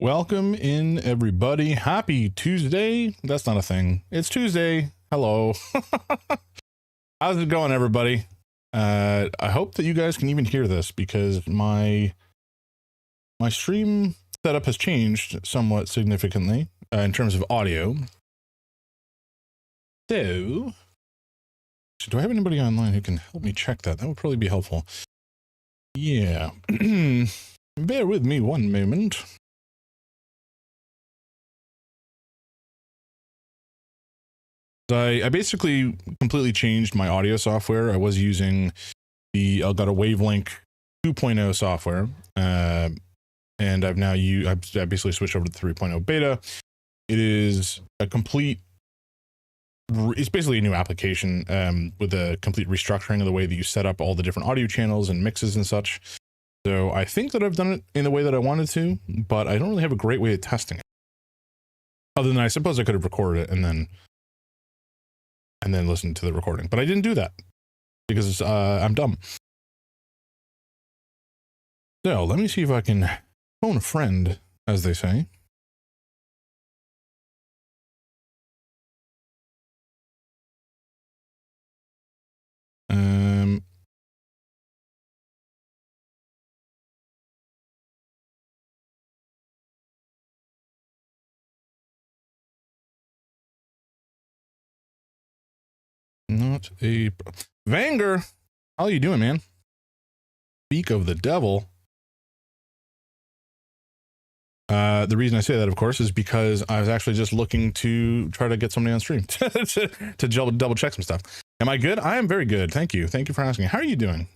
Welcome in, everybody. Happy Tuesday. That's not a thing. It's Tuesday. Hello. How's it going, everybody? I hope that you guys can even hear this because my stream setup has changed somewhat significantly in terms of audio. So, do I have anybody online who can help me check that? That would probably be helpful. Yeah. Bear with me one moment. I basically completely changed my audio software. I was using I got a Wavelink 2.0 software, and I've basically switched over to 3.0 beta. It is it's basically a new application with a complete restructuring of the way that you set up all the different audio channels and mixes and such. So I think that I've done it in the way that I wanted to, but I don't really have a great way of testing it. Other than I suppose I could have recorded it and then listen to the recording, but I didn't do that because I'm dumb. So let me see if I can phone a friend, as they say. Not a Vanger. How you doing, man? Speak of the devil. The reason I say that, of course, is because I was actually just looking to try to get somebody on stream to double check some stuff. Am I good? I am very good. Thank you. Thank you for asking. How are you doing?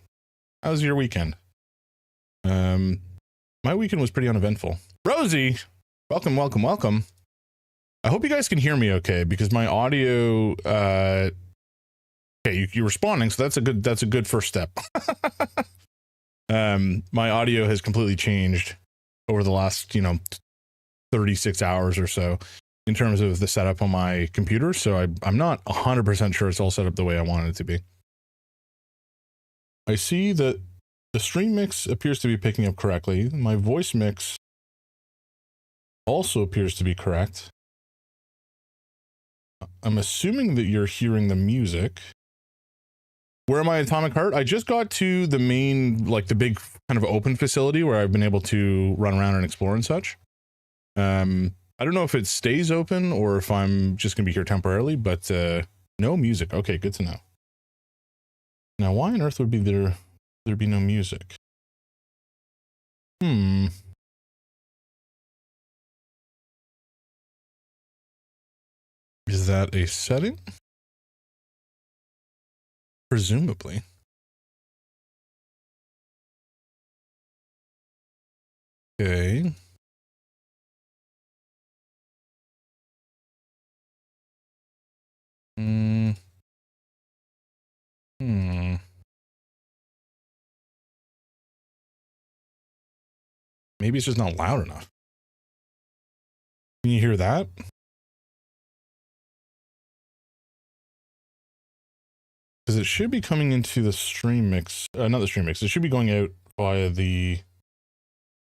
How was your weekend? My weekend was pretty uneventful. Rosie, welcome, welcome, welcome. I hope you guys can hear me okay, because my audio, okay, you're responding, so that's a good first step. My audio has completely changed over the last, 36 hours or so in terms of the setup on my computer. So I'm not 100% sure it's all set up the way I want it to be. I see that the stream mix appears to be picking up correctly. My voice mix also appears to be correct. I'm assuming that you're hearing the music. Where am I, Atomic Heart? I just got to the main, like the big kind of open facility where I've been able to run around and explore and such. I don't know if it stays open or if I'm just gonna be here temporarily, but no music. Okay, good to know. Now, why on earth would there be no music? Is that a setting? Presumably. Okay. Maybe it's just not loud enough. Can you hear that? Because it should be coming into the stream mix, not the stream mix. It should be going out via the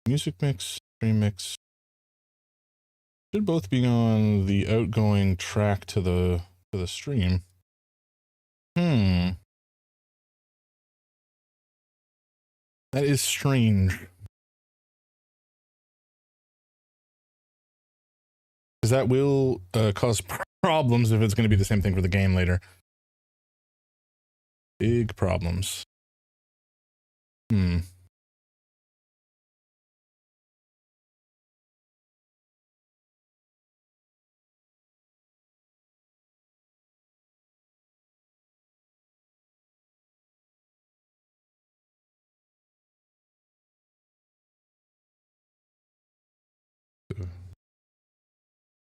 music mix, stream mix. Should both be on the outgoing track to the stream. That is strange. Because that will cause problems if it's going to be the same thing for the game later. Big problems.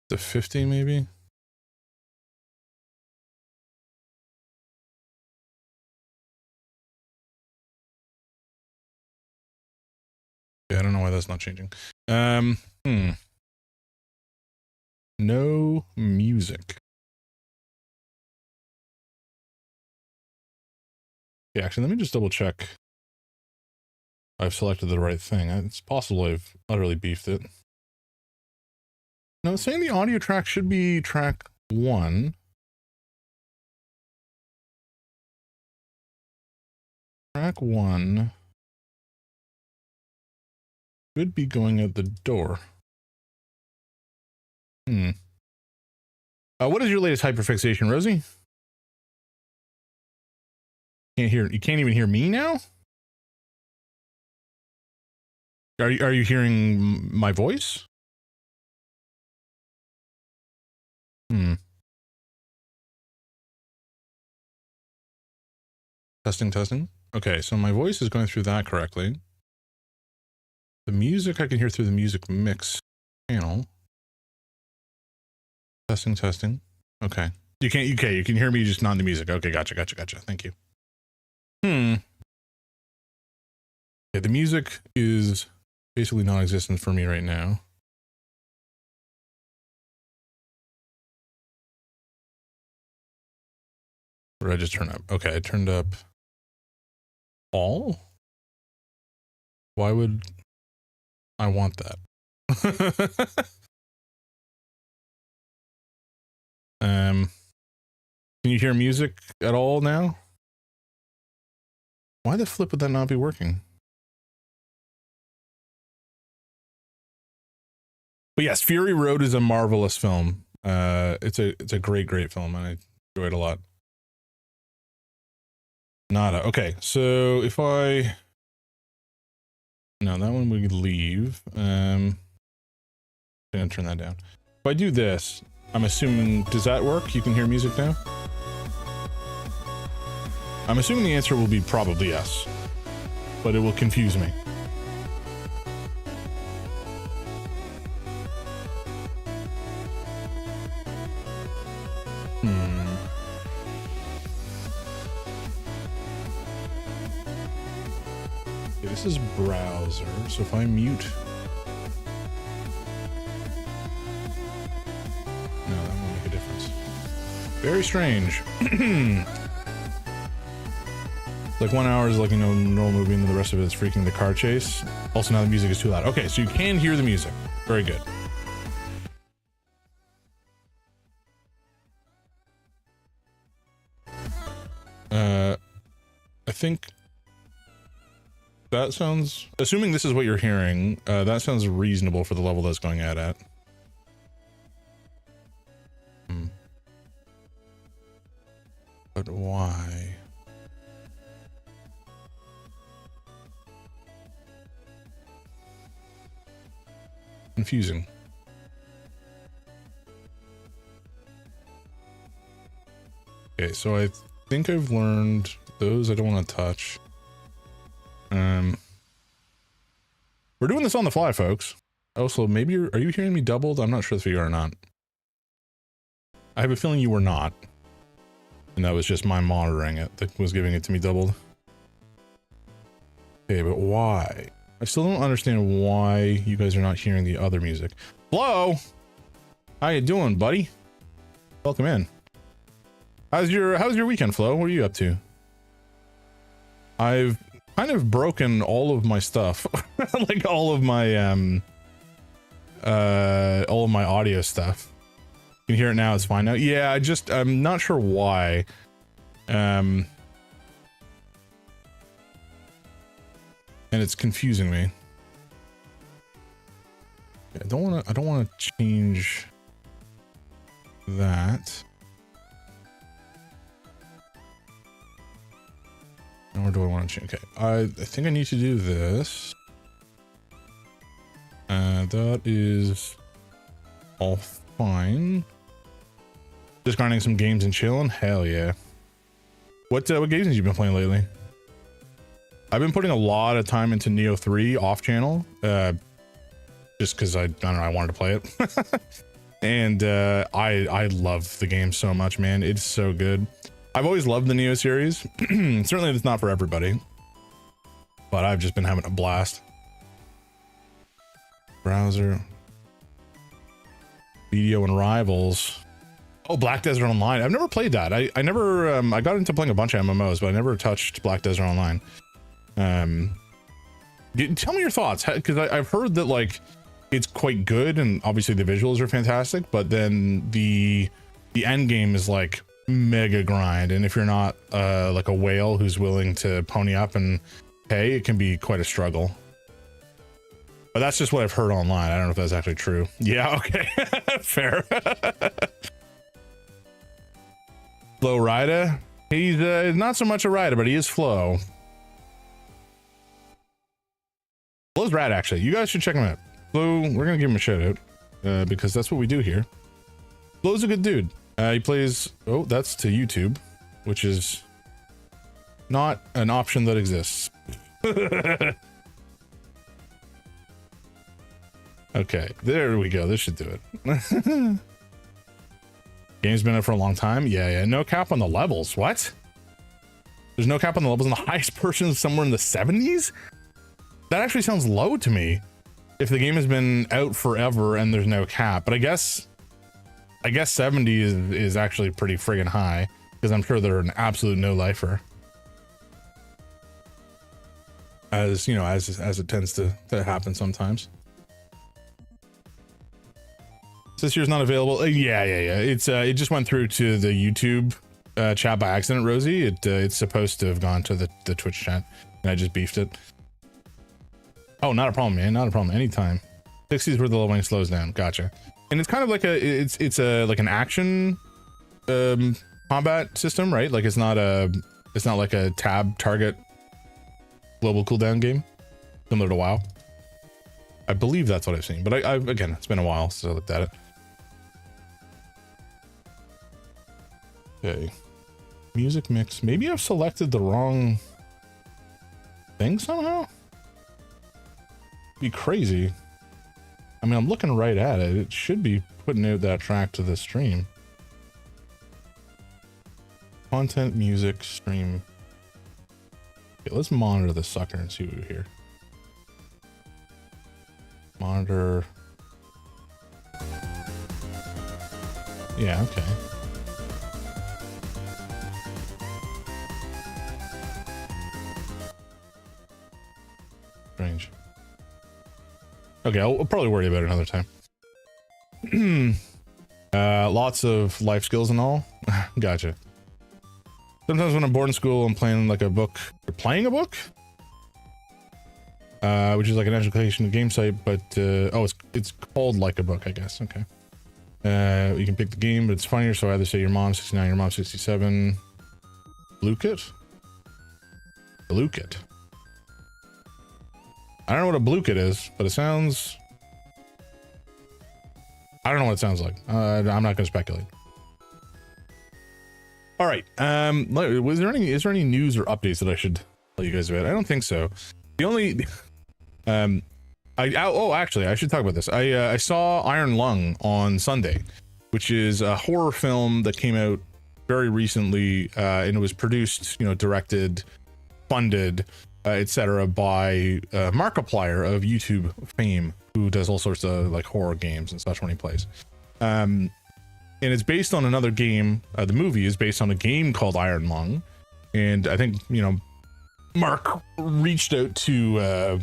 The 50 maybe? Yeah, I don't know why that's not changing. No music. Yeah, actually, let me just double check. I've selected the right thing. It's possible I've utterly beefed it. No, it's saying the audio track should be track 1. Track 1 should be going out the door. What is your latest hyperfixation, Rosie? Can't hear. You can't even hear me now? Are you hearing my voice? Testing. Okay, so my voice is going through that correctly. The music I can hear through the music mix channel. Testing. Okay. You can hear me, just not in the music. Okay, gotcha. Thank you. Okay, the music is basically non-existent for me right now. What did I just turn up? Okay, I turned up all? Why would I want that? Can you hear music at all now? Why the flip would that not be working? But yes, Fury Road is a marvelous film. It's a great film, and I enjoyed it a lot. Nada. Okay, so if I... No, that one we could leave. I'm gonna turn that down. If I do this, I'm assuming... Does that work? You can hear music now? I'm assuming the answer will be probably yes. But it will confuse me. Okay, this is browser, so if I mute... No, that won't make a difference. Very strange. Like 1 hour is like a normal movie, and the rest of it is freaking the car chase. Also, now the music is too loud. Okay, so you can hear the music. Very good. I think that sounds, assuming this is what you're hearing, that sounds reasonable for the level that's going at. But why? Confusing. Okay, so I think I've learned those I don't want to touch. We're doing this on the fly, folks. Also, maybe are you hearing me doubled? I'm not sure if you are or not. I have a feeling you were not. And that was just my monitoring it that was giving it to me doubled. Okay, but why? I still don't understand why you guys are not hearing the other music. Flo! How you doing, buddy? Welcome in. How's your weekend, Flo? What are you up to? I've kind of broken all of my stuff. Like all of my audio stuff. You can hear it now, it's fine now. Yeah, I'm not sure why. And it's confusing me. I don't want to change that. Or do I want to change? Okay, I think I need to do this. That is all fine. Just grinding some games and chilling. Hell yeah. What games have you been playing lately? I've been putting a lot of time into Neo 3 off channel. Just because I don't know, I wanted to play it. And I love the game so much, man. It's so good. I've always loved the Neo series. Certainly it's not for everybody, but I've just been having a blast. Browser. Video and Rivals. Oh, Black Desert Online. I've never played that. I never, I got into playing a bunch of MMOs, but I never touched Black Desert Online. Tell me your thoughts, because I've heard that, like, it's quite good, and obviously the visuals are fantastic, but then the end game is like mega grind, and if you're not like a whale who's willing to pony up and pay, it can be quite a struggle. But that's just what I've heard online. I don't know if that's actually true. Yeah, okay. Fair. Flow Rida. He's not so much a rider, but he is Flow. Flow's rad, actually. You guys should check him out. Flow, we're gonna give him a shout out because that's what we do here. Flow's a good dude. He plays, oh, that's to YouTube, which is not an option that exists. Okay, there we go. This should do it. Game's been out for a long time. Yeah, no cap on the levels. What? There's no cap on the levels, and the highest person is somewhere in the 70s? That actually sounds low to me. If the game has been out forever and there's no cap, but I guess 70 is actually pretty friggin' high, because I'm sure they're an absolute no-lifer. As you know, as it tends to happen sometimes. This year's not available. Yeah. It's it just went through to the YouTube chat by accident, Rosie. It's supposed to have gone to the Twitch chat, and I just beefed it. Oh, not a problem, man. Not a problem. Anytime. 60s where the leveling slows down. Gotcha. And it's kind of like it's like an action combat system, right? Like it's not like a tab target global cooldown game similar to WoW. I believe that's what I've seen, but I again, it's been a while since I looked at it. Okay, music mix. Maybe I've selected the wrong thing somehow. Be crazy. I mean, I'm looking right at it. It should be putting out that track to the stream. Content, music, stream. Okay, let's monitor the sucker and see what we hear. Monitor. Yeah, okay. Strange. Okay, I'll probably worry about it another time. Lots of life skills and all. Gotcha. Sometimes when I'm bored in school, I'm playing like a book. You're playing a book? Which is like an education game site, but oh, it's called Like a Book, I guess. Okay. You can pick the game, but it's funnier, so I either say your mom's 69, your mom's 67. Blue Kit? Blue Kit. I don't know what a blue kit is, but it sounds... I don't know what it sounds like. I'm not going to speculate. All right. Is there any news or updates that I should tell you guys about? I don't think so. The only... actually, I should talk about this. I saw Iron Lung on Sunday, which is a horror film that came out very recently, and it was produced, directed, funded, etc. by Markiplier of YouTube fame, who does all sorts of like horror games and such when he plays. And it's based on another game. The movie is based on a game called Iron Lung, and I think Mark reached out to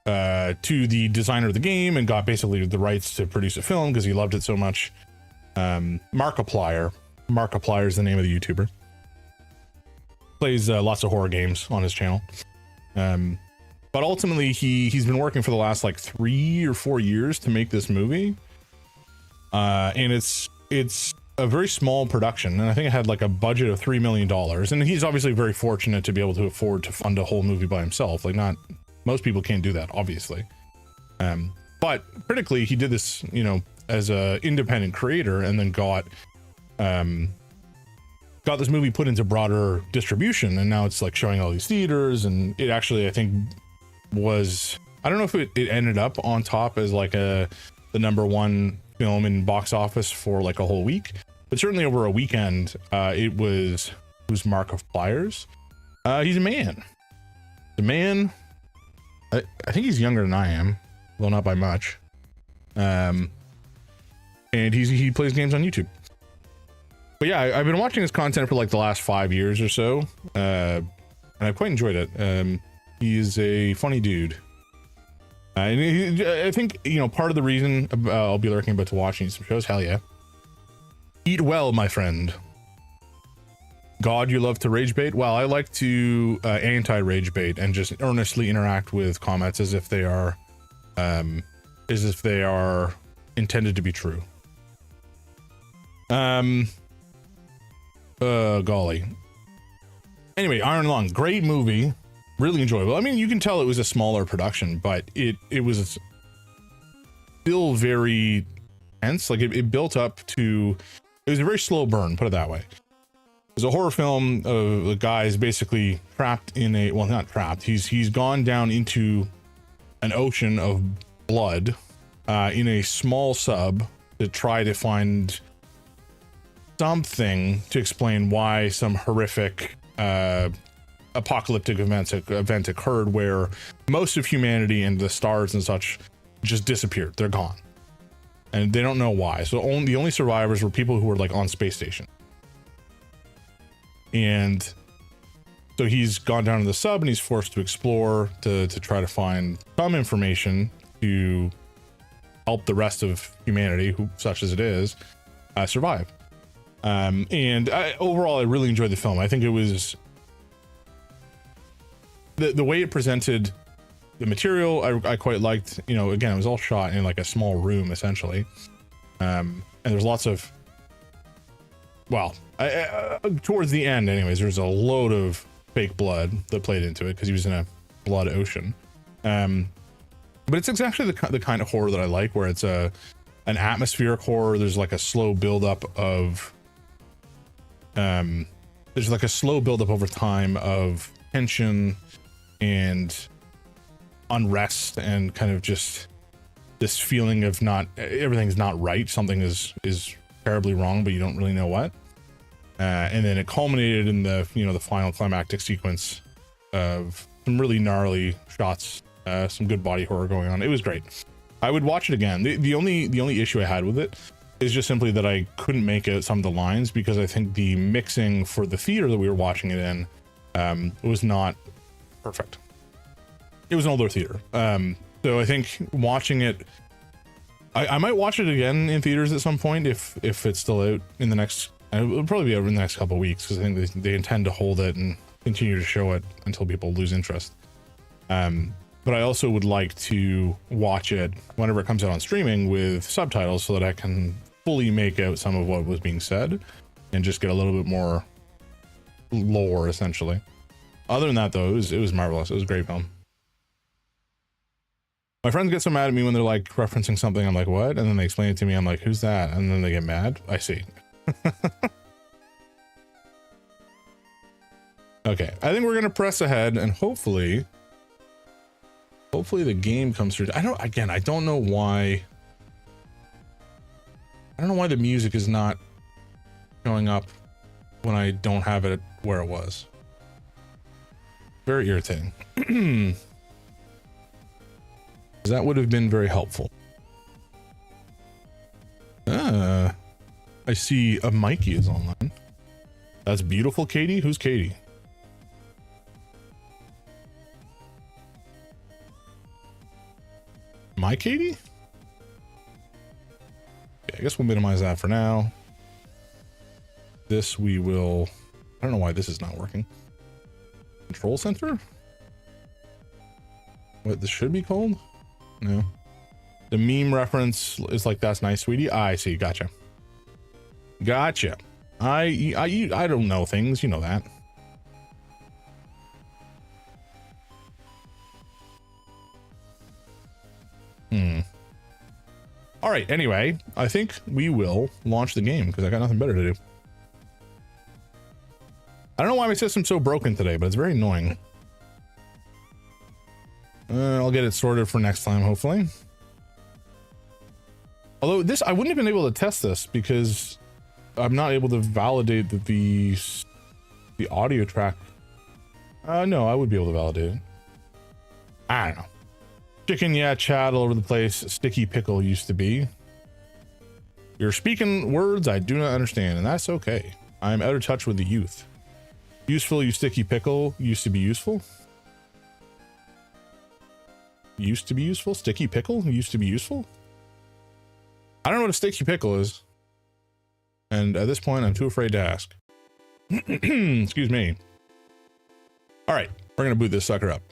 the designer of the game and got basically the rights to produce a film because he loved it so much. Markiplier is the name of the YouTuber. Plays lots of horror games on his channel. But ultimately he's been working for the last like 3 or 4 years to make this movie. And it's a very small production, and I think it had like a budget of $3 million. And he's obviously very fortunate to be able to afford to fund a whole movie by himself. Like most people can't do that, obviously. But critically, he did this, as a independent creator, and then got this movie put into broader distribution, and now it's like showing all these theaters, and it actually, I think, was, I don't know if it ended up on top as like the #1 film in box office for like a whole week, but certainly over a weekend, it was Markiplier's. He's a man. I think he's younger than I am, though not by much. And he plays games on YouTube. But yeah, I've been watching his content for like the last 5 years or so, and I've quite enjoyed it. He's a funny dude. I think, you know, part of the reason I'll be lurking about to watching some shows. Hell yeah. Eat well, my friend. God, you love to rage bait. Well, I like to anti-rage bait and just earnestly interact with comments as if they are intended to be true. Golly. Anyway, Iron Lung, great movie, really enjoyable. I mean, you can tell it was a smaller production, but it was still very tense. Like it built up to, it was a very slow burn, put it that way. It was a horror film. The guy is basically trapped in a, well, not trapped. He's gone down into an ocean of blood in a small sub to try to find something to explain why some horrific apocalyptic event occurred where most of humanity and the stars and such just disappeared. They're gone, and they don't know why. So the only survivors were people who were like on space station. And so he's gone down to the sub and he's forced to explore to try to find some information to help the rest of humanity, who such as it is, survive. Overall, I really enjoyed the film. I think it was the way it presented the material. I quite liked. You know, again, it was all shot in like a small room essentially, and there's lots of, well, towards the end anyways, there's a load of fake blood that played into it because he was in a blood ocean. But it's exactly the kind of horror that I like, where it's an atmospheric horror. There's like a slow buildup of there's like a slow buildup over time of tension and unrest and kind of just this feeling of not everything's not right. Something is terribly wrong, but you don't really know what. And then it culminated in the, you know, the final climactic sequence of some really gnarly shots, some good body horror going on. It was great. I would watch it again. The only issue I had with it is just simply that I couldn't make out some of the lines because I think the mixing for the theater that we were watching it in was not perfect. It was an older theater. So I think watching it, I might watch it again in theaters at some point if it's still out in the next, it'll probably be over in the next couple of weeks, because I think they intend to hold it and continue to show it until people lose interest. But I also would like to watch it whenever it comes out on streaming with subtitles so that I can fully make out some of what was being said and just get a little bit more lore, essentially. Other than that, though, it was marvelous. It was a great film. My friends get so mad at me when they're like referencing something. I'm like, what? And then they explain it to me. I'm like, who's that? And then they get mad. I see. Okay, I think we're gonna press ahead and hopefully the game comes through. I don't know why the music is not showing up when I don't have it where it was. Very irritating. That would have been very helpful. I see a Mikey is online. That's beautiful, Katie. Who's Katie? My Katie? Okay, I guess we'll minimize that for now. This we will, I don't know why this is not working. Control center? What this should be called? No. The meme reference is like, that's nice, sweetie. I see. Gotcha. Gotcha. I don't know things. You know that. All right. Anyway, I think we will launch the game because I got nothing better to do. I don't know why my system's so broken today, but it's very annoying. I'll get it sorted for next time, hopefully. Although this, I wouldn't have been able to test this because I'm not able to validate that the audio track. No, I would be able to validate it. I don't know. Chicken, yeah, chat all over the place. Sticky pickle used to be. You're speaking words I do not understand, and that's okay. I'm out of touch with the youth. Useful, you sticky pickle, used to be useful. used to be useful. Sticky pickle used to be useful. I don't know what a sticky pickle is. And at this point, I'm too afraid to ask. Excuse me. All right, we're gonna boot this sucker up.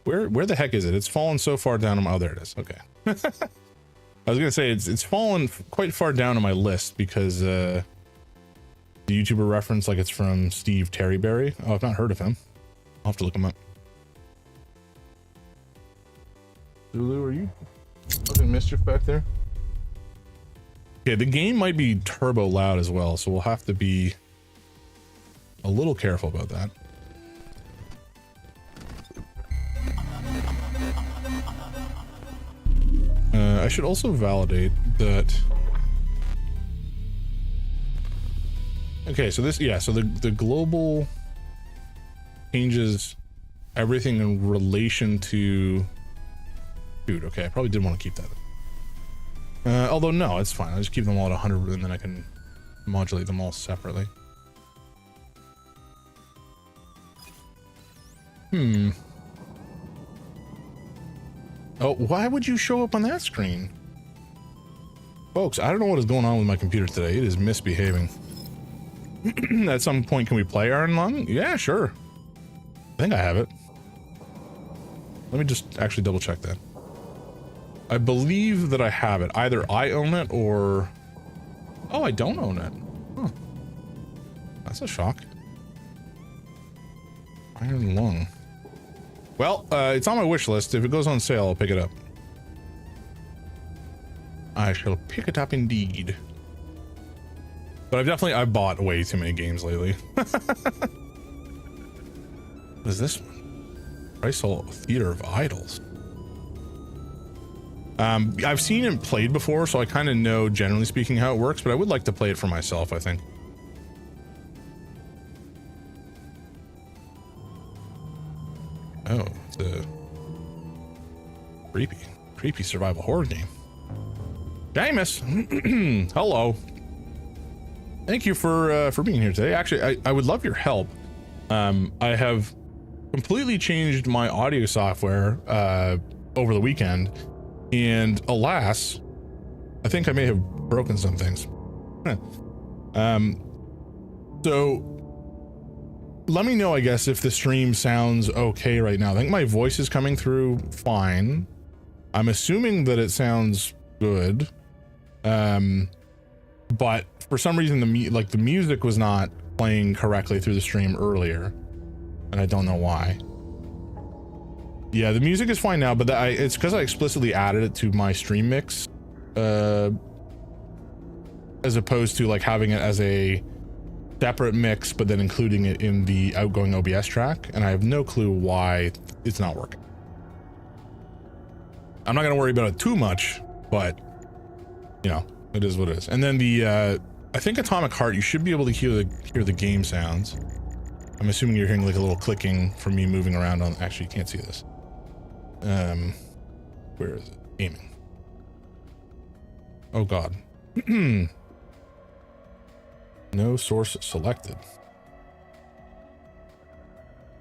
Where the heck is it? It's fallen so far down on my, oh, there it is. Okay. I was gonna say it's fallen quite far down on my list because the YouTuber reference, like it's from Steve Terryberry. Oh, I've not heard of him. I'll have to look him up. Zulu, are you causing mischief back there? Okay, the game might be turbo loud as well, so we'll have to be a little careful about that. I should also validate that. Okay, so this, yeah, so the global changes everything in relation to food. Okay, I probably did want to keep that. Although no, it's fine. I'll just keep them all at 100 and then I can modulate them all separately. Oh, why would you show up on that screen? Folks, I don't know what is going on with my computer today. It is misbehaving. At some point, can we play Iron Lung? Yeah, sure. I think I have it. Let me just actually double check that. I believe that I have it. Either I own it or... Oh, I don't own it. Huh. That's a shock. Iron Lung. Well, it's on my wish list. If it goes on sale, I'll pick it up. I shall pick it up indeed. But I've bought way too many games lately. What is this one? Chrysal Theater of Idols. I've seen it played before, so I kind of know, generally speaking, how it works, but I would like to play it for myself, I think. Oh, it's a creepy survival horror game. James, hello. Thank you for being here today. Actually, I would love your help. I have completely changed my audio software over the weekend, and alas, I think I may have broken some things. So let me know, I guess, if the stream sounds okay right now. I think my voice is coming through fine. I'm assuming that it sounds good. But for some reason, the music was not playing correctly through the stream earlier, and I don't know why. Yeah, the music is fine now, but it's because I explicitly added it to my stream mix, as opposed to like having it as a separate mix, but then including it in the outgoing OBS track, and I have no clue why it's not working. I'm not gonna worry about it too much, but you know, it is what it is. And then the I think Atomic Heart, you should be able to hear the game sounds. I'm assuming you're hearing like a little clicking from me moving around on, actually you can't see this. Where is it? Gaming. Oh god. No source selected.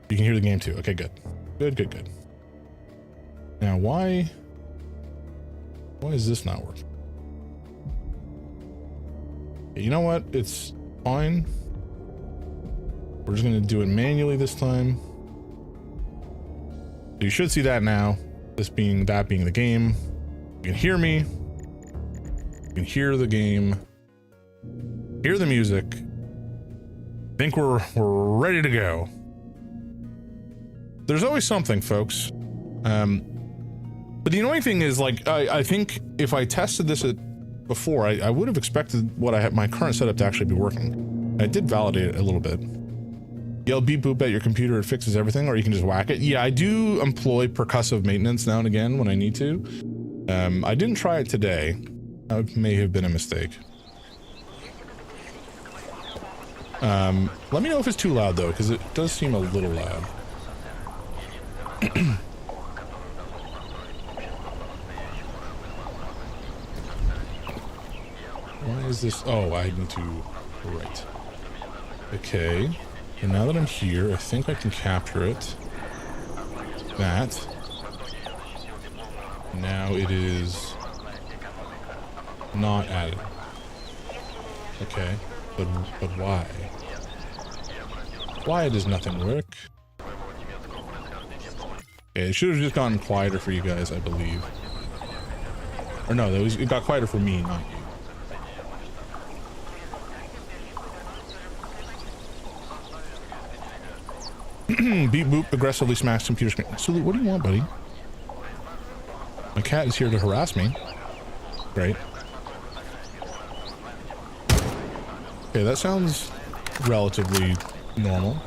You can hear the game too. Okay, good. Good. Now why is this not working? You know what? It's fine. We're just gonna do it manually this time. You should see that now. That being the game. You can hear me. You can hear the game. Hear the music. I think we're ready to go. There's always something, folks. But the annoying thing is, like, I think if I tested this before, I would have expected what I have, my current setup, to actually be working. I did validate it a little bit. Yell beep boop at your computer, it fixes everything, or you can just whack it. Yeah, I do employ percussive maintenance now and again when I need to. I didn't try it today. That may have been a mistake. Let me know if it's too loud though, because it does seem a little loud. Why is this? Oh, I need to... Right. Okay. And now that I'm here, I think I can capture it. That. Now it is not added. Okay, but why? Why does nothing work? Okay, it should have just gotten quieter for you guys, I believe. Or no, it got quieter for me, not you. Beep boop aggressively smash computer screen. Absolutely, what do you want, buddy? My cat is here to harass me. Great. Okay, that sounds relatively normal.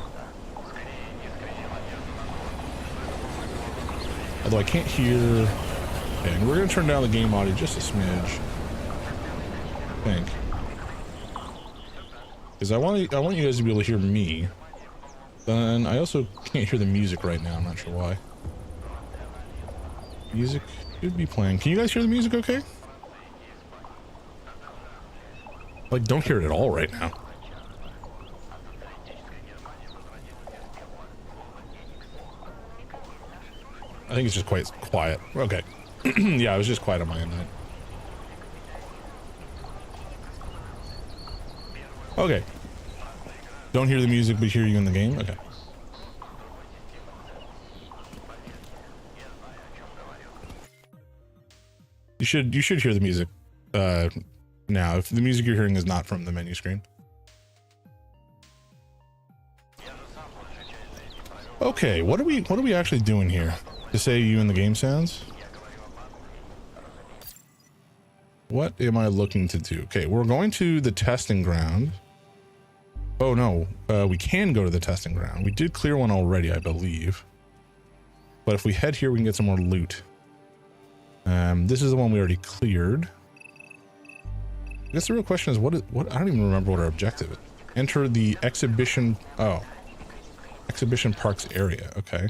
Although I can't hear. Okay, and we're gonna turn down the game audio just a smidge. I think. Because I want you guys to be able to hear me. Then I also can't hear the music right now. I'm not sure why. Music should be playing. Can you guys hear the music okay? Like, don't hear it at all right now. I think it's just quite quiet. Okay. Yeah, it was just quiet on my end. Okay. Don't hear the music, but hear you in the game? Okay. You should hear the music now, if the music you're hearing is not from the menu screen. Okay, what are we actually doing here? To say you in the game sounds? What am I looking to do? Okay, we're going to the testing ground. Oh no, we can go to the testing ground. We did clear one already, I believe. But if we head here, we can get some more loot. This is the one we already cleared. I guess the real question is what I don't even remember what our objective is. Enter the exhibition. Oh, exhibition parks area. Okay.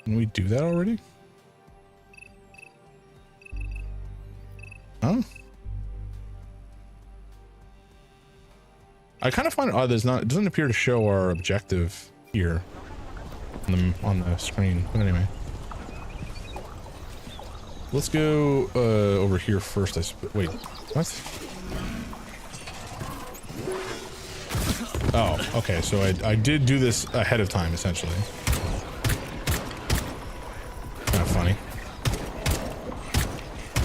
Can we do that already? Huh? I kind of find it odd. It doesn't appear to show our objective here on the screen. But anyway. Let's go over here first. Wait, what? Oh, okay. So I did do this ahead of time, essentially. Kind of funny.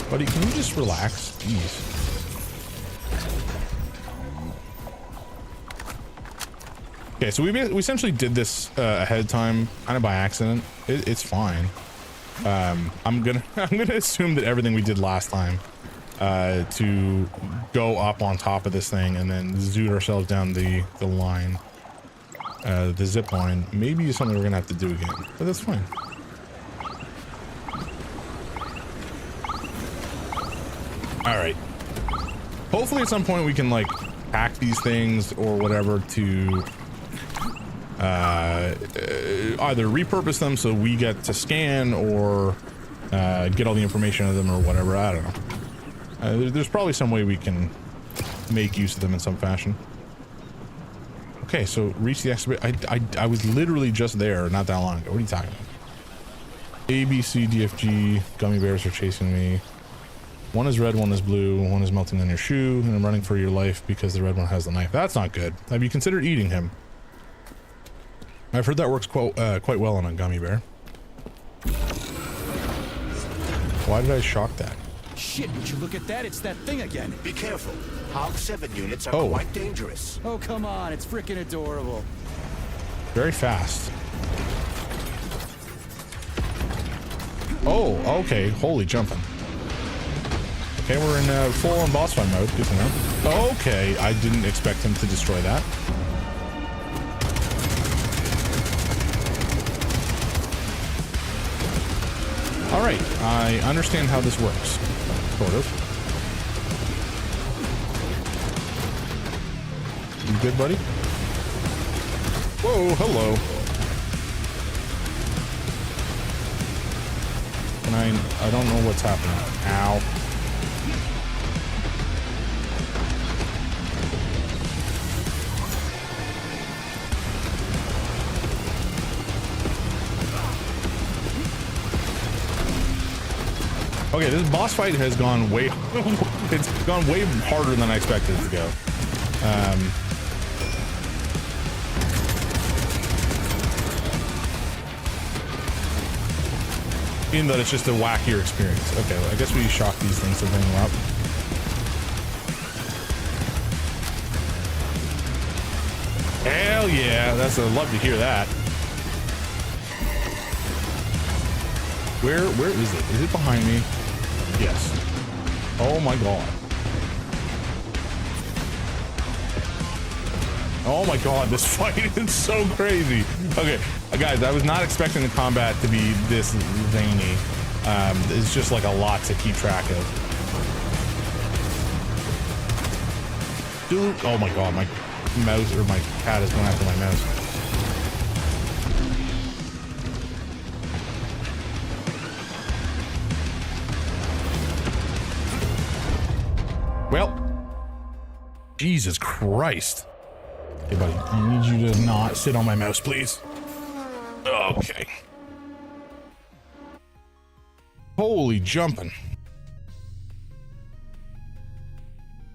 Buddy, can you just relax? Jeez. Okay, so we essentially did this ahead of time, kind of by accident. It's fine. I'm gonna assume that everything we did last time to go up on top of this thing and then zoot ourselves down the line, the zip line, maybe is something we're gonna have to do again, but that's fine. All right, hopefully at some point we can like hack these things or whatever to either repurpose them so we get to scan or get all the information of them or whatever. I don't know. There's probably some way we can make use of them in some fashion. Okay, so reach the exhibit. I was literally just there not that long ago. What are you talking about? A, B, C, D, F, G. Gummy bears are chasing me. One is red, one is blue, one is melting on your shoe, and I'm running for your life because the red one has the knife. That's not good. Have you considered eating him? I've heard that works quite well on a gummy bear. Why did I shock that? Shit, would you look at that? It's that thing again. Be careful. HOG 7 units are quite dangerous. Oh, come on. It's freaking adorable. Very fast. Oh, okay. Holy jumping. Okay, we're in full-on boss fight mode. Good to know. Okay, I didn't expect him to destroy that. Alright, I understand how this works. Sort of. You good, buddy? Whoa, hello. And I don't know what's happening. Ow. Okay, this boss fight has gone way, it's gone way harder than I expected it to go. In that it's just a wackier experience. Okay, well, I guess we shock these things to bring them up. Hell yeah, I'd love to hear that. Where is it? Is it behind me? Yes. Oh my god. Oh my god, this fight is so crazy. Okay, guys, I was not expecting the combat to be this zany. It's just like a lot to keep track of. Dude, oh my god, my mouse or my cat is going after my mouse. Well, Jesus Christ. Okay, buddy, I need you to not sit on my mouse, please. Okay. Holy jumping.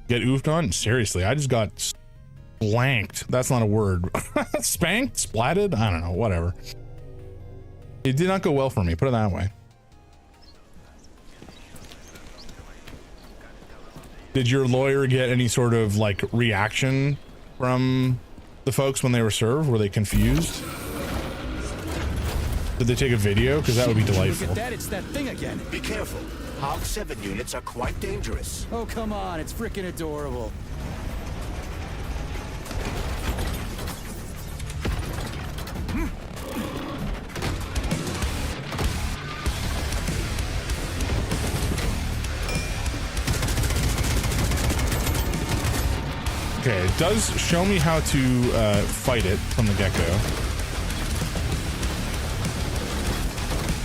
Get oofed on? Seriously, I just got blanked. That's not a word. Spanked? Splatted? I don't know, whatever. It did not go well for me, put it that way. Did your lawyer get any sort of like reaction from the folks when they were served? Were they confused? Did they take a video? Because that would be delightful. Look at that, it's that thing again. Be careful. HOG 7 units are quite dangerous. Oh, come on, it's freaking adorable. Okay, it does show me how to fight it from the get-go.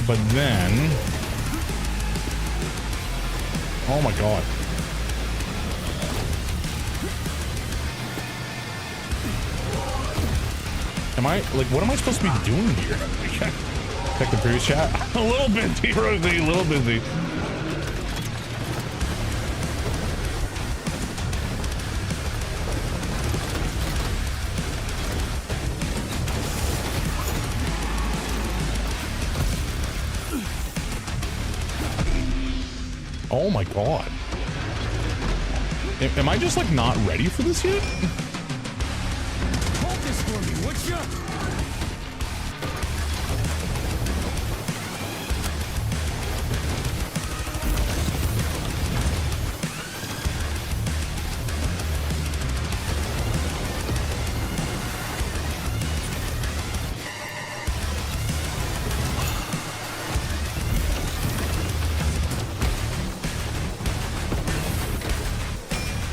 But then... oh my god. Am I, like, what am I supposed to be doing here? Check the previous chat. A little busy, Rosie, a little busy. Oh my god. Am I just like not ready for this yet? Hold this for me, would ya?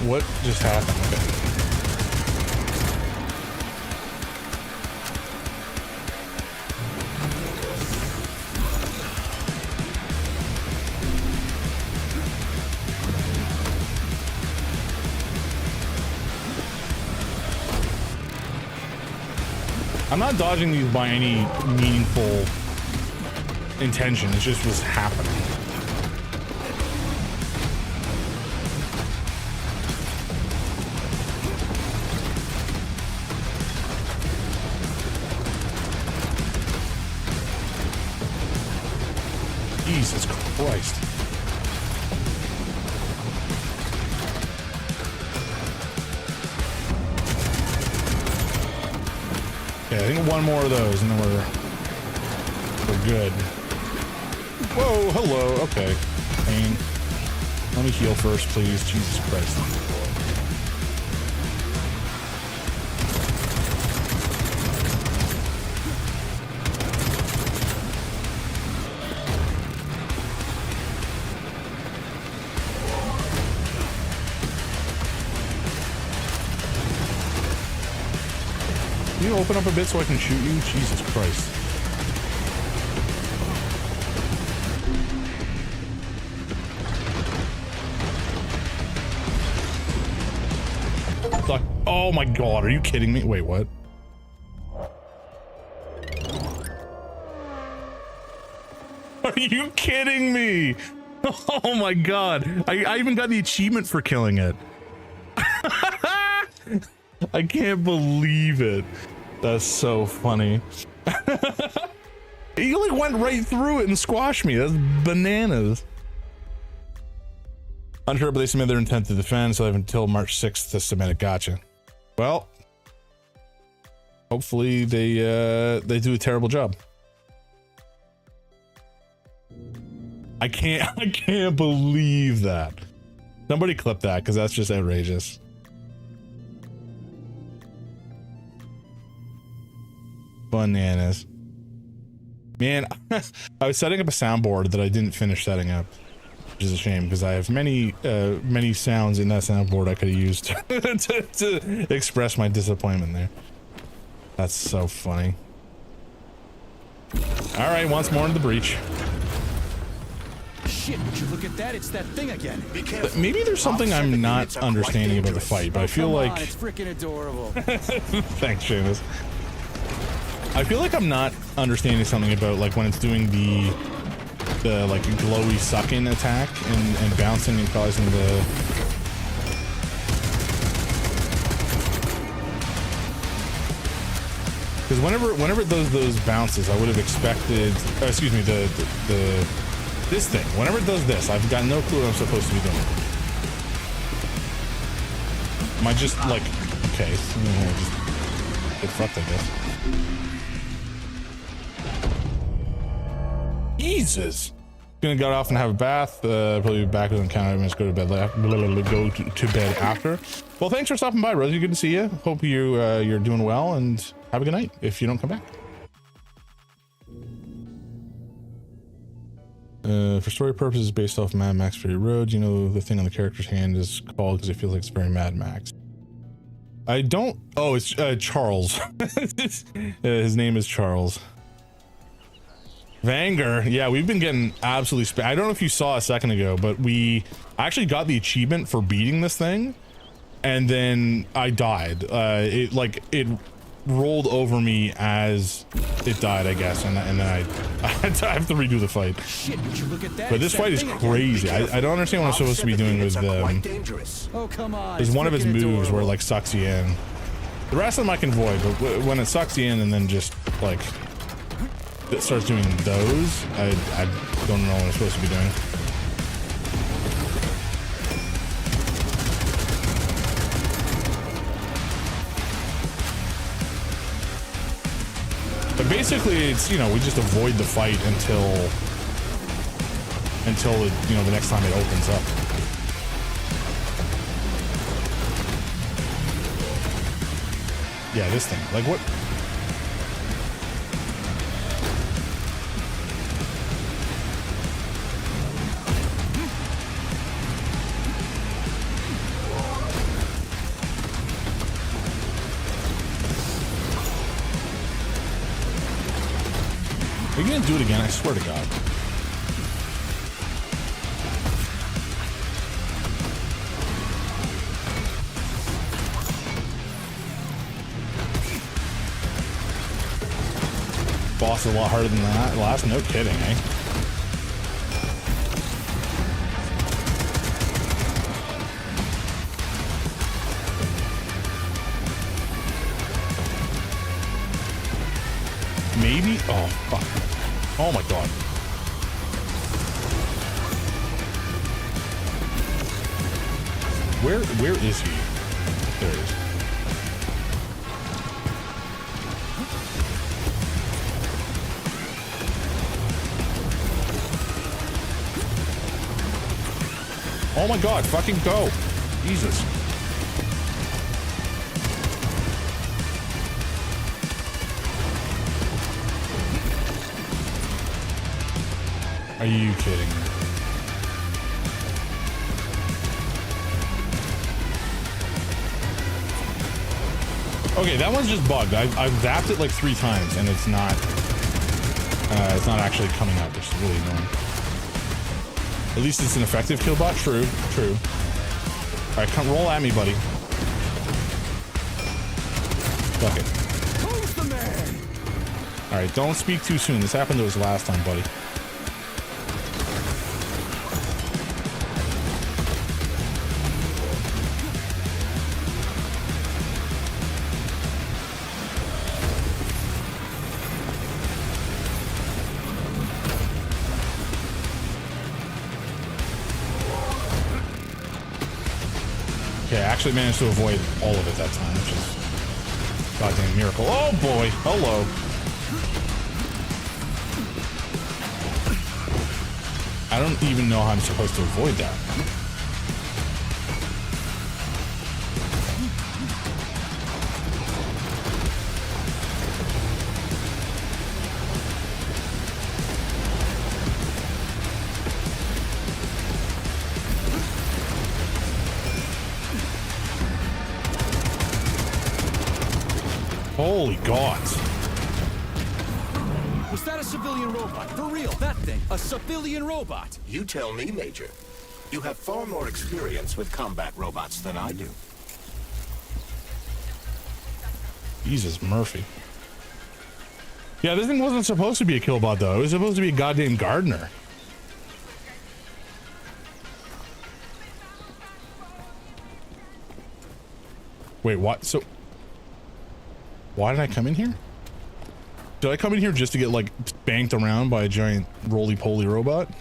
What just happened? I'm not dodging these by any meaningful intention. It just was happening. Jesus Christ. Okay, I think one more of those and then we're good. Whoa, hello, okay. Pain. Let me heal first, please. Jesus Christ. Can you open up a bit so I can shoot you? Jesus Christ. Fuck. Oh my god, are you kidding me? Wait, what? Are you kidding me? Oh my god. I even got the achievement for killing it. I can't believe it. That's so funny. He like went right through it and squashed me. That's bananas. Unsure, but they submit their intent to defend, so they have until March 6th to submit it. Gotcha. Well, hopefully they do a terrible job. I can't believe that. Somebody clip that, because that's just outrageous. Bananas. Man, I was setting up a soundboard that I didn't finish setting up, which is a shame, because I have many sounds in that soundboard I could have used to express my disappointment there. That's so funny. All right, once more into the breach. Shit, would you look at that? It's that thing again. Be careful. Maybe there's something I'm not understanding about the fight, but I feel like... It's freaking adorable. Thanks, Seamus. I feel like I'm not understanding something about like when it's doing the like glowy sucking attack and bouncing and causing the... Because whenever it does those bounces, I would have expected, excuse me, this thing. Whenever it does this, I've got no clue what I'm supposed to be doing. Am I just like, okay, so just get fucked, I guess. Jesus. Gonna get off and have a bath. Probably be back within count. I'm just go to bed. Go to bed after. Well, thanks for stopping by, Rosie. Good to see you. Hope you're doing well, and have a good night. If you don't come back. For story purposes, based off Mad Max Fury Road, you know the thing on the character's hand is called because it feels like it's very Mad Max. I don't. Oh, it's Charles. His name is Charles. Vanger, yeah, we've been getting absolutely I don't know if you saw a second ago, but I actually got the achievement for beating this thing, and then I died. It rolled over me as it died, I guess, and then I have to redo the fight. Shit, would you look at that? But this fight is crazy. I don't understand what I'm supposed to be doing with Oh, come on. there's one of his moves where it like sucks you in. The rest of them I can avoid, but when it sucks you in and then just like it starts doing those, I don't know what I'm supposed to be doing. But basically, it's, you know, we just avoid the fight until it, you know, the next time it opens up. Yeah, this thing. Like what? Are you gonna do it again? I swear to God. Boss is a lot harder than that last. No kidding, eh? Maybe? Oh, fuck. Oh my God. Where is he? There he is. Oh my God, fucking go. Jesus. Are you kidding me? Okay, that one's just bugged. I've zapped it like 3 times and it's not actually coming out, which is really annoying. At least it's an effective kill bot. True, true. All right, come roll at me, buddy. Fuck it. Who's the man? All right, don't speak too soon. This happened to us last time, buddy. actually managed to avoid all of it that time, which is a goddamn miracle. Oh boy, hello. I don't even know how I'm supposed to avoid that. Holy gods. Was that a civilian robot? For real, that thing. A civilian robot. You tell me, Major. You have far more experience with combat robots than I do. Jesus, Murphy. Yeah, this thing wasn't supposed to be a killbot, though. It was supposed to be a goddamn gardener. Wait, what? So, why did I come in here? Did I come in here just to get, like, banked around by a giant roly-poly robot?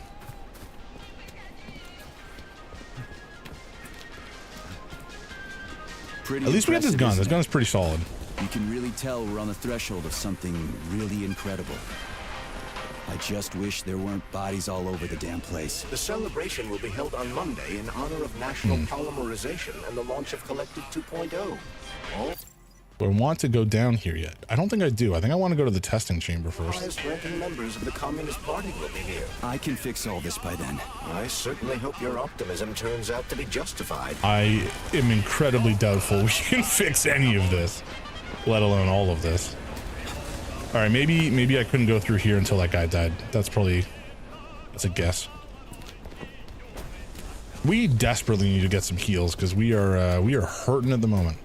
Pretty At least we got this gun. This isn't it? gun's pretty solid. You can really tell we're on the threshold of something really incredible. I just wish there weren't bodies all over the damn place. The celebration will be held on Monday in honor of National Polymerization and the launch of Collective 2.0. All Do I want to go down here yet? I don't think I do. I think I want to go to the testing chamber first. highest-ranking members of the Communist Party will be here. I can fix all this by then. I certainly hope your optimism turns out to be justified. I am incredibly doubtful we can fix any of this, let alone all of this. All right, maybe I couldn't go through here until that guy died. That's a guess. We desperately need to get some heals because we are hurting at the moment.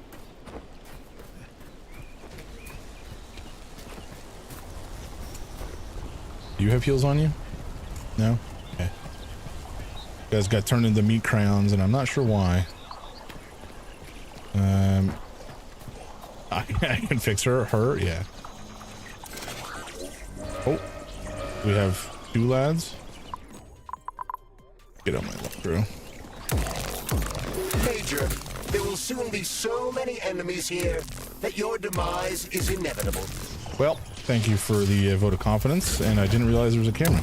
Do you have heals on you? No? Okay. You guys got turned into meat crayons and I'm not sure why. I can fix her, yeah. Oh, we have two lads. Get on my look through. Major, there will soon be so many enemies here that your demise is inevitable. Well, thank you for the vote of confidence, and I didn't realize there was a camera.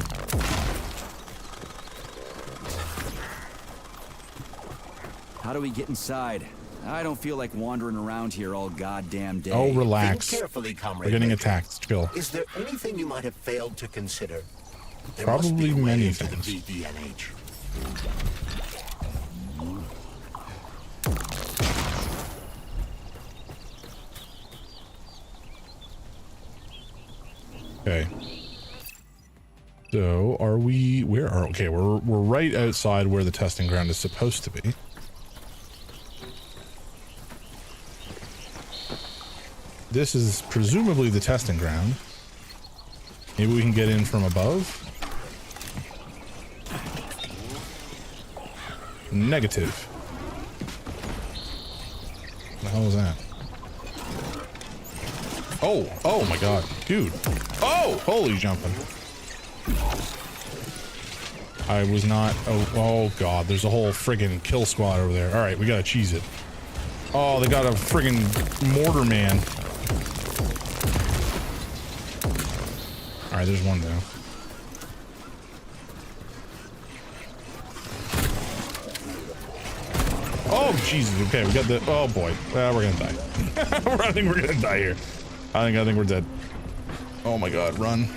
How do we get inside? I don't feel like wandering around here all goddamn day. Oh, relax. Think carefully, comrade. We're getting Major. attacked. Chill. Is there anything you might have failed to consider? There Probably must be a way many into the things. BDNH. Okay. So, are we? Okay, we're right outside where the testing ground is supposed to be. This is presumably the testing ground. Maybe we can get in from above. Negative. What the hell was that? Oh my god, dude. Oh, holy jumping. I was not, oh god, there's a whole friggin' kill squad over there. All right, we gotta cheese it. Oh, they got a friggin' mortar man. All right, there's one down. Oh, Jesus. Okay, we got the... Oh, boy. We're gonna die. I think we're gonna die here. I think we're dead. Oh, my God. Run.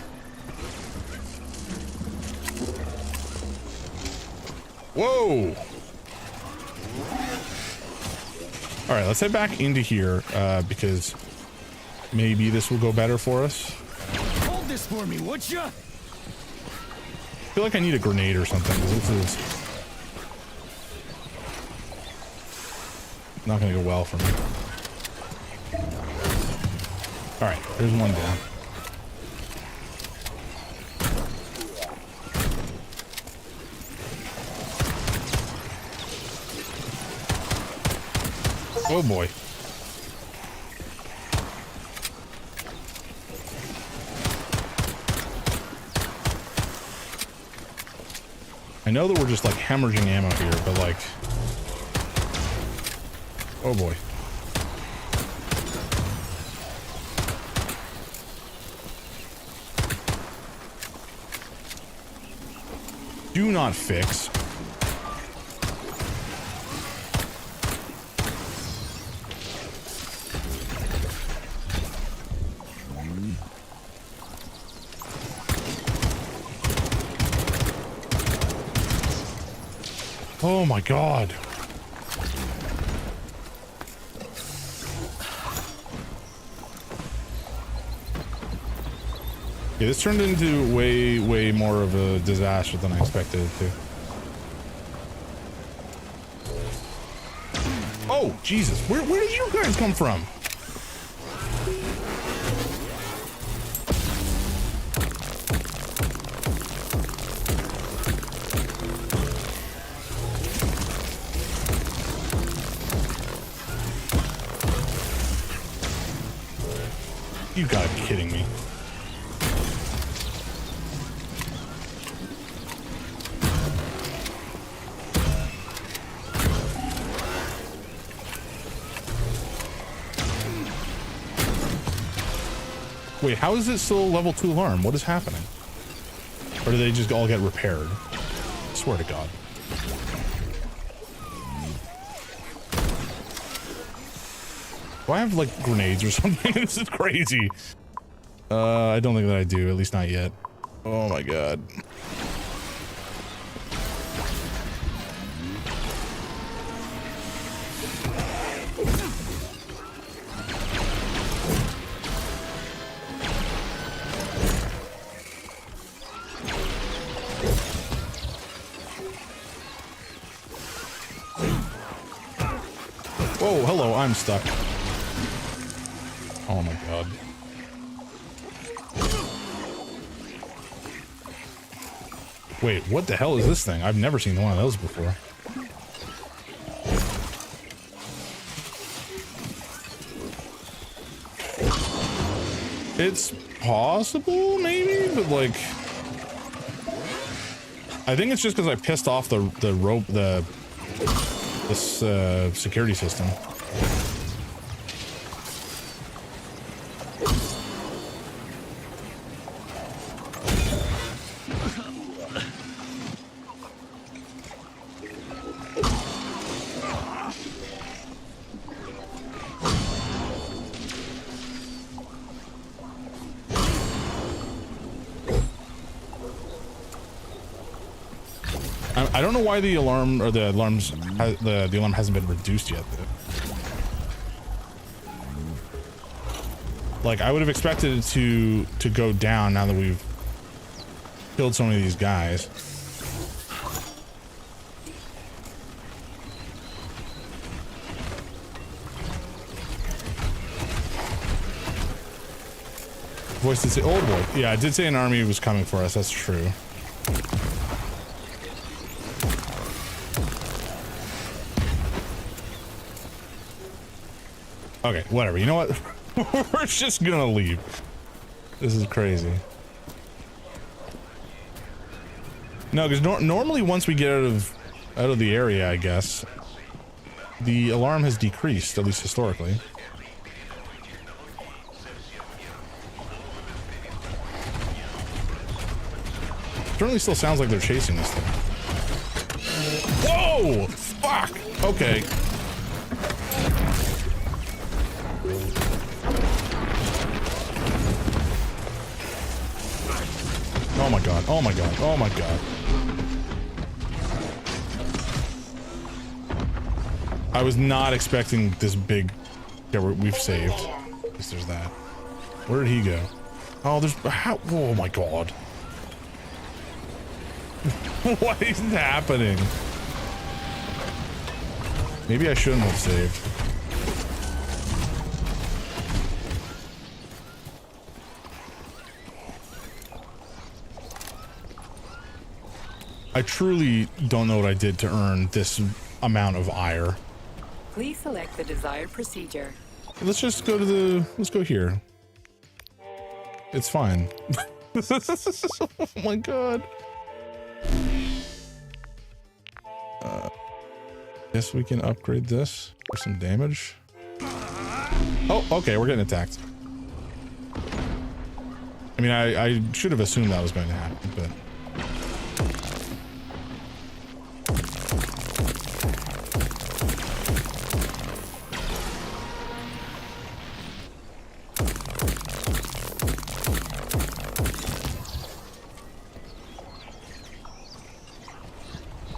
Whoa. All right, let's head back into here because maybe this will go better for us. Hold this for me, would ya? I feel like I need a grenade or something, 'cause this is not gonna go well for me. All right, there's one down. Oh boy. I know that we're just like hemorrhaging ammo here, but like Oh boy. Do not fix. Oh my god. Yeah, this turned into way more of a disaster than I expected it to. Oh, Jesus. Where did you guys come from? You gotta be kidding me. Wait, how is it still a level 2 alarm? What is happening? Or do they just all get repaired? I swear to God. Do I have like grenades or something? This is crazy. I don't think that I do, at least not yet. Oh my God. Whoa, hello, I'm stuck. Oh my God. Wait, what the hell is this thing? I've never seen one of those before. It's possible, maybe, but like... I think it's just because I pissed off the rope, this security system. I don't know why the alarm or the alarms the alarm hasn't been reduced yet though. Like I would have expected it to go down now that we've killed so many of these guys. Voice did say, oh boy. Yeah, I did say an army was coming for us. That's true. Okay, whatever. You know what? We're just gonna leave. This is crazy. No, because normally once we get out of the area, I guess, the alarm has decreased, at least historically. Certainly still sounds like they're chasing this thing. Whoa! Fuck! Okay. Oh my God, oh my God, oh my God. I was not expecting this big... Yeah, we've saved. At least there's that. Where did he go? Oh, there's... How... Oh my God. What is happening? Maybe I shouldn't have saved. I truly don't know what I did to earn this amount of ire. Please select the desired procedure. Let's just go to the... Let's go here. It's fine. Oh my God. Guess we can upgrade this. For some damage. Oh, okay, we're getting attacked. I mean, I should have assumed that was going to happen, but...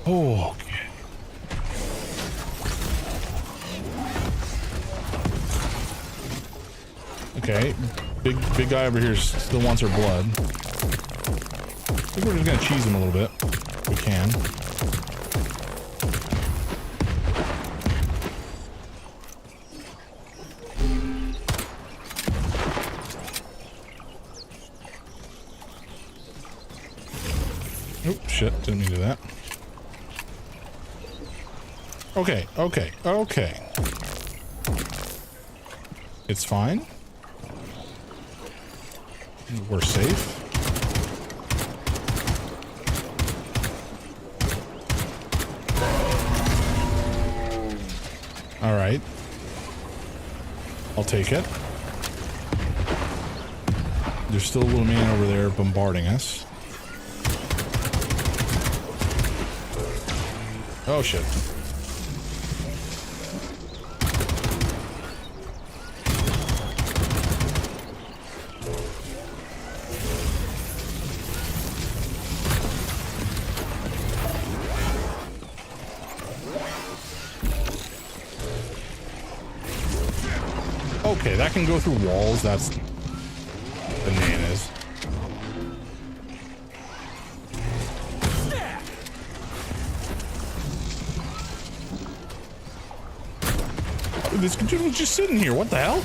Oh, okay. Okay, big guy over here still wants her blood. I think we're just gonna cheese him a little bit. If we can. Oh shit! Didn't mean to do that. Okay, okay, okay. It's fine. We're safe. All right. I'll take it. There's still a little man over there bombarding us. Oh shit. Okay, that can go through walls. That's bananas. This dude was just sitting here. What the hell?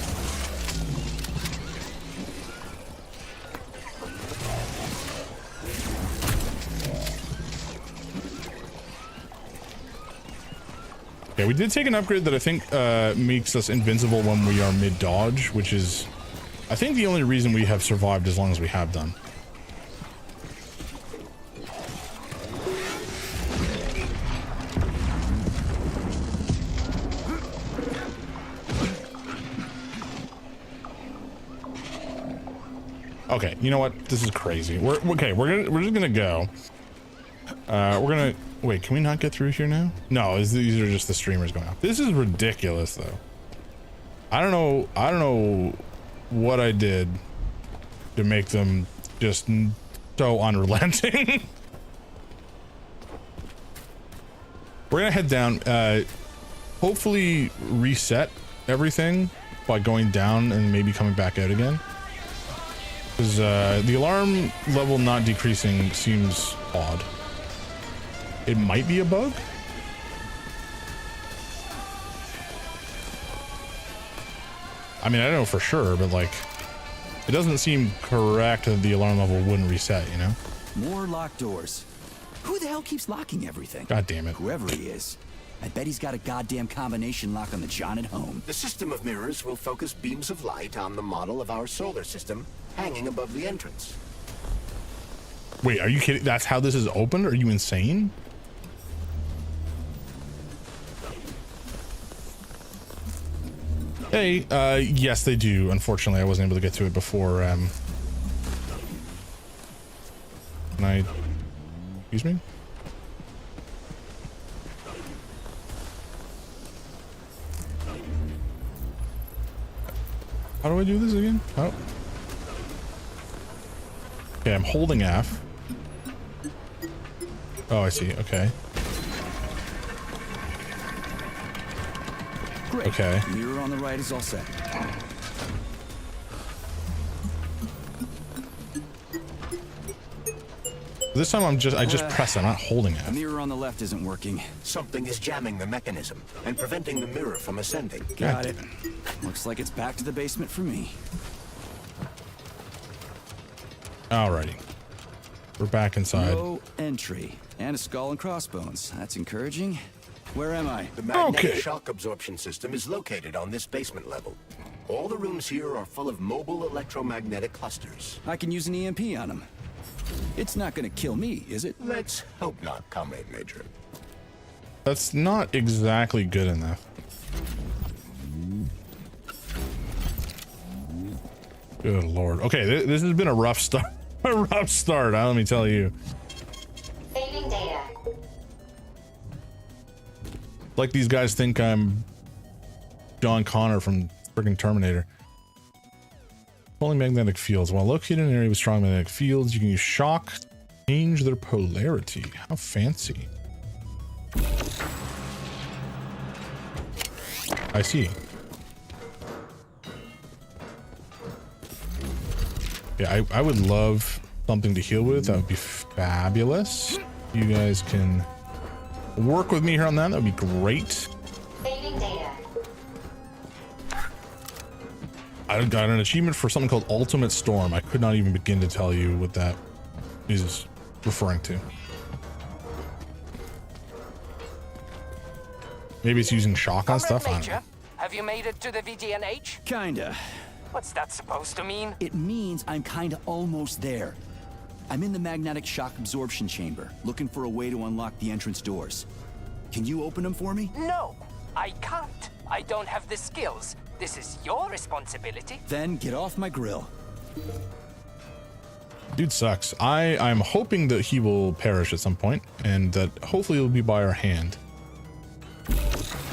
Okay, we did take an upgrade that I think makes us invincible when we are mid-dodge, which is, I think, the only reason we have survived as long as we have done. Okay, you know what? This is crazy. We're just gonna go. We're gonna wait. Can we not get through here now? No, these are just the streamers going up. This is ridiculous, though. I don't know what I did to make them just so unrelenting. We're gonna head down. Hopefully reset everything by going down and maybe coming back out again. Because the alarm level not decreasing seems odd. It might be a bug. I mean, I don't know for sure, but like, it doesn't seem correct that the alarm level wouldn't reset, you know? More locked doors. Who the hell keeps locking everything? God damn it. Whoever he is. I bet he's got a goddamn combination lock on the John at home. The system of mirrors will focus beams of light on the model of our solar system hanging above the entrance. Wait, are you kidding? That's how this is opened? Are you insane? Hey, yes, they do. Unfortunately, I wasn't able to get to it before, Can I... Excuse me? How do I do this again? Oh. Okay, I'm holding F. Oh, I see. Okay. Great. Okay. Mirror on the right is all set. This time I just press it. I'm not holding The F. mirror on the left isn't working. Something is jamming the mechanism and preventing the mirror from ascending. Got it. Looks like it's back to the basement for me. Alrighty. We're back inside. No entry. And a skull and crossbones. That's encouraging. Where am I? The magnetic Okay. shock absorption system is located on this basement level. All the rooms here are full of mobile electromagnetic clusters. I can use an EMP on him. It's not gonna kill me, is it? Let's hope not, Comrade Major. That's not exactly good enough. Good Lord. Okay, this has been a rough start. A rough start, let me tell you. Saving data. Like these guys think I'm John Connor from friggin' Terminator. Only magnetic fields. While located in an area with strong magnetic fields, you can use shock to change their polarity. How fancy. I see. Yeah, I would love something to heal with. That would be fabulous. You guys can work with me here on that. That would be great. Saving data. I got an achievement for something called Ultimate Storm. I could not even begin to tell you what that is referring to. Maybe it's using shock on stuff. I don't know. Have you made it to the VGNH? Kinda. What's that supposed to mean? It means I'm kinda almost there. I'm in the magnetic shock absorption chamber, looking for a way to unlock the entrance doors. Can you open them for me? No, I can't. I don't have the skills. This is your responsibility. Then get off my grill. Dude sucks. I'm hoping that he will perish at some point, and that hopefully it'll be by our hand.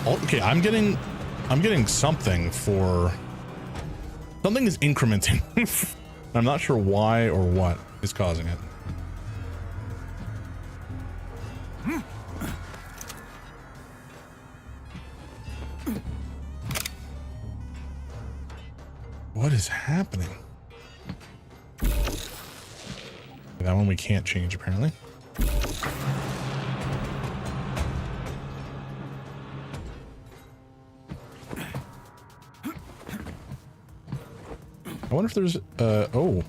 Okay, I'm getting something for... Something is incrementing. I'm not sure why or what is causing it. What is happening? That one we can't change, apparently. I wonder if there's, oh.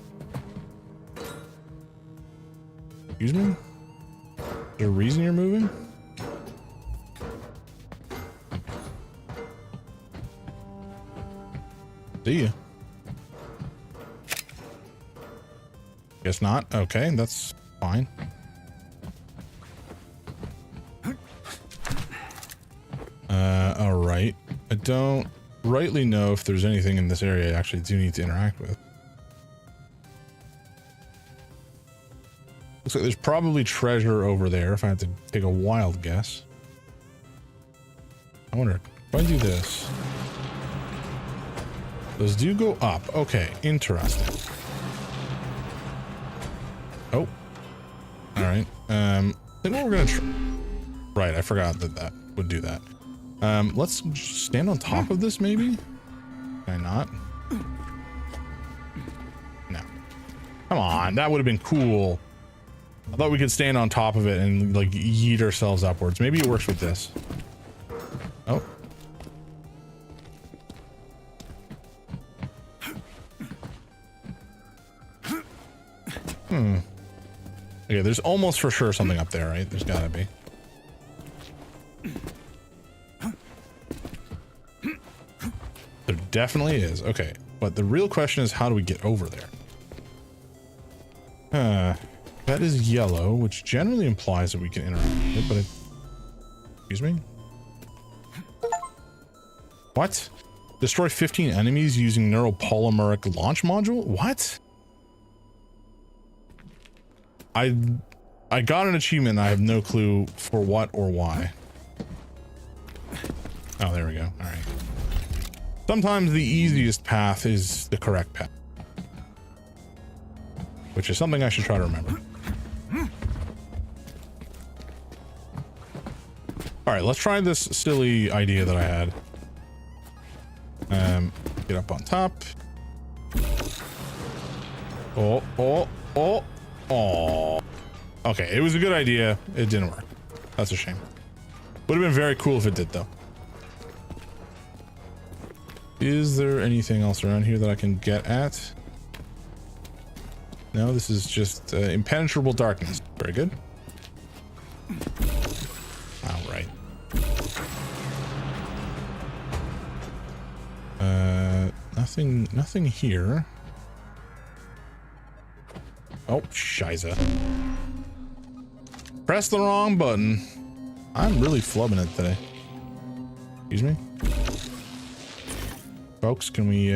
Excuse me? Is there a reason you're moving? See ya. Guess not. Okay, that's fine. All right. I don't rightly know if there's anything in this area I actually do need to interact with. Looks like there's probably treasure over there if I had to take a wild guess. I wonder, if I do this, those do go up. Okay, interesting. Oh, all right. I think what we're gonna try. Right, I forgot that would do that. Let's stand on top of this, maybe. Can I not? No. Come on, that would have been cool. I thought we could stand on top of it and like yeet ourselves upwards. Maybe it works with this. Oh. Okay, there's almost for sure something up there, right? There's gotta be. There definitely is. Okay, but the real question is, how do we get over there? That is yellow, which generally implies that we can interact with it, but it... Excuse me? What? Destroy 15 enemies using neuropolymeric launch module? What? I got an achievement. I have no clue for what or why. Oh, there we go. All right. Sometimes the easiest path is the correct path, which is something I should try to remember. All right, let's try this silly idea that I had. Get up on top. Oh. Okay, it was a good idea. It didn't work. That's a shame. Would have been very cool if it did, though. Is there anything else around here that I can get at? No, this is just impenetrable darkness. Very good. All right. Nothing here. Oh, shiza. Press the wrong button. I'm really flubbing it today. Excuse me? Folks, can we,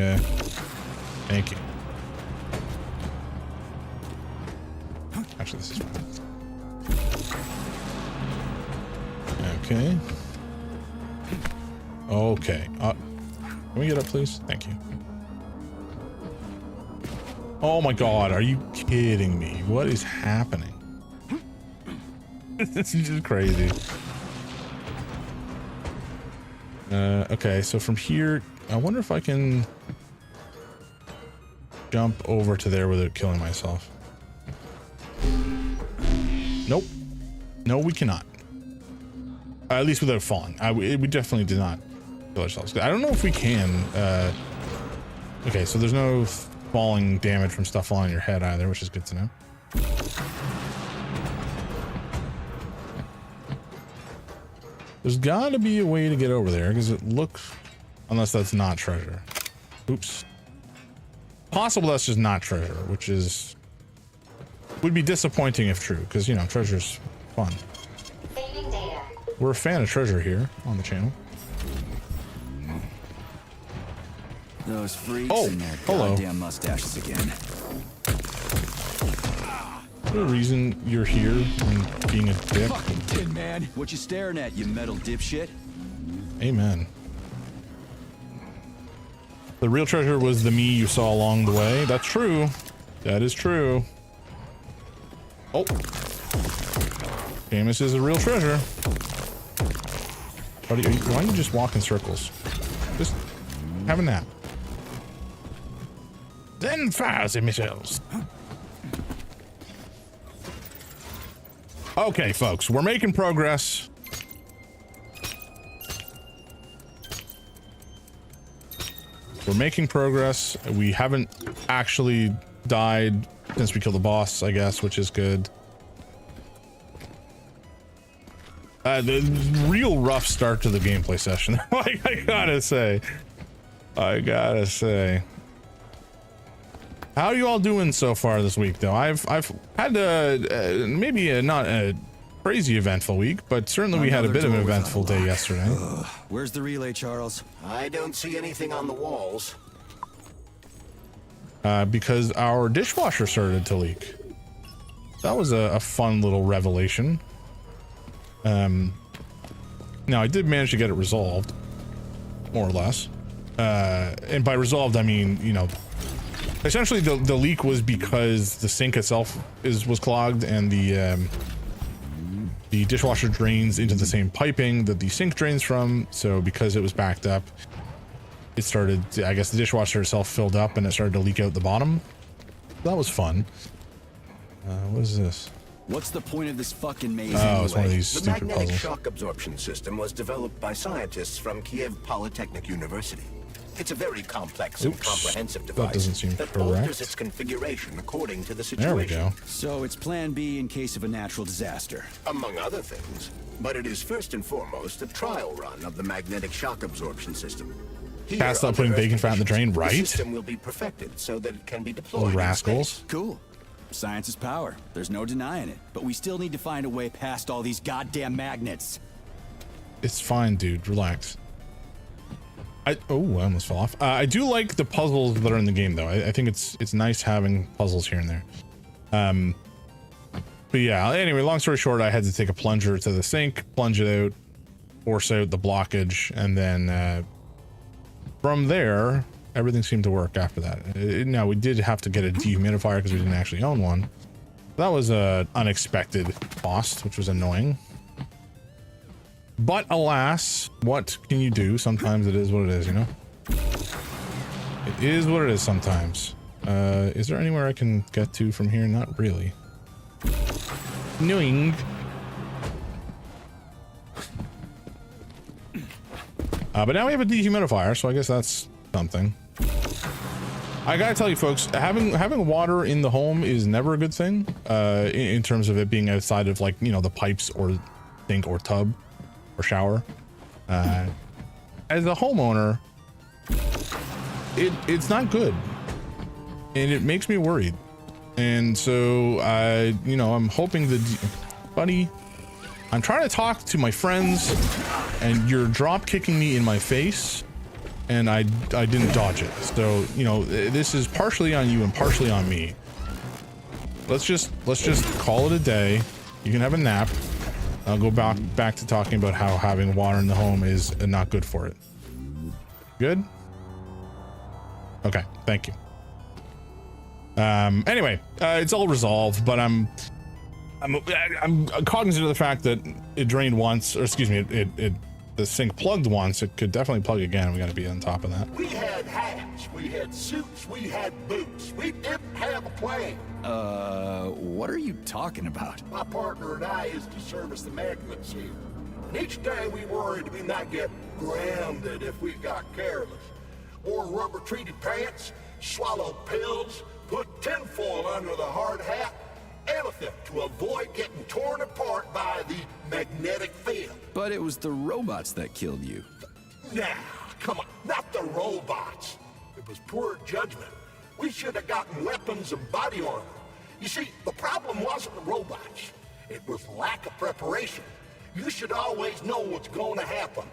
thank you. actually, this is fine. Okay. Okay. Can we get up, please? Thank you. Oh my god, are you kidding me? What is happening? This is just crazy. Okay, so from here, I wonder if I can jump over to there without killing myself. Nope. No, we cannot. At least without falling. We definitely did not kill ourselves. I don't know if we can. Okay, so there's no falling damage from stuff falling on your head either, which is good to know. There's got to be a way to get over there because it looks, unless that's not treasure. Oops. Possible that's just not treasure, which is would be disappointing if true, because you know treasure's fun. Saving data. We're a fan of treasure here on the channel. Those freaks and their goddamn mustaches again. Is there a reason you're here and being a dick? Fucking Tin Man, what you staring at, you metal dipshit? Amen. The real treasure was the me you saw along the way. That's true. That is true. Oh. Camus is a real treasure. Buddy, why don't you just walk in circles? Just have a nap. Then fire the missiles. Okay, folks, we're making progress. We're making progress. We haven't actually died since we killed the boss, I guess, which is good. The real rough start to the gameplay session. I gotta say. How are you all doing so far this week, though? I've had maybe not a crazy eventful week, but certainly we had a bit of an eventful day yesterday. Where's the relay, Charles? I don't see anything on the walls. Because our dishwasher started to leak. That was a fun little revelation. Now I did manage to get it resolved, more or less. And by resolved, I mean, you know, essentially the leak was because the sink itself was clogged, and the dishwasher drains into the same piping that the sink drains from. So because it was backed up, it started, I guess the dishwasher itself filled up and it started to leak out the bottom. That was fun. What is this? What's the point of this fucking maze Oh, it's one of these The stupid magnetic puzzles. shock absorption system was developed by scientists from Kiev Polytechnic University. It's a very complex and Oops, comprehensive that device doesn't seem that correct. alters its configuration according to the situation. There we go. So it's plan B in case of a natural disaster. Among other things. But it is first and foremost a trial run of the magnetic shock absorption system. Here, Can't stop putting under bacon fat in the drain, conditions, right? The system will be perfected so that it can be deployed Little in rascals. space. Cool. Science is power. There's no denying it. But we still need to find a way past all these goddamn magnets. It's fine, dude. Relax. I almost fell off. I do like the puzzles that are in the game, though. I think it's nice having puzzles here and there. But yeah, anyway, long story short, I had to take a plunger to the sink, plunge it out, force out the blockage, and then from there, everything seemed to work after that. Now, we did have to get a dehumidifier because we didn't actually own one. That was an unexpected cost, which was annoying. But alas, what can you do? Sometimes it is what it is, you know? It is what it is sometimes. Is there anywhere I can get to from here? Not really. Annoying. But now we have a dehumidifier, so I guess that's something. I gotta tell you folks, having water in the home is never a good thing, in terms of it being outside of, like, you know, the pipes or sink or tub or shower. As a homeowner, it's not good, and it makes me worried. And so you know, I'm hoping that, buddy, I'm trying to talk to my friends, and you're drop kicking me in my face, and I didn't dodge it. So, you know, this is partially on you and partially on me. let's just call it a day. You can have a nap. I'll go back to talking about how having water in the home is not good for it. Good? Okay, thank you. Anyway, it's all resolved, but I'm cognizant of the fact that it drained once, or excuse me, the sink plugged once. It could definitely plug again. We got to be on top of that. We had hats, we had suits, we had boots. We didn't have a plane. What are you talking about? My partner and I is to service the magnets here. And each day we worried we might get grounded if we got careless. Wore rubber-treated pants, swallowed pills, put tinfoil under the hard hat, anything to avoid getting torn apart by the magnetic field. But it was the robots that killed you. Now, come on, not the robots. It was poor judgment. We should have gotten weapons and body armor. You see, the problem wasn't the robots. It was lack of preparation. You should always know what's going to happen.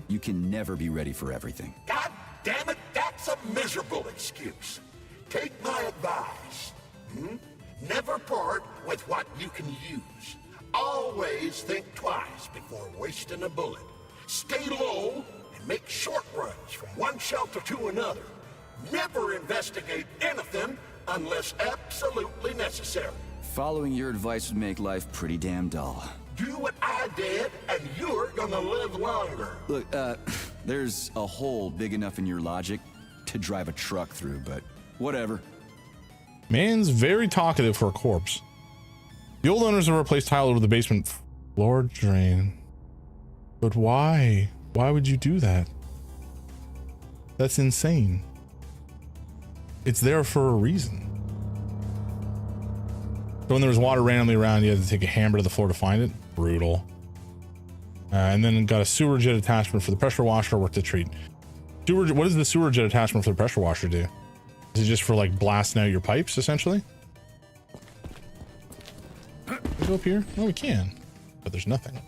You can never be ready for everything. God damn it, that's a miserable excuse. Take my advice. Never part with what you can use. Always think twice before wasting a bullet. Stay low and make short runs from one shelter to another. Never investigate anything unless absolutely necessary. Following your advice would make life pretty damn dull. Do what I did, and you're gonna live longer. Look, there's a hole big enough in your logic to drive a truck through, but whatever. Man's very talkative for a corpse. The old owners have replaced tile over the basement floor drain. But why? Why would you do that? That's insane. It's there for a reason. So when there was water randomly around, you had to take a hammer to the floor to find it. Brutal. And then got a sewer jet attachment for the pressure washer. Worked the treat. What does the sewer jet attachment for the pressure washer do? Is it just for like blasting out your pipes, essentially? Can we go up here? No, we can. But there's nothing.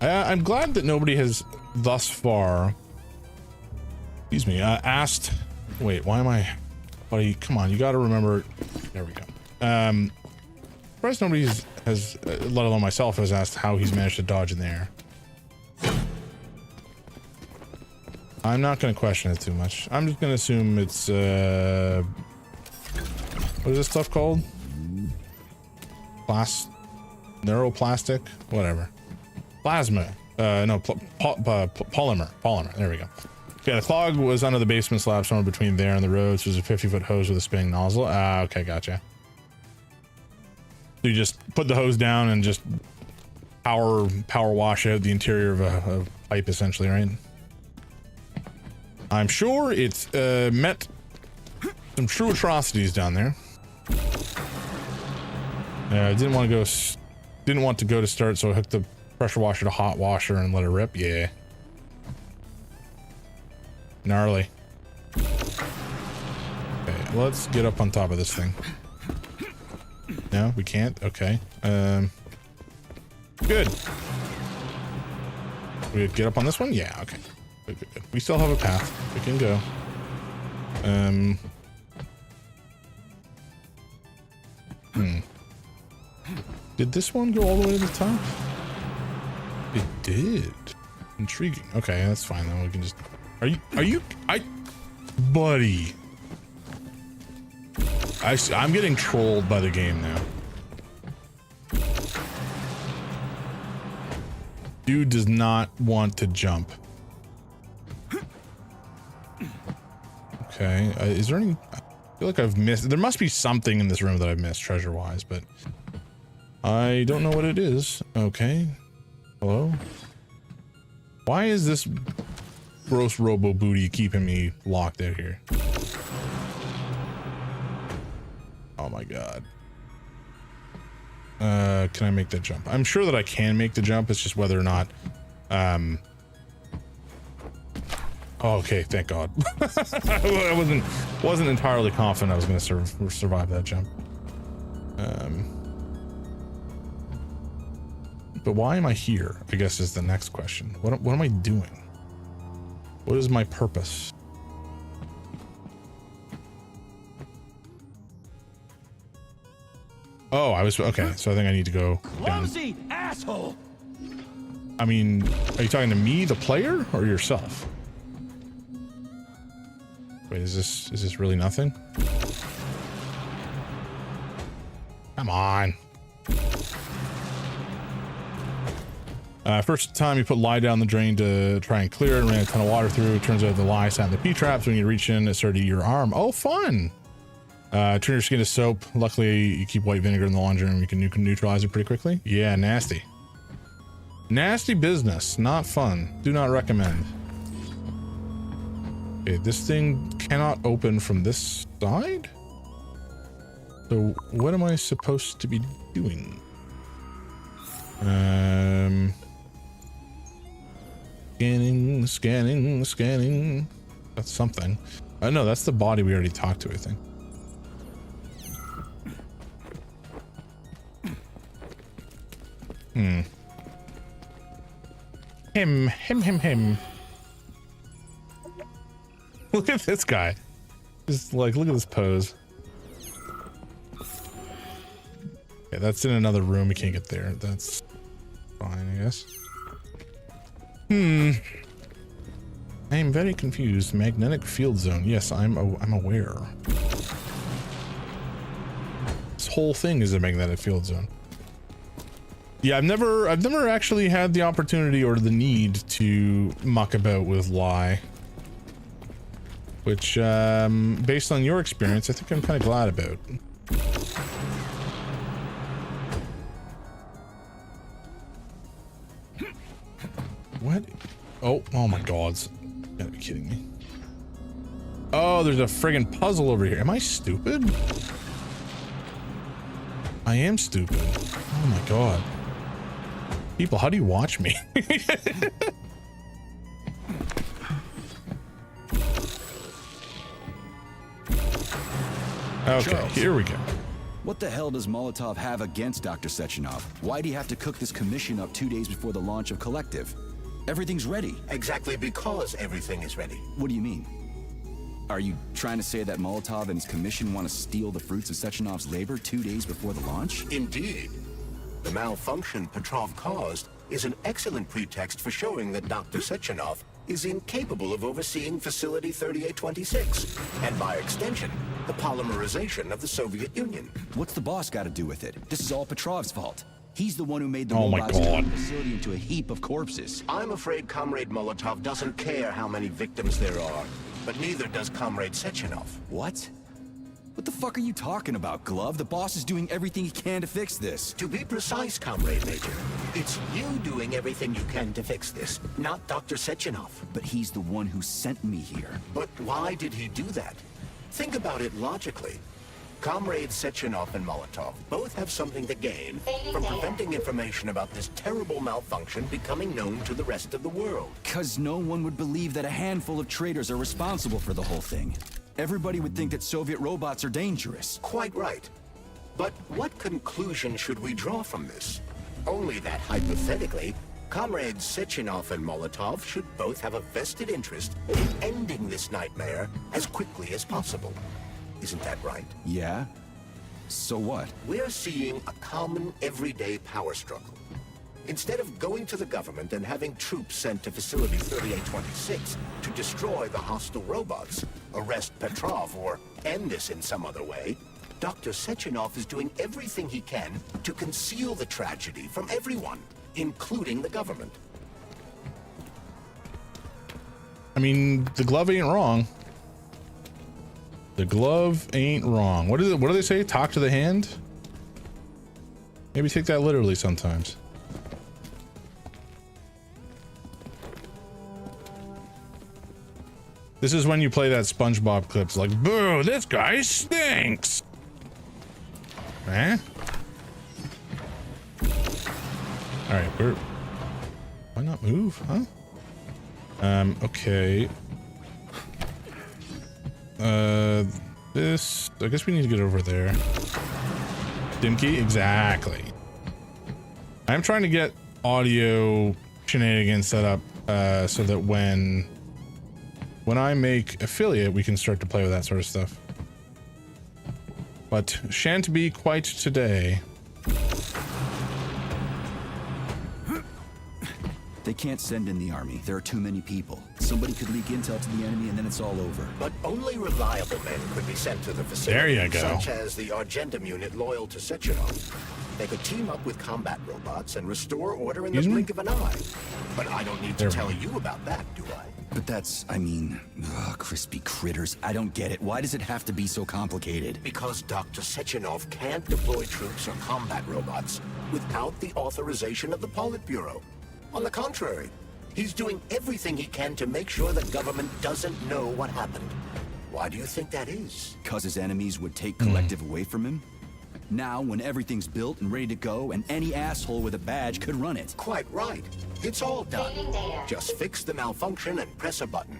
I'm glad that nobody has thus far, excuse me, asked, wait, why am I, buddy, come on, you got to remember, there we go. First, nobody has, let alone myself, has asked how he's managed to dodge in the air. I'm not going to question it too much. I'm just going to assume it's, what is this stuff called? Neuroplastic? Whatever. Plasma. No, polymer. There we go. Yeah, the clog was under the basement slab somewhere between there and the road. So there's a 50-foot hose with a spinning nozzle. Okay, gotcha. So you just put the hose down and just power wash out the interior of a pipe, essentially, right? I'm sure it's met some true atrocities down there. I didn't want to go to start, so I hooked the pressure washer to hot washer and let it rip. Yeah. Gnarly. Okay, let's get up on top of this thing. No, we can't. Okay. Good. We get up on this one? Yeah, okay. Good. We still have a path. We can go. Did this one go all the way to the top? It did. Intriguing. Okay, that's fine then. We can just... Buddy. I'm getting trolled by the game now. Dude does not want to jump. Okay, is there any... I feel like I've missed... There must be something in this room that I've missed treasure-wise, but... I don't know what it is. Okay. Hello? Why is this gross robo booty keeping me locked out here? Oh my god. Can I make that jump? I'm sure that I can make the jump. It's just whether or not... Okay, thank God. I wasn't entirely confident I was going to survive that jump. But why am I here? I guess is the next question. What am I doing? What is my purpose? Oh, I was okay. So I think I need to go down. Clumsy asshole! I mean, are you talking to me, the player, or yourself? Wait, is this really nothing? Come on. First time you put lye down the drain to try and clear it, ran a ton of water through. It turns out the lye sat in the P-traps. When you reach in, it started to eat your arm. Oh, fun. Turn your skin to soap. Luckily, you keep white vinegar in the laundry room. You can neutralize it pretty quickly. Yeah, nasty. Nasty business. Not fun. Do not recommend. Okay, this thing cannot open from this side? So what am I supposed to be doing? Scanning. That's something. No, that's the body we already talked to, I think. Him. Look at this guy. Just like, look at this pose. Okay, that's in another room. We can't get there. That's fine, I guess. I am very confused. Magnetic field zone. Yes, I'm aware. This whole thing is a magnetic field zone. Yeah, I've never actually had the opportunity or the need to muck about with lye. Which, based on your experience, I think I'm kind of glad about. What? Oh my god. You gotta be kidding me. Oh, there's a friggin' puzzle over here. Am I stupid? I am stupid. Oh my god. People, how do you watch me? Okay, Charles, here we go. What the hell does Molotov have against Dr. Sechenov? Why'd he have to cook this commission up 2 days before the launch of Collective? Everything's ready. Exactly because everything is ready. What do you mean? Are you trying to say that Molotov and his commission want to steal the fruits of Sechenov's labor 2 days before the launch? Indeed. The malfunction Petrov caused is an excellent pretext for showing that Dr. Sechenov is incapable of overseeing Facility 3826, and by extension, the polymerization of the Soviet Union. What's the boss got to do with it? This is all Petrov's fault. He's the one who made the Oh my robots God. turn the facility into a heap of corpses. I'm afraid Comrade Molotov doesn't care how many victims there are, but neither does Comrade Sechenov. What? What the fuck are you talking about, Glove? The boss is doing everything he can to fix this. To be precise, Comrade Major, it's you doing everything you can to fix this, not Dr. Sechenov. But he's the one who sent me here. But why did he do that? Think about it logically. Comrades Sechenov and Molotov both have something to gain from preventing information about this terrible malfunction becoming known to the rest of the world. 'Cause no one would believe that a handful of traitors are responsible for the whole thing. Everybody would think that Soviet robots are dangerous. Quite right. But what conclusion should we draw from this? Only that hypothetically, Comrades Sechenov and Molotov should both have a vested interest in ending this nightmare as quickly as possible. Isn't that right? Yeah? So what? We're seeing a common everyday power struggle. Instead of going to the government and having troops sent to Facility 3826 to destroy the hostile robots, arrest Petrov, or end this in some other way, Dr. Sechenov is doing everything he can to conceal the tragedy from everyone, including the government. I mean, the glove ain't wrong. The glove ain't wrong. What is it? What do they say? Talk to the hand? Maybe take that literally sometimes. This is when you play that SpongeBob clips like, boo, this guy stinks. Eh? All right, why not move, huh? Okay. This, I guess we need to get over there. Dimkey, exactly. I'm trying to get audio shenanigans set up so that when I make affiliate, we can start to play with that sort of stuff. but shan't be quite today. They can't send in the army. There are too many people. Somebody could leak intel to the enemy and then it's all over. But only reliable men could be sent to the facility. There you go. Such as the Argentum unit loyal to Sechenov. They could team up with combat robots and restore order in the blink of an eye. But I don't need to tell you about that, do I? But that's, I mean, crispy critters. I don't get it. Why does it have to be so complicated? Because Dr. Sechenov can't deploy troops or combat robots without the authorization of the Politburo. On the contrary, he's doing everything he can to make sure the government doesn't know what happened. Why do you think that is? Because his enemies would take Collective away from him? Now, when everything's built and ready to go, and any asshole with a badge could run it. Quite right. It's all done. Saving data. Just fix the malfunction and press a button.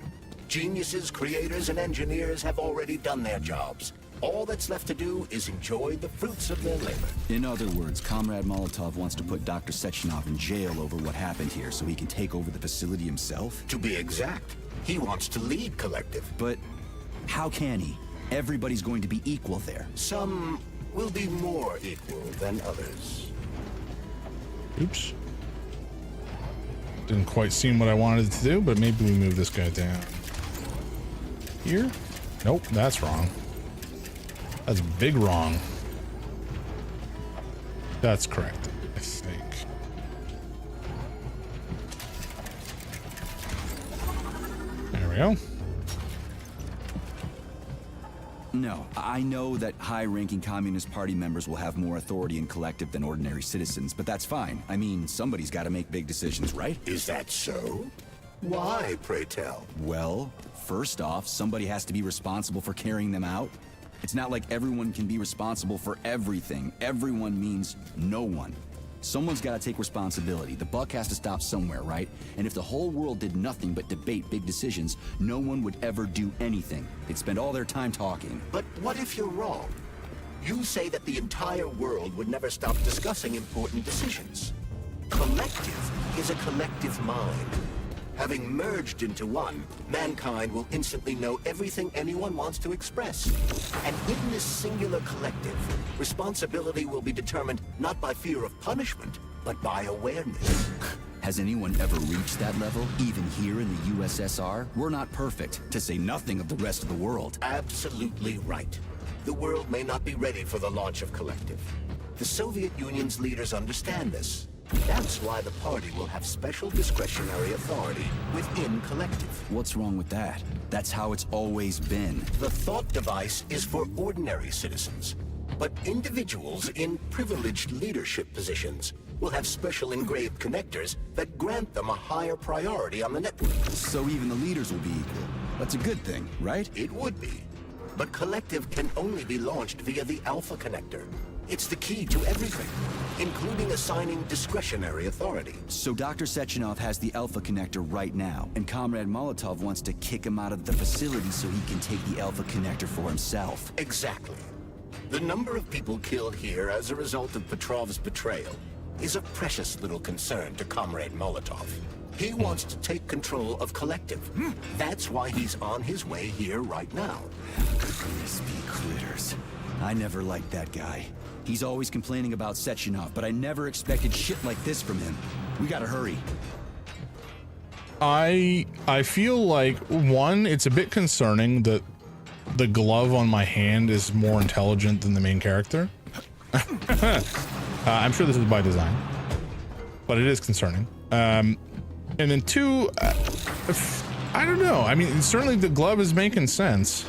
Geniuses, creators, and engineers have already done their jobs. All that's left to do is enjoy the fruits of their labor. In other words, Comrade Molotov wants to put Dr. Sechenov in jail over what happened here so he can take over the facility himself? To be exact, he wants to lead Collective. But how can he? Everybody's going to be equal there. Some will be more equal than others. Oops. Didn't quite seem what I wanted it to do, but maybe we move this guy down. Here? Nope, that's wrong. That's big wrong. That's correct, I think. There we go. No, I know that high-ranking Communist Party members will have more authority in Collective than ordinary citizens, but that's fine. I mean, somebody's got to make big decisions, right? Is that so? Why, pray tell? Well, first off, somebody has to be responsible for carrying them out. It's not like everyone can be responsible for everything. Everyone means no one. Someone's got to take responsibility. The buck has to stop somewhere, right? And if the whole world did nothing but debate big decisions, no one would ever do anything. They'd spend all their time talking. But what if you're wrong? You say that the entire world would never stop discussing important decisions. Collective is a collective mind. Having merged into one, mankind will instantly know everything anyone wants to express. And in this singular collective, responsibility will be determined not by fear of punishment, but by awareness. Has anyone ever reached that level, even here in the USSR? We're not perfect, to say nothing of the rest of the world. Absolutely right. The world may not be ready for the launch of Collective. The Soviet Union's leaders understand this. That's why the party will have special discretionary authority within Collective. What's wrong with that? That's how it's always been. The thought device is for ordinary citizens, but individuals in privileged leadership positions will have special engraved connectors that grant them a higher priority on the network. So even the leaders will be equal. That's a good thing, right? It would be, but Collective can only be launched via the Alpha Connector. It's the key to everything, including assigning discretionary authority. So Dr. Sechenov has the Alpha Connector right now, and Comrade Molotov wants to kick him out of the facility so he can take the Alpha Connector for himself. Exactly. The number of people killed here as a result of Petrov's betrayal is a precious little concern to Comrade Molotov. He wants to take control of Collective. That's why he's on his way here right now. Crispy critters. I never liked that guy. He's always complaining about Sechenov, but I never expected shit like this from him. We gotta hurry. I feel like, one, it's a bit concerning that the glove on my hand is more intelligent than the main character. I'm sure this is by design, but it is concerning. And then two, I don't know. I mean, certainly the glove is making sense.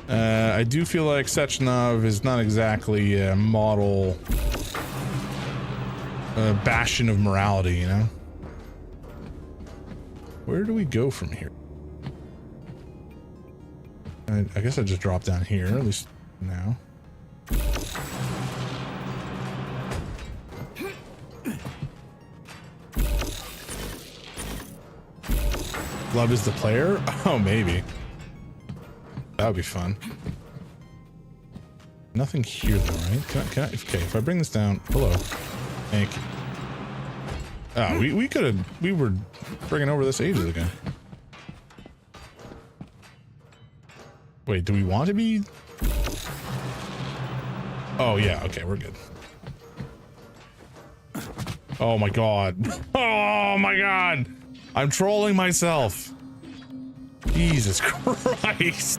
I do feel like Sechenov is not exactly a model bastion of morality, you know? Where do we go from here? I guess I just dropped down here, at least now. Glove is the player? Oh, maybe. That would be fun. Nothing here though, right? Can I, okay, if I bring this down, hello. Thank you. Oh, we were bringing over this ages ago. Wait, do we want to be? Oh yeah, okay, we're good. Oh my god. Oh my god. I'm trolling myself. Jesus Christ.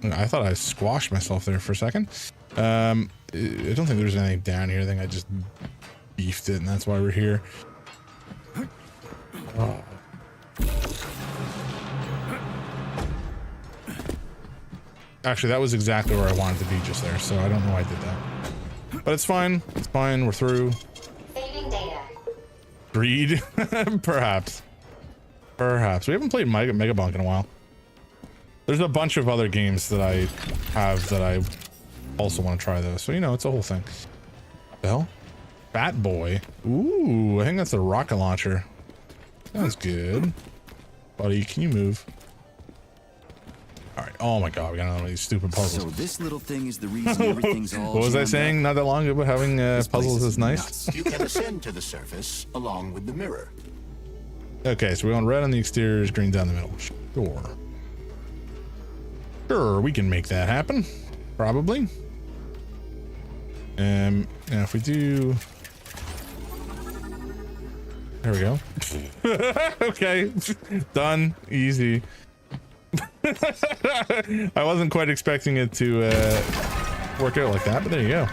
I thought I squashed myself there for a second. I don't think there's anything down here. I think I just beefed it and that's why we're here. Oh. Actually, that was exactly where I wanted to be just there, so I don't know why I did that. But it's fine. It's fine. We're through. Saving data. Greed? Perhaps. Perhaps. We haven't played Mega Bunk in a while. There's a bunch of other games that I have that I also want to try though. So, you know, it's a whole thing. What the hell? Fat Boy. Ooh, I think that's a rocket launcher. Sounds good. Buddy, can you move? All right. Oh my god, we got another one of these stupid puzzles. So this little thing is the reason everything's all What was I saying not that long ago about having puzzles is nice? nuts. You can ascend to the surface along with the mirror. Okay, so we want red on the exteriors, green down the middle. Sure. Sure, we can make that happen. Probably. Now if we do... There we go. Okay. Done. Easy. I wasn't quite expecting it to work out like that, but there you go.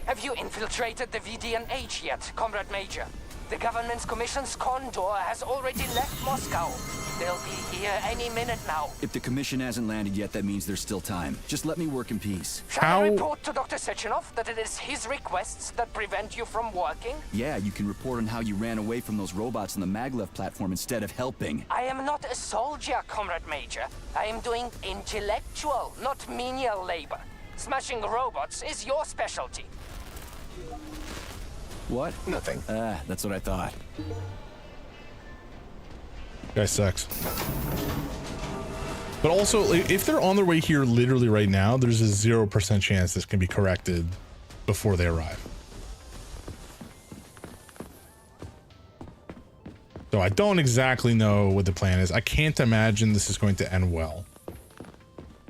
Have you infiltrated the VDNH yet, Comrade Major? The government's commission's condor has already left Moscow. They'll be here any minute now. If the commission hasn't landed yet, that means there's still time. Just let me work in peace. Shall I report to Dr. Sechenov that it is his requests that prevent you from working? Yeah, you can report on how you ran away from those robots on the maglev platform instead of helping. I am not a soldier, Comrade Major. I am doing intellectual, not menial labor. Smashing robots is your specialty. What? Nothing. That's what I thought. Guy sucks. But also, if they're on their way here literally right now, there's a 0% chance this can be corrected before they arrive. So I don't exactly know what the plan is. I can't imagine this is going to end well.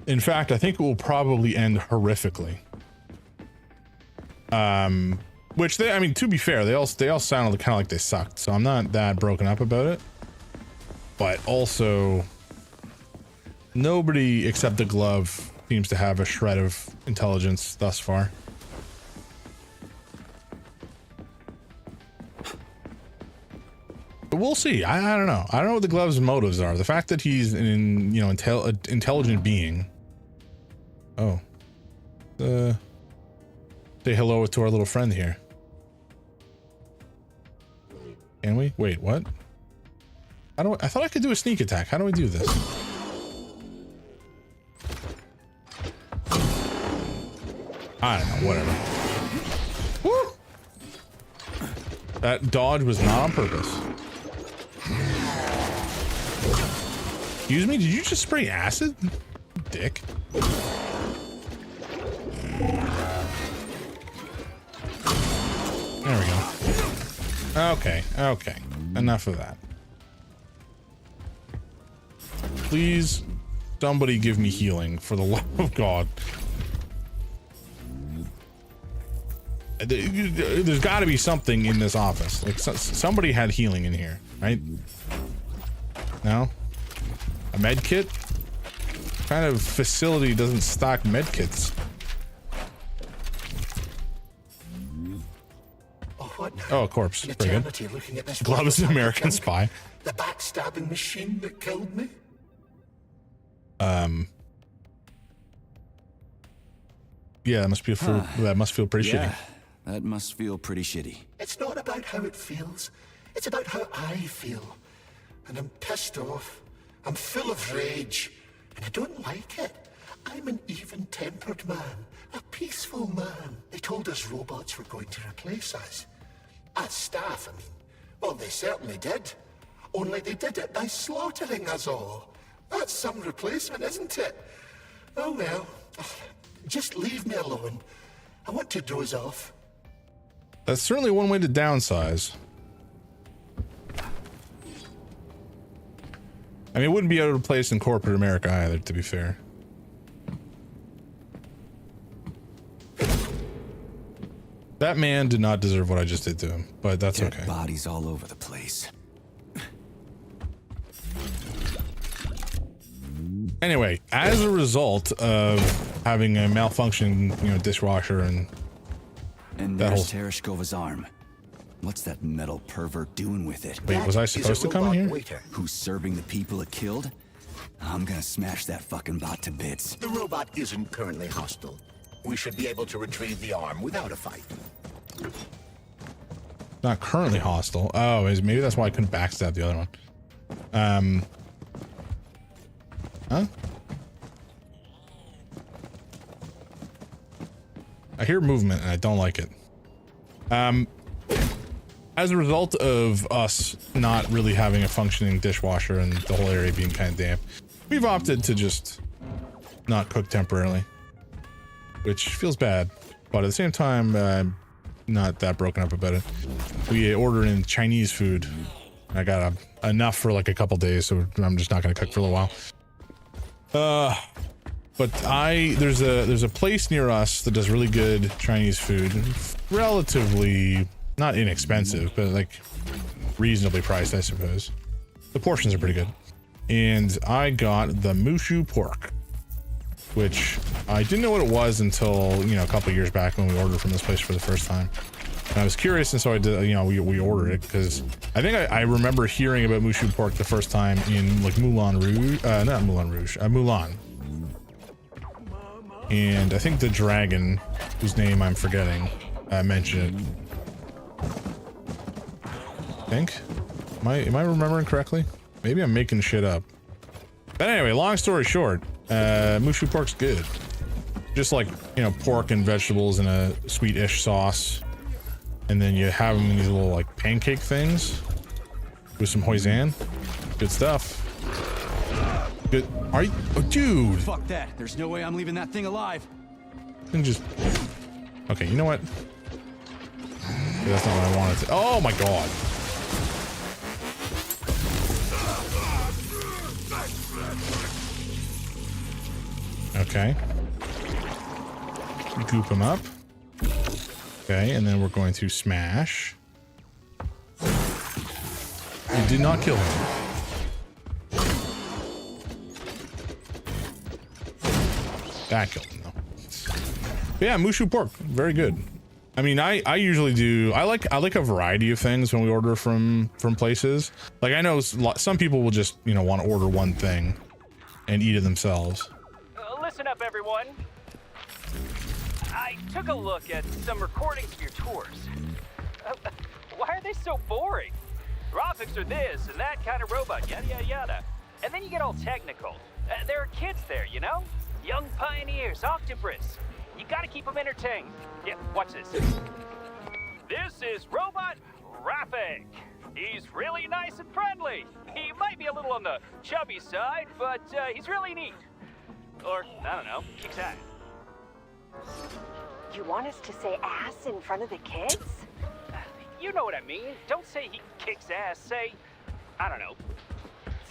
In fact, I think it will probably end horrifically. Which I mean, to be fair, they all sounded kind of like they sucked, so I'm not that broken up about it. But also, nobody except the glove seems to have a shred of intelligence thus far. But we'll see. I don't know. I don't know what the glove's motives are. The fact that he's an intelligent being. Oh. Say hello to our little friend here. Can we? Wait, what? I thought I could do a sneak attack. How do I do this? I don't know, whatever. Woo! That dodge was not on purpose. Excuse me, did you just spray acid? Dick. There we go. Okay, okay. Enough of that. Please, somebody give me healing, for the love of God. There's got to be something in this office. Like somebody had healing in here, right? No? A med kit? What kind of facility doesn't stock med kits? Oh, a corpse. Very good. Looking at this Glove is an American spy. The backstabbing machine that killed me. Yeah, that must feel pretty shitty. That must feel pretty shitty. It's not about how it feels. It's about how I feel. And I'm pissed off. I'm full of rage. And I don't like it. I'm an even-tempered man. A peaceful man. They told us robots were going to replace us. As staff, I mean. Well, they certainly did. Only they did it by slaughtering us all. That's some replacement, isn't it? Oh well. Just leave me alone. I want to doze off. That's certainly one way to downsize. I mean, it wouldn't be out of place in corporate America either, to be fair. That man did not deserve what I just did to him, but that's Dead okay. Bodies all over the place. Anyway, as a result of having a malfunction, dishwasher and there's Tereshkova's arm. What's that metal pervert doing with it? Wait, was I supposed to come in here? Waiter. Who's serving the people it killed? I'm gonna smash that fucking bot to bits. The robot isn't currently hostile. We should be able to retrieve the arm without a fight. Not currently hostile. Oh, maybe that's why I couldn't backstab the other one. Huh? I hear movement and I don't like it. As a result of us not really having a functioning dishwasher and the whole area being kind of damp, we've opted to just not cook temporarily, which feels bad, but at the same time, I'm not that broken up about it. We ordered in Chinese food. I got enough for like a couple days, so I'm just not going to cook for a little while. But there's a place near us that does really good Chinese food, relatively not inexpensive, but like reasonably priced, I suppose. The portions are pretty good. And I got the Mushu pork, which I didn't know what it was until, a couple years back when we ordered from this place for the first time. And I was curious, and so I did, we ordered it because I think I remember hearing about Mushu pork the first time in like Moulin Rouge, not Moulin Rouge, Mulan. And I think the dragon, whose name I'm forgetting, mentioned it. I think. Am I remembering correctly? Maybe I'm making shit up. But anyway, long story short, Mushu pork's good. Just like, pork and vegetables in a sweet-ish sauce. And then you have them in these little like pancake things with some hoisin. Good stuff. Good. Are you, oh, dude? Fuck that. There's no way I'm leaving that thing alive. And just. Okay, you know what? That's not what I wanted to. Oh my god. Okay. Goop him up. Okay, and then we're going to smash. You did not kill him. That killed him though. But yeah, Mushu pork, very good. I mean, I usually do. I like a variety of things when we order from places. Like I know some people will just want to order one thing and eat it themselves. Listen up, everyone. I took a look at some recordings of your tours. Why are they so boring? Graphics are this and that kind of robot, yada yada yada. And then you get all technical. There are kids there, young pioneers, octopus. You gotta keep them entertained. Yeah, watch this. This is Robot Rafik. He's really nice and friendly. He might be a little on the chubby side, but he's really neat. Or, I don't know, kicks ass. You want us to say ass in front of the kids? You know what I mean. Don't say he kicks ass. Say, I don't know,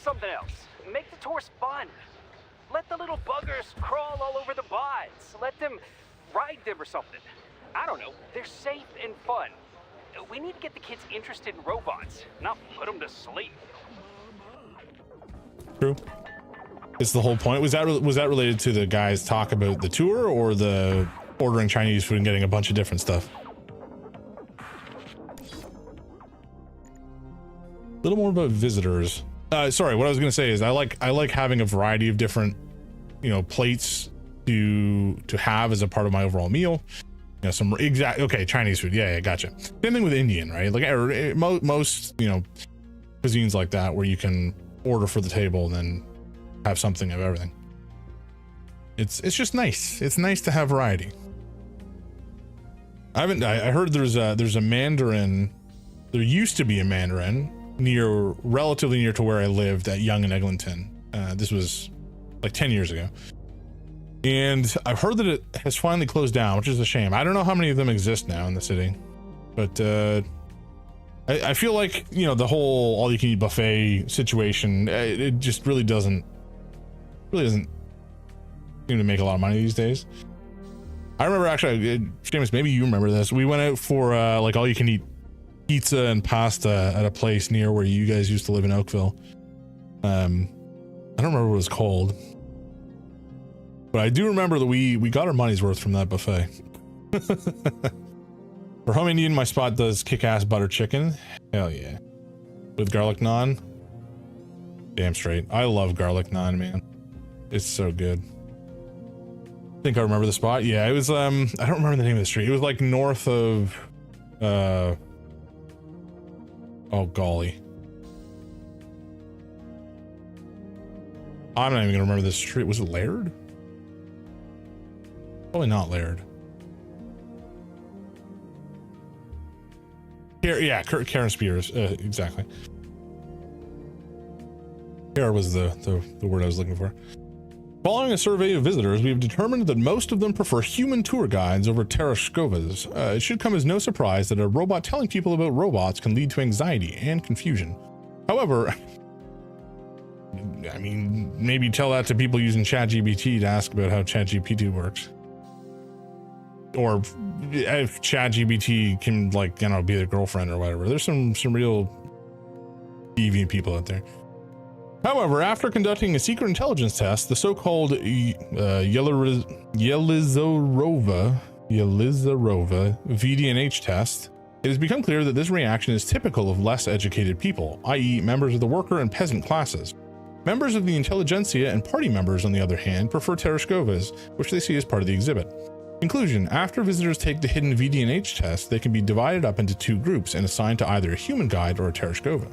something else. Make the tours fun. Let the little buggers crawl all over the bots. Let them ride them or something. I don't know. They're safe and fun. We need to get the kids interested in robots, not put them to sleep. True. It's the whole point. Was that related to the guys talk about the tour or the ordering Chinese food and getting a bunch of different stuff? A little more about visitors. Sorry, what I was going to say is I like having a variety of different, plates to have as a part of my overall meal. Some okay, Chinese food. Yeah, gotcha. Same thing with Indian, right? Like most, cuisines like that where you can order for the table and then have something of everything. It's just nice. It's nice to have variety. I heard there's a Mandarin. There used to be a Mandarin relatively near to where I lived at Yonge and Eglinton. This was like 10 years ago. And I've heard that it has finally closed down, which is a shame. I don't know how many of them exist now in the city, but I feel like, you know, the whole all you can eat buffet situation, it just really doesn't seem to make a lot of money these days. I remember actually, Seamus, maybe you remember this. We went out for like all you can eat pizza and pasta at a place near where you guys used to live in Oakville. I don't remember what it was called, but I do remember that we got our money's worth from that buffet. For home Indian, my spot does kick-ass butter chicken. Hell yeah. With garlic naan. Damn straight. I love garlic naan, man. It's so good. I think I remember the spot. Yeah, it was, I don't remember the name of the street. It was like north of, oh golly. I'm not even gonna remember this street. Was it Laird? Probably not Laird. Yeah, Karen Spears, exactly. Here was the word I was looking for. Following a survey of visitors, we have determined that most of them prefer human tour guides over Tereshkovas. It should come as no surprise that a robot telling people about robots can lead to anxiety and confusion. However, I mean, maybe tell that to people using ChatGPT to ask about how ChatGPT works. Or if ChatGPT can, like, you know, be their girlfriend or whatever. There's some real deviant people out there. However, after conducting a secret intelligence test, the so-called Yelizarova VDNH test, it has become clear that this reaction is typical of less educated people, i.e. members of the worker and peasant classes. Members of the intelligentsia and party members, on the other hand, prefer Tereshkovas, which they see as part of the exhibit. Conclusion: after visitors take the hidden VDNH test, they can be divided up into two groups and assigned to either a human guide or a Tereshkova.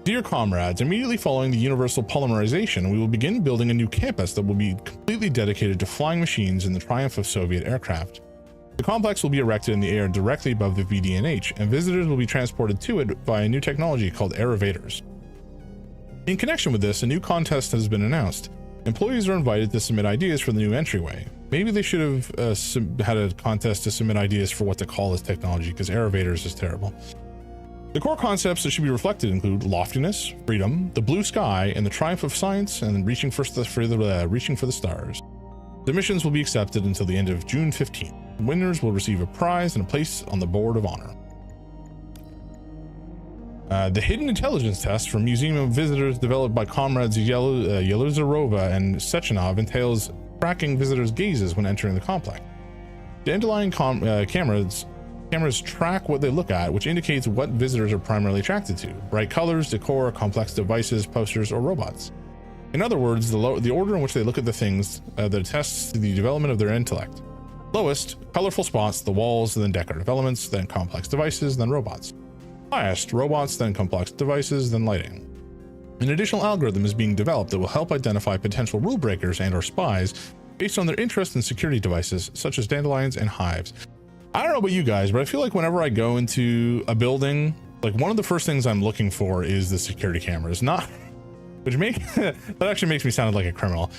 Dear comrades, immediately following the universal polymerization, we will begin building a new campus that will be completely dedicated to flying machines in the triumph of Soviet aircraft. The complex will be erected in the air directly above the VDNH, and visitors will be transported to it by a new technology called elevators. In connection with this, a new contest has been announced. Employees are invited to submit ideas for the new entryway. Maybe they should have had a contest to submit ideas for what to call this technology, because elevators is terrible. The core concepts that should be reflected include loftiness, freedom, the blue sky, and the triumph of science, and reaching for the stars. Submissions will be accepted until the end of June 15th. Winners will receive a prize and a place on the board of honor. The hidden intelligence test for museum of visitors developed by comrades Yelizarova and Sechenov entails tracking visitors' gazes when entering the complex. The underlying cameras track what they look at, which indicates what visitors are primarily attracted to: bright colors, decor, complex devices, posters, or robots. In other words, the order in which they look at the things that attests to the development of their intellect. Lowest, colorful spots, the walls, then decorative elements, then complex devices, then robots. Highest, robots, then complex devices, then lighting. An additional algorithm is being developed that will help identify potential rule breakers and/or spies based on their interest in security devices such as dandelions and hives. I don't know about you guys, but I feel like whenever I go into a building, like one of the first things I'm looking for is the security cameras. That actually makes me sound like a criminal.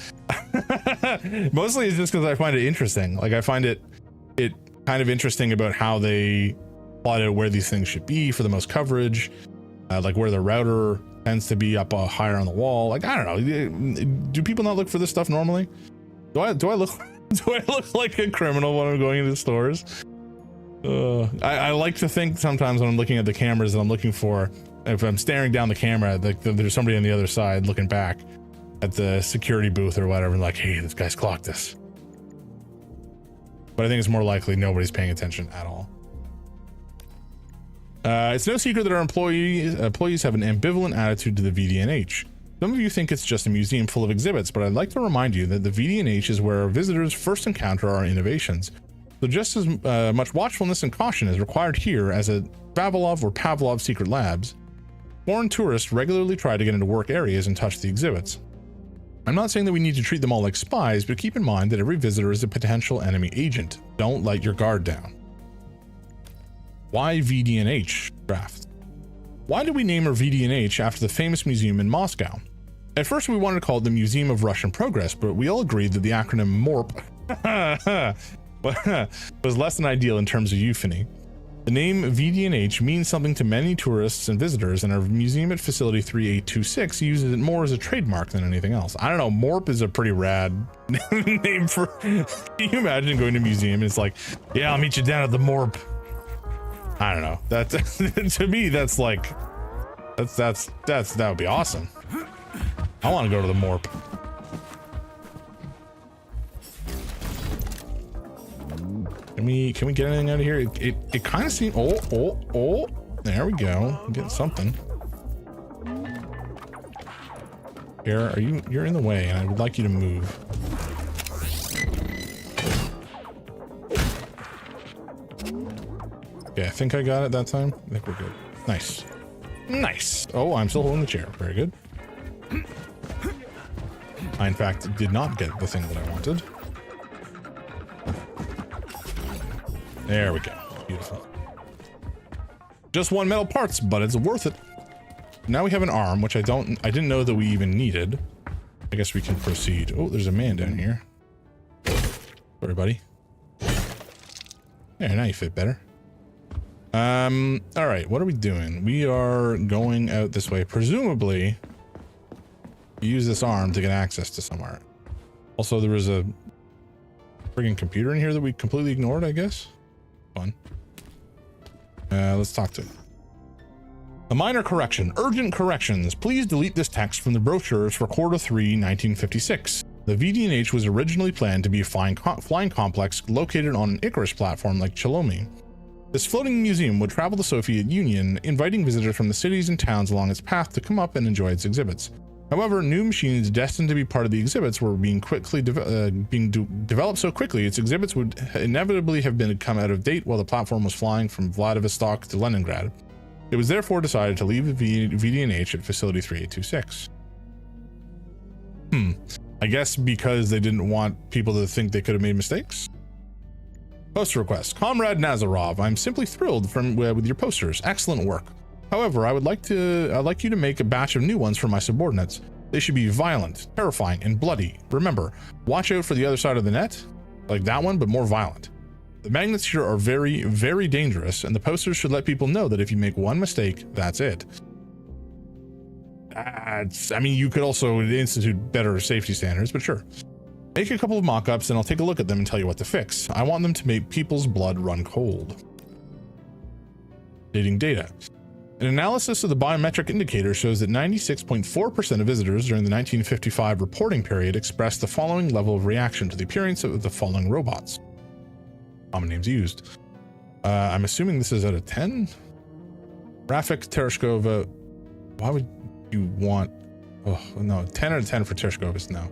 Mostly it's just because I find it interesting. Like I find it kind of interesting about how they plot out where these things should be for the most coverage, like where the router tends to be up higher on the wall. Like I don't know, do people not look for this stuff normally? Do I look like a criminal when I'm going into stores? I like to think sometimes when I'm looking at the cameras that I'm looking for, if I'm staring down the camera, like there's somebody on the other side looking back at the security booth or whatever, and like, hey, this guy's clocked this. But I think it's more likely nobody's paying attention at all. It's no secret that our employees have an ambivalent attitude to the VDNH. Some of you think it's just a museum full of exhibits, but I'd like to remind you that the VDNH is where our visitors first encounter our innovations. So just as much watchfulness and caution is required here as at Vavilov or Pavlov secret labs. Foreign tourists regularly try to get into work areas and touch the exhibits. I'm not saying that we need to treat them all like spies, but keep in mind that every visitor is a potential enemy agent. Don't let your guard down. Why VDNH draft? Why did we name our VDNH after the famous museum in Moscow? At first we wanted to call it the Museum of Russian Progress, but we all agreed that the acronym MORP was less than ideal in terms of euphony. The name VD&H means something to many tourists and visitors, and our museum at Facility 3826 uses it more as a trademark than anything else. I don't know, Morp is a pretty rad name for... Can you imagine going to a museum and it's like, yeah, I'll meet you down at the Morp. I don't know. That to me, that's like... that would be awesome. I want to go to the Morp. Can we get anything out of here? It kind of seems... Oh, there we go. Get something. Here, you're in the way, and I would like you to move. Okay, I think I got it that time. I think we're good. Nice. Nice. Oh, I'm still holding the chair. Very good. I, in fact, did not get the thing that I wanted. There we go. Beautiful. Just one metal parts, but it's worth it. Now we have an arm, which I didn't know that we even needed. I guess we can proceed. Oh, there's a man down here. Sorry, buddy. There, now you fit better. All right, what are we doing? We are going out this way. Presumably, use this arm to get access to somewhere. Also, there was a friggin' computer in here that we completely ignored, I guess. Fun. Let's talk to him. A minor correction. Urgent corrections. Please delete this text from the brochures for Quarter 3, 1956. The VD&H was originally planned to be a flying complex located on an Icarus platform like Chilomi. This floating museum would travel the Soviet Union, inviting visitors from the cities and towns along its path to come up and enjoy its exhibits. However, new machines destined to be part of the exhibits were being developed so quickly, its exhibits would inevitably have become out of date while the platform was flying from Vladivostok to Leningrad. It was therefore decided to leave the VD&H at Facility 3826. I guess because they didn't want people to think they could have made mistakes? Poster request. Comrade Nazarov, I'm simply thrilled with your posters. Excellent work. However, I'd like you to make a batch of new ones for my subordinates. They should be violent, terrifying, and bloody. Remember, watch out for the other side of the net, like that one, but more violent. The magnets here are very, very dangerous, and the posters should let people know that if you make one mistake, that's it. I mean, you could also institute better safety standards, but sure. Make a couple of mock-ups and I'll take a look at them and tell you what to fix. I want them to make people's blood run cold. Dating data. An analysis of the biometric indicator shows that 96.4% of visitors during the 1955 reporting period expressed the following level of reaction to the appearance of the following robots. Common names used. I'm assuming this is out of 10? Rafik Tereshkova. Why would you want... Oh, no. 10 out of 10 for Tereshkovas, no.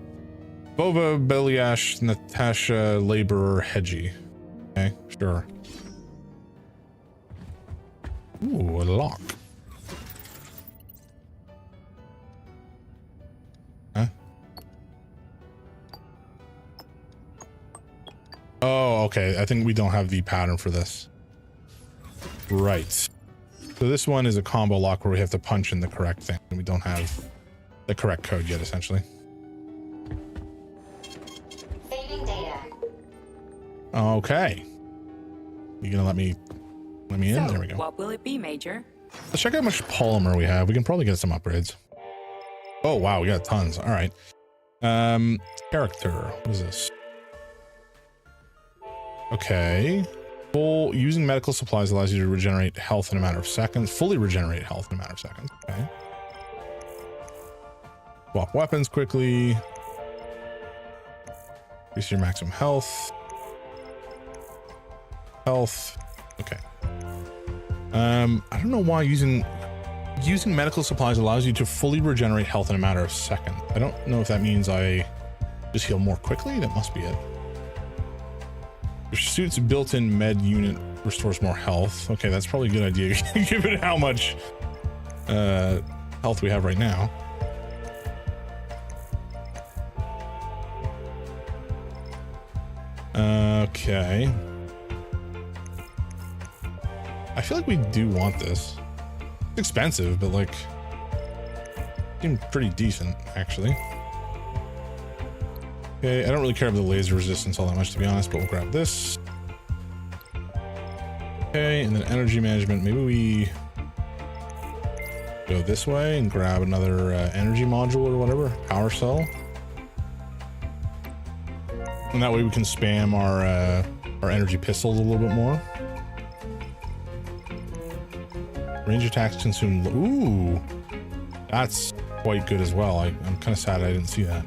Bova, Belyash, Natasha, Laborer, Hedgie. Okay, sure. Ooh, a lock. Huh? Oh, okay. I think we don't have the pattern for this. Right. So this one is a combo lock where we have to punch in the correct thing. And we don't have the correct code yet, essentially. Okay. You gonna let me in? So, there we go. What will it be, Major? Let's check out how much polymer we have. We can probably get some upgrades. Oh wow, we got tons. All right. Character. What is this? Okay. Using medical supplies allows you to regenerate health in a matter of seconds. Fully regenerate health in a matter of seconds. Okay. Swap weapons quickly. Increase your maximum health. Okay. I don't know why using medical supplies allows you to fully regenerate health in a matter of seconds. I don't know if that means I just heal more quickly. That must be it. Your suit's built-in med unit restores more health. Okay, that's probably a good idea given how much health we have right now. Okay. I feel like we do want this. It's expensive, but like, seems pretty decent, actually. Okay, I don't really care about the laser resistance all that much, to be honest, but we'll grab this. Okay, and then energy management. Maybe we go this way and grab another energy module or whatever, power cell. And that way we can spam our energy pistols a little bit more. Range attacks consume. Ooh, that's quite good as well. I'm kind of sad I didn't see that.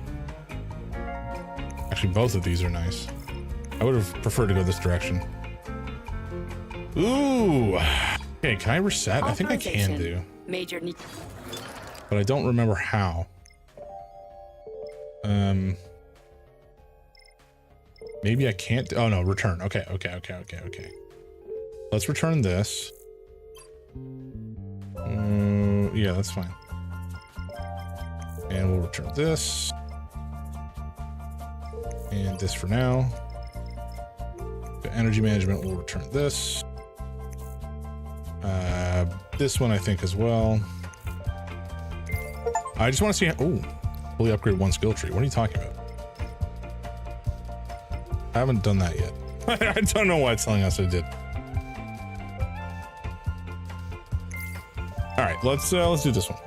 Actually, both of these are nice. I would have preferred to go this direction. Ooh. Okay, can I reset? I think I can do. Major need. But I don't remember how. Maybe I can't. Oh no, return. Okay. Let's return this. Yeah, that's fine. And we'll return this. And this for now. The energy management will return this. This one I think as well. I just want to see how, oh, fully upgrade one skill tree. What are you talking about? I haven't done that yet. I don't know why it's telling us I did. All right, let's do this one.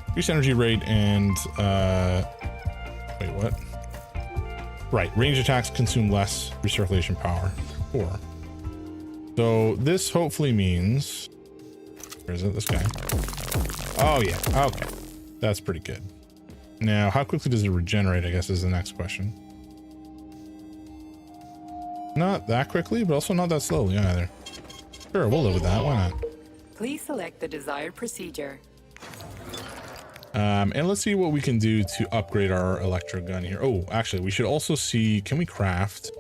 Increase energy rate and wait, what? Right, range attacks consume less recirculation power. 4. So this hopefully means, where is it? This guy. Oh yeah, okay, that's pretty good. Now, how quickly does it regenerate? I guess is the next question. Not that quickly, but also not that slowly either. Sure, we'll live with that. Why not? Please select the desired procedure. And let's see what we can do to upgrade our electro gun here. Oh, actually, we should also see, can we craft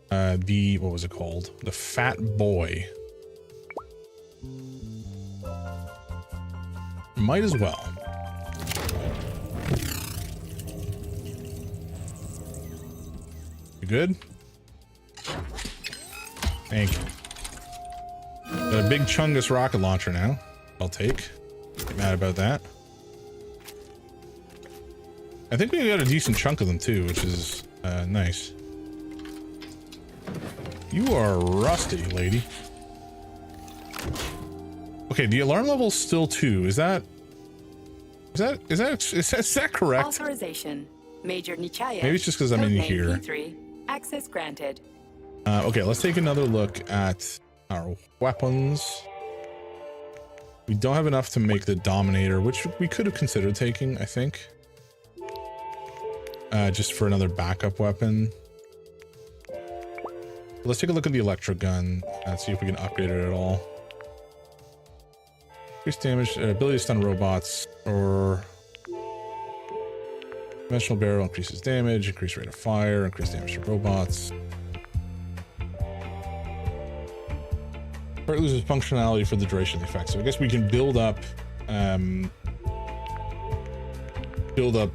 the, what was it called? The Fat Boy. Might as well. You good? Thank you. Got a big Chungus rocket launcher now. I'll take. Not mad about that. I think we got a decent chunk of them too, which is nice. You are rusty, lady. Okay, the alarm level's still 2. Is that correct? Authorization. Major Nichaya. Maybe it's just because I'm in here. P3. Access granted. Okay, let's take another look at our weapons. We don't have enough to make the Dominator, which we could have considered taking, I think. Just for another backup weapon. Let's take a look at the Electro Gun and see if we can upgrade it at all. Increase damage, ability to stun robots, or conventional barrel increases damage, increase rate of fire, increase damage to robots. Part loses functionality for the duration of the effect. So I guess we can build up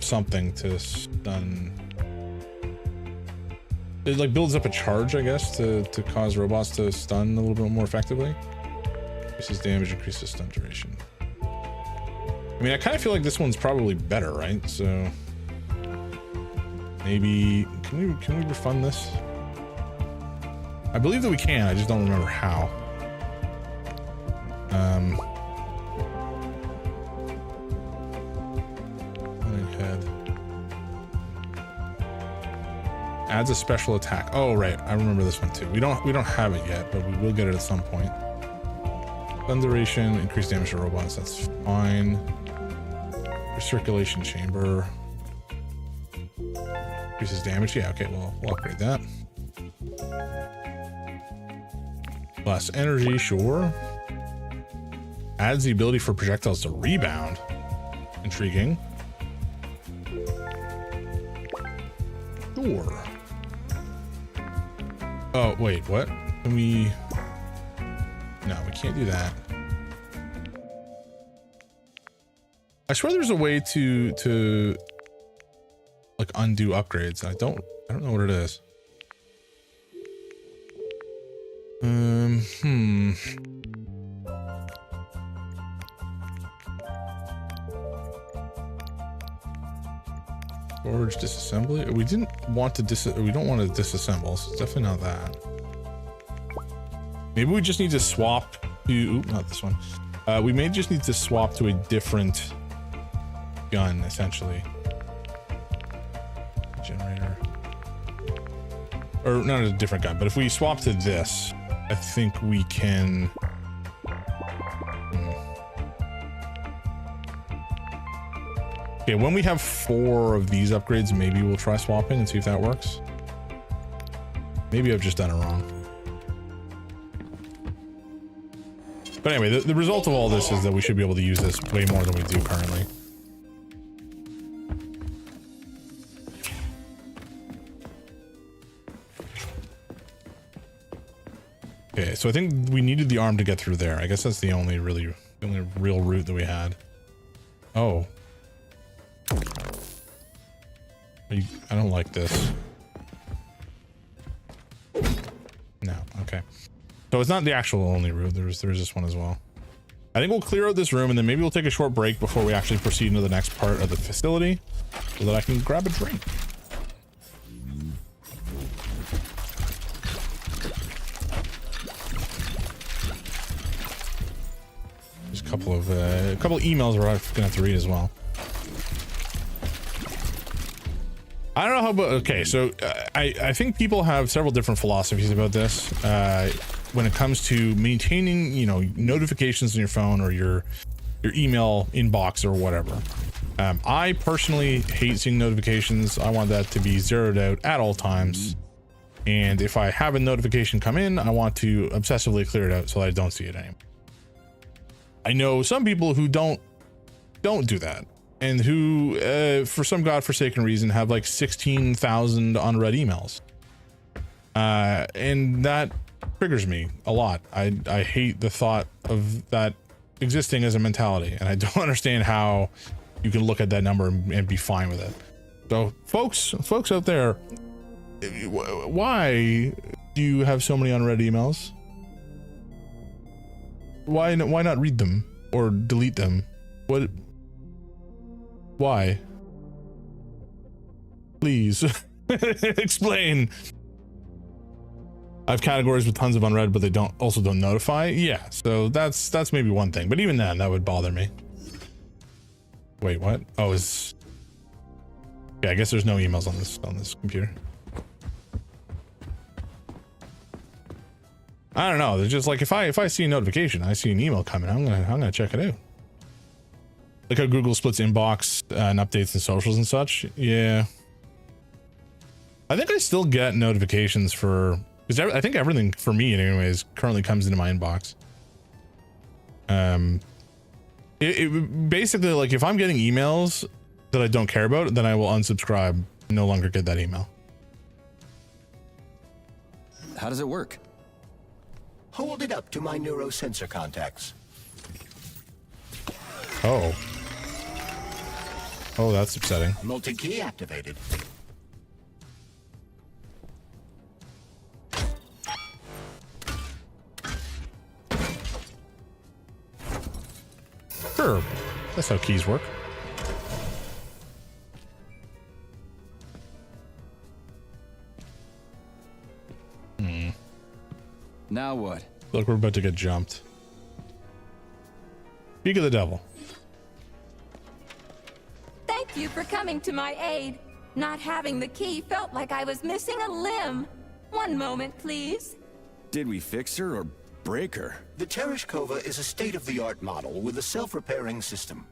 something to stun. It like builds up a charge, I guess, to cause robots to stun a little bit more effectively. Increases damage, increases stun duration. I mean, I kind of feel like this one's probably better, right? So maybe can we refund this? I believe that we can. I just don't remember how. Head adds a special attack. Oh right, I remember this one too. We don't have it yet, but we will get it at some point. Stun duration, increased damage to robots. That's fine. Recirculation chamber increases damage. Yeah, okay, we'll upgrade that. Less energy, sure. Adds the ability for projectiles to rebound. Intriguing. Sure. Oh, wait, what? Can we... No, we can't do that. I swear there's a way to like undo upgrades. I don't know what it is. Storage disassembly. We didn't want to we don't want to disassemble, so it's definitely not that. Maybe we just need to swap to, oop, not this one. We may just need to swap to a different gun, essentially. Generator. Or not a different gun, but if we swap to this, I think we can... Okay, when we have 4 of these upgrades, maybe we'll try swapping and see if that works. Maybe I've just done it wrong. But anyway, the result of all this is that we should be able to use this way more than we do currently. Okay, so I think we needed the arm to get through there. I guess that's the only real route that we had. Oh. I don't like this. No, okay. So it's not the actual only route. There's this one as well. I think we'll clear out this room and then maybe we'll take a short break before we actually proceed into the next part of the facility so that I can grab a drink. There's a couple of emails we're gonna have to read as well. I don't know how, but okay, so I think people have several different philosophies about this when it comes to maintaining, you know, notifications on your phone or your email inbox or whatever. I personally hate seeing notifications. I want that to be zeroed out at all times. And if I have a notification come in, I want to obsessively clear it out so I don't see it anymore. I know some people who don't do that. And who, for some godforsaken reason, have like 16,000 unread emails. And that triggers me a lot. I hate the thought of that existing as a mentality. And I don't understand how you can look at that number and be fine with it. So folks out there, why do you have so many unread emails? Why not read them or delete them? Why? Please explain. I have categories with tons of unread, but they don't notify. Yeah, so that's maybe one thing, but even then, that would bother me. Wait, what? Oh, yeah, I guess there's no emails on this computer. I don't know. They're just like if I see a notification, I see an email coming, I'm gonna check it out. Like how Google splits inbox and updates and socials and such. Yeah. I think I still get notifications for, because I think everything for me anyways currently comes into my inbox. It basically, like if I'm getting emails that I don't care about, then I will unsubscribe and no longer get that email. How does it work? Hold it up to my neurosensor contacts. Oh, that's upsetting. Multi-key activated. Sure, that's how keys work. Now what? Look, we're about to get jumped. Speak of the devil. Thank you for coming to my aid. Not having the key felt like I was missing a limb. One moment, please. Did we fix her or break her? The Tereshkova is a state-of-the-art model with a self-repairing system.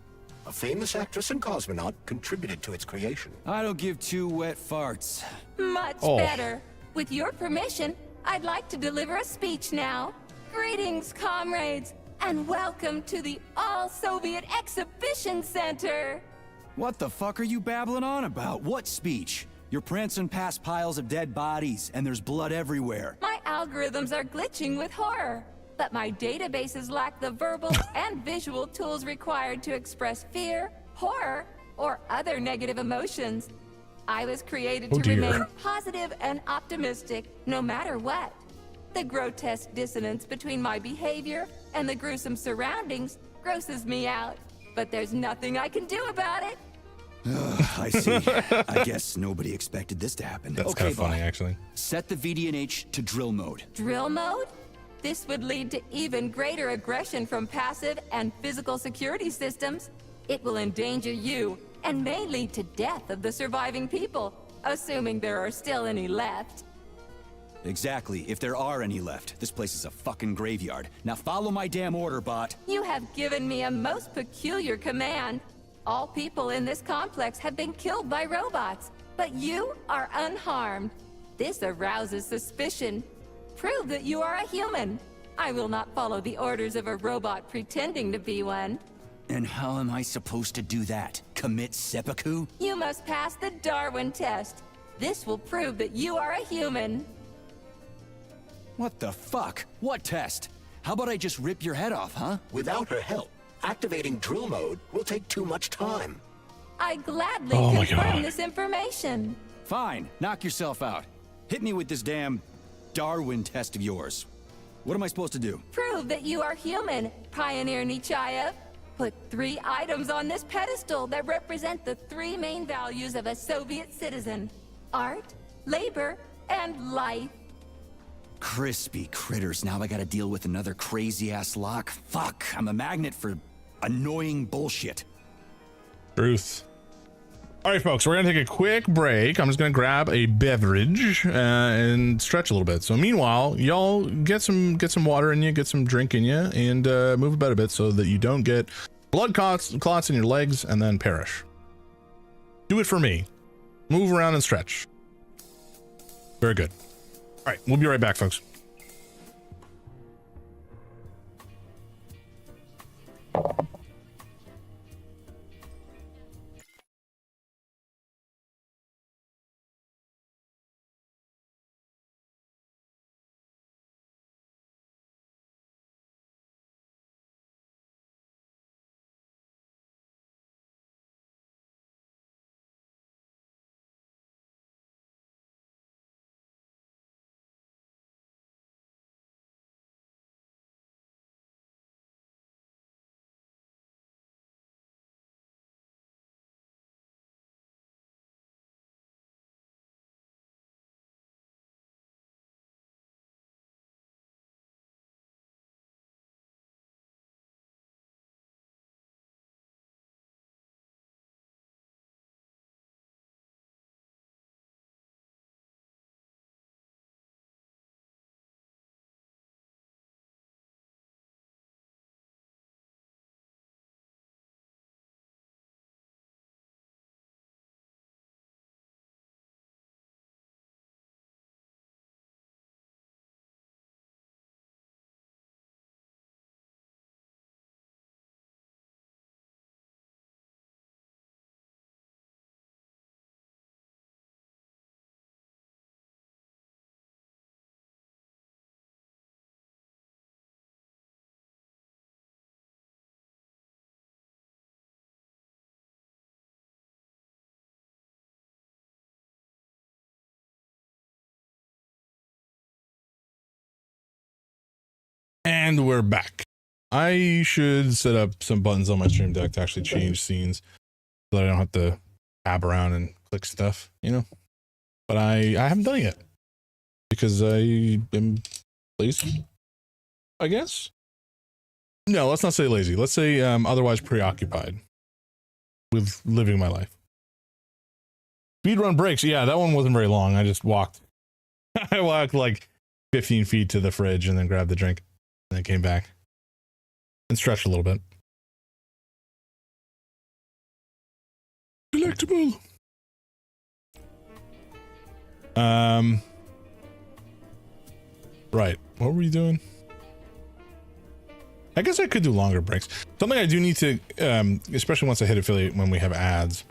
A famous actress and cosmonaut contributed to its creation. I don't give two wet farts. Much better. With your permission, I'd like to deliver a speech now. Greetings, comrades, and welcome to the All-Soviet Exhibition Center. What the fuck are you babbling on about? What speech? You're prancing past piles of dead bodies, and there's blood everywhere. My algorithms are glitching with horror, but my databases lack the verbal and visual tools required to express fear, horror, or other negative emotions. I was created to remain positive and optimistic, no matter what. The grotesque dissonance between my behavior and the gruesome surroundings grosses me out, but there's nothing I can do about it. I see. I guess nobody expected this to happen. That's kind of funny, actually. Set the VDNH to drill mode. Drill mode? this would lead to even greater aggression from passive and physical security systems. It will endanger you and may lead to death of the surviving people, assuming there are still any left. Exactly, if there are any left. This place is a fucking graveyard. Now follow my damn order, bot. You have given me a most peculiar command. All people in this complex have been killed by robots, but you are unharmed. This arouses suspicion. Prove that you are a human. I will not follow the orders of a robot pretending to be one. And how am I supposed to do that? Commit seppuku? You must pass the Darwin test. This will prove that you are a human. What the fuck? What test? How about I just rip your head off, huh? Without her help, activating drill mode will take too much time. I gladly Oh my confirm God. this information. Fine, knock yourself out. Hit me with this damn Darwin test of yours. What am I supposed to do? Prove that you are human, Pioneer Nechayev. Put 3 items on this pedestal that represent the 3 main values of a Soviet citizen: art, labor, and life. Crispy critters, now I gotta deal with another crazy-ass lock. Fuck, I'm a magnet for annoying bullshit. Truth. All right, folks, we're gonna take a quick break. I'm just gonna grab a beverage and stretch a little bit. So meanwhile, y'all get some water in you, get some drink in you, and move about a bit so that you don't get blood clots in your legs and then perish. Do it for me. Move around and stretch. Very good. All right, we'll be right back, folks. And we're back. I should set up some buttons on my stream deck to actually change scenes so that I don't have to tab around and click stuff, you know? But I haven't done it yet because I am lazy, I guess. No, let's not say lazy. Let's say otherwise preoccupied with living my life. Speedrun breaks. Yeah, that one wasn't very long. I just walked. I walked like 15 feet to the fridge and then grabbed the drink. And then came back and stretched a little bit. Delectable. Right. What were you doing? I guess I could do longer breaks. Something I do need to, especially once I hit affiliate when we have ads,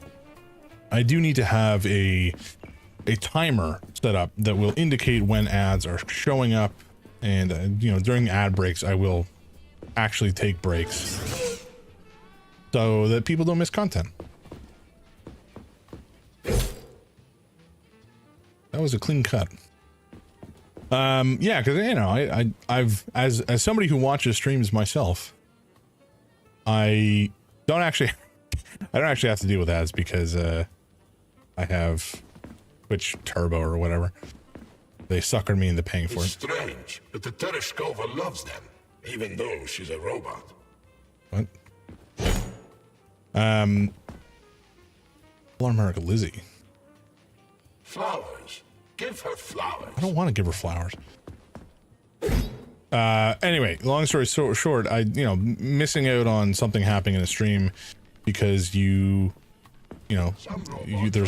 I do need to have a timer set up that will indicate when ads are showing up. And, you know, during ad breaks, I will actually take breaks so that people don't miss content. That was a clean cut. Yeah, because, you know, I've as somebody who watches streams myself, I don't actually have to deal with ads because I have Twitch Turbo or whatever. They suckered me into paying for It's it. strange, but the Tereshkova loves them, even though she's a robot. What? Hello, America Lizzie. Flowers. Give her flowers. I don't want to give her flowers. Anyway, long story short, missing out on something happening in the stream because there's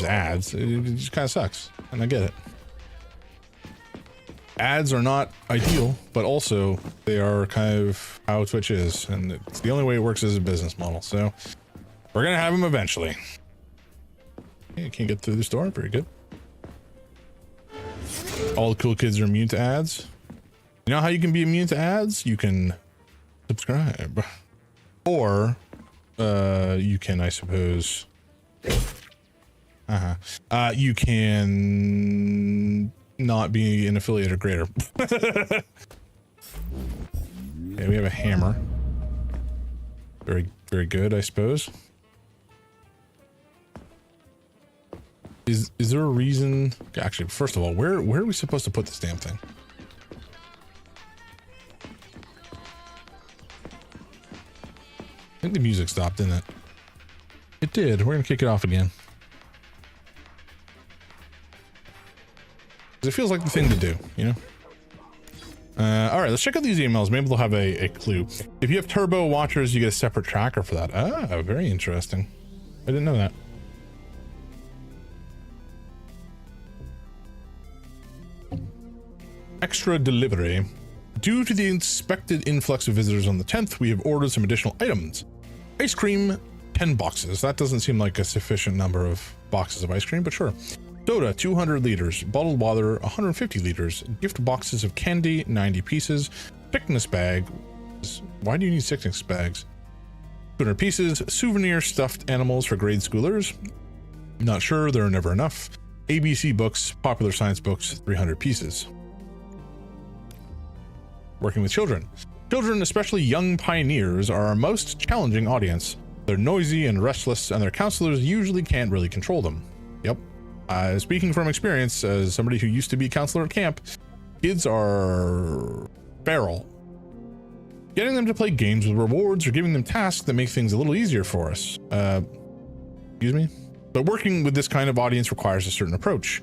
ads. It just kind of sucks, and I get it. Ads are not ideal, but also they are kind of how Twitch is, and it's the only way it works as a business model. So we're gonna have them eventually. Okay, can't get through this door. Very good. All the cool kids are immune to ads. You know how you can be immune to ads? You can subscribe, or you can, I suppose. You can not be an affiliate or creator. Okay, we have a hammer. Very, very good, I suppose. Is there a reason? Actually, first of all, where are we supposed to put this damn thing? I think the music stopped, didn't it? It did. We're gonna kick it off again. It feels like the thing to do, you know? All right, let's check out these emails. Maybe they'll have a clue. If you have turbo watchers, you get a separate tracker for that. Ah, very interesting. I didn't know that. Extra delivery. Due to the expected influx of visitors on the 10th, we have ordered some additional items. Ice cream, 10 boxes. That doesn't seem like a sufficient number of boxes of ice cream, but sure. Soda, 200 liters. Bottled water, 150 liters. Gift boxes of candy, 90 pieces. Sickness bag. Why do you need sickness bags? 200 pieces. Souvenir stuffed animals for grade schoolers. Not sure, there are never enough. ABC books, popular science books, 300 pieces. Working with children. Children, especially young pioneers, are our most challenging audience. They're noisy and restless, and their counselors usually can't really control them. Yep. Speaking from experience, as somebody who used to be a counselor at camp, kids are feral. Getting them to play games with rewards or giving them tasks that make things a little easier for us. Excuse me? But working with this kind of audience requires a certain approach.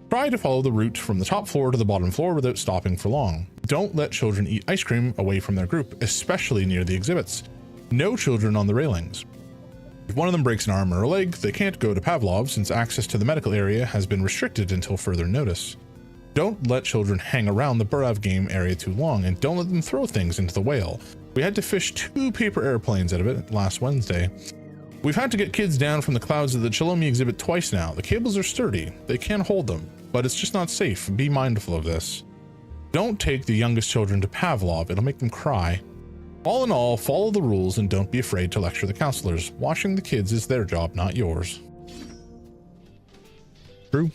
Try to follow the route from the top floor to the bottom floor without stopping for long. Don't let children eat ice cream away from their group, especially near the exhibits. No children on the railings. If one of them breaks an arm or a leg, they can't go to Pavlov since access to the medical area has been restricted until further notice. Don't let children hang around the Burav game area too long, and don't let them throw things into the whale. We had to fish 2 paper airplanes out of it last Wednesday. We've had to get kids down from the clouds of the Chilomi exhibit twice now. The cables are sturdy. They can hold them, but it's just not safe. Be mindful of this. Don't take the youngest children to Pavlov. It'll make them cry. All in all, follow the rules and don't be afraid to lecture the counselors. Watching the kids is their job, not yours. True.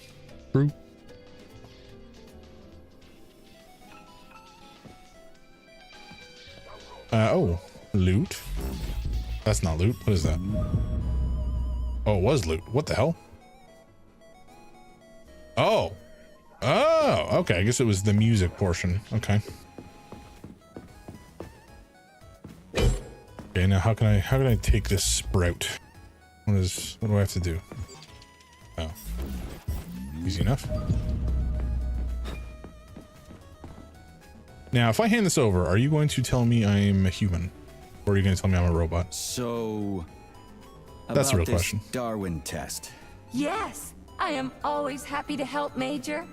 True. Oh, loot. That's not loot. What is that? Oh, it was loot. What the hell? Oh. Oh, okay. I guess it was the music portion. Okay. Okay, now how can I take this sprout? What do I have to do? Oh. Easy enough. Now, if I hand this over, are you going to tell me I'm a human? Or are you going to tell me I'm a robot? So, that's the real this question. Darwin test. Yes, I am always happy to help, Major.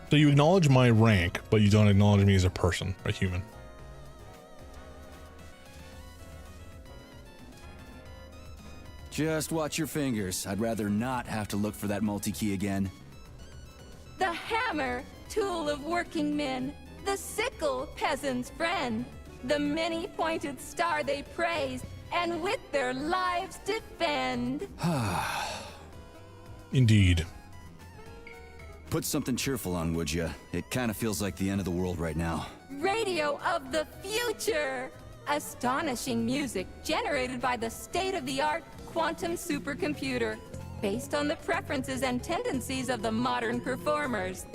So you acknowledge my rank, but you don't acknowledge me as a person, a human. Just watch your fingers. I'd rather not have to look for that multi-key again. The hammer, tool of working men. The sickle, peasant's friend. The many-pointed star they praise, and with their lives defend. Indeed. Put something cheerful on, would ya? It kind of feels like the end of the world right now. Radio of the future! Astonishing music generated by the state-of-the-art quantum supercomputer. based on the preferences and tendencies of the modern performers.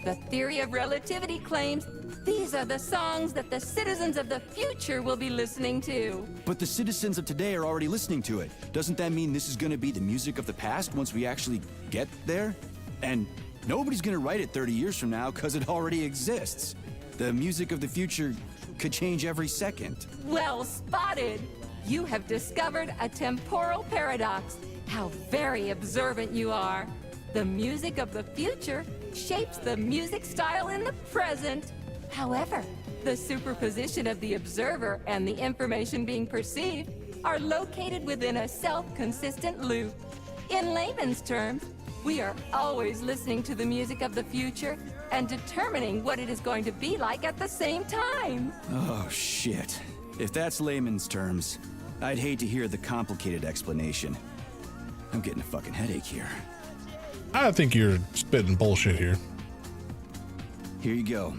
The theory of relativity claims these are the songs that the citizens of the future will be listening to. But the citizens of today are already listening to it. Doesn't that mean this is gonna be the music of the past once we actually get there? And nobody's gonna write it 30 years from now because it already exists. The music of the future could change every second. Well spotted! You have discovered a temporal paradox. How very observant you are. The music of the future shapes the music style in the present. However, the superposition of the observer and the information being perceived are located within a self-consistent loop. In layman's terms, we are always listening to the music of the future and determining what it is going to be like at the same time. Oh, shit. If that's layman's terms, I'd hate to hear the complicated explanation. I'm getting a fucking headache here. I think you're spitting bullshit here. Here you go.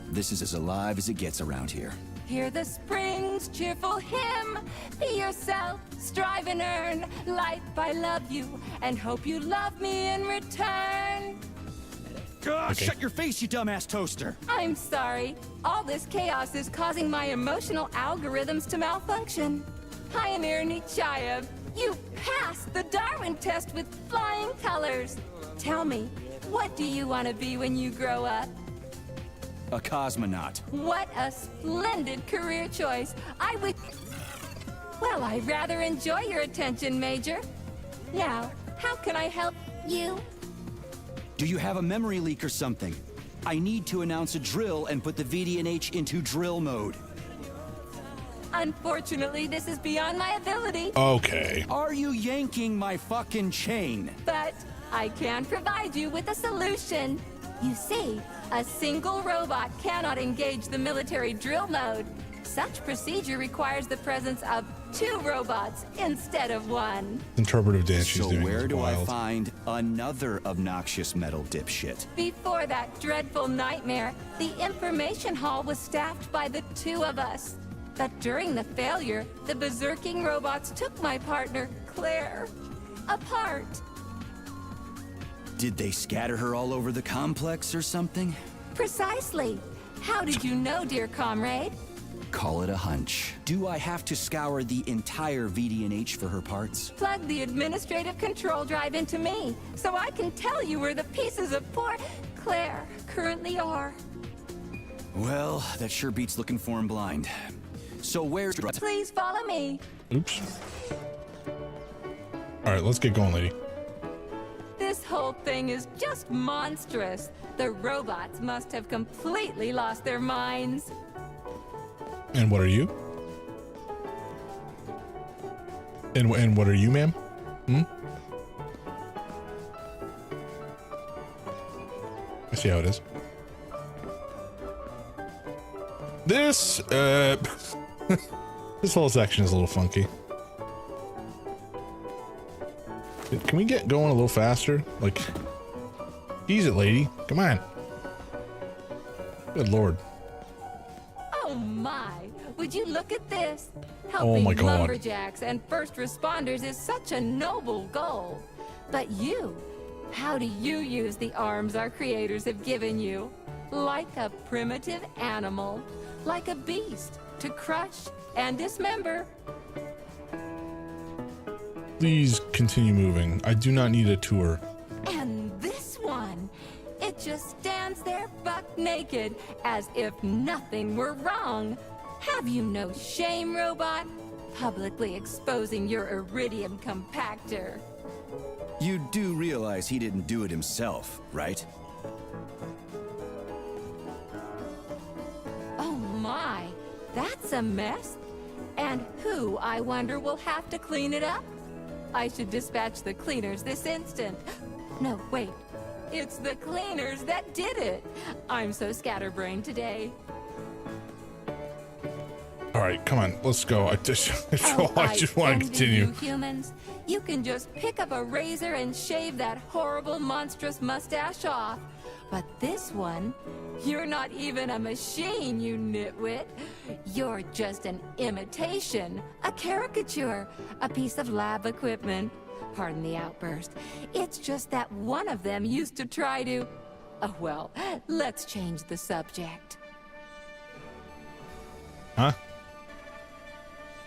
This is as alive as it gets around here. Hear the spring's cheerful hymn. Be yourself, strive and earn. Life, I love you, and hope you love me in return. Okay. Shut your face, you dumbass toaster! I'm sorry. All this chaos is causing my emotional algorithms to malfunction. Pioneer Nechayev, you passed the Darwin test with flying colors. Tell me, what do you want to be when you grow up? A cosmonaut. What a splendid career choice. Well, I rather enjoy your attention, Major. Now, how can I help you? Do you have a memory leak or something? I need to announce a drill and put the VD&H into drill mode. Unfortunately, this is beyond my ability. Okay. Are you yanking my fucking chain? But I can provide you with a solution. You see, a single robot cannot engage the military drill mode. Such procedure requires the presence of 2 robots instead of 1. Interpretive dance she's So doing. where do wild. I find another obnoxious metal dipshit? Before that dreadful nightmare, the information hall was staffed by the 2 of us. But during the failure, the berserking robots took my partner, Claire, apart. Did they scatter her all over the complex or something? Precisely. How did you know, dear comrade? Call it a hunch. Do I have to scour the entire VD&H for her parts? Plug the administrative control drive into me, so I can tell you where the pieces of poor Claire currently are. Well, that sure beats looking for him blind. So where's... Please follow me. Oops. All right, let's get going, lady. This whole thing is just monstrous. The robots must have completely lost their minds. And what are you? And what are you, ma'am? I see how it is. This this whole section is a little funky. Can we get going a little faster? Like, ease it, lady. Come on. Good lord. Oh my, would you look at this? Oh Helping my God. lumberjacks and first responders is such a noble goal. But you, how do you use the arms our creators have given you? Like a primitive animal, like a beast, to crush and dismember. Please continue moving. I do not need a tour. And this one, it just stands there buck naked, as if nothing were wrong. Have you no shame, robot? Publicly exposing your iridium compactor. You do realize he didn't do it himself, right? Oh my, that's a mess. And who, I wonder, will have to clean it up? I should dispatch the cleaners this instant. No, wait. It's the cleaners that did it. I'm so scatterbrained today. All right, come on, let's go. I just Oh, want to envy continue. You humans, you can just pick up a razor and shave that horrible, monstrous mustache off. But this one, you're not even a machine, you nitwit. You're just an imitation, a caricature, a piece of lab equipment. Pardon the outburst. It's just that one of them used to try to... Oh, well, let's change the subject. Huh?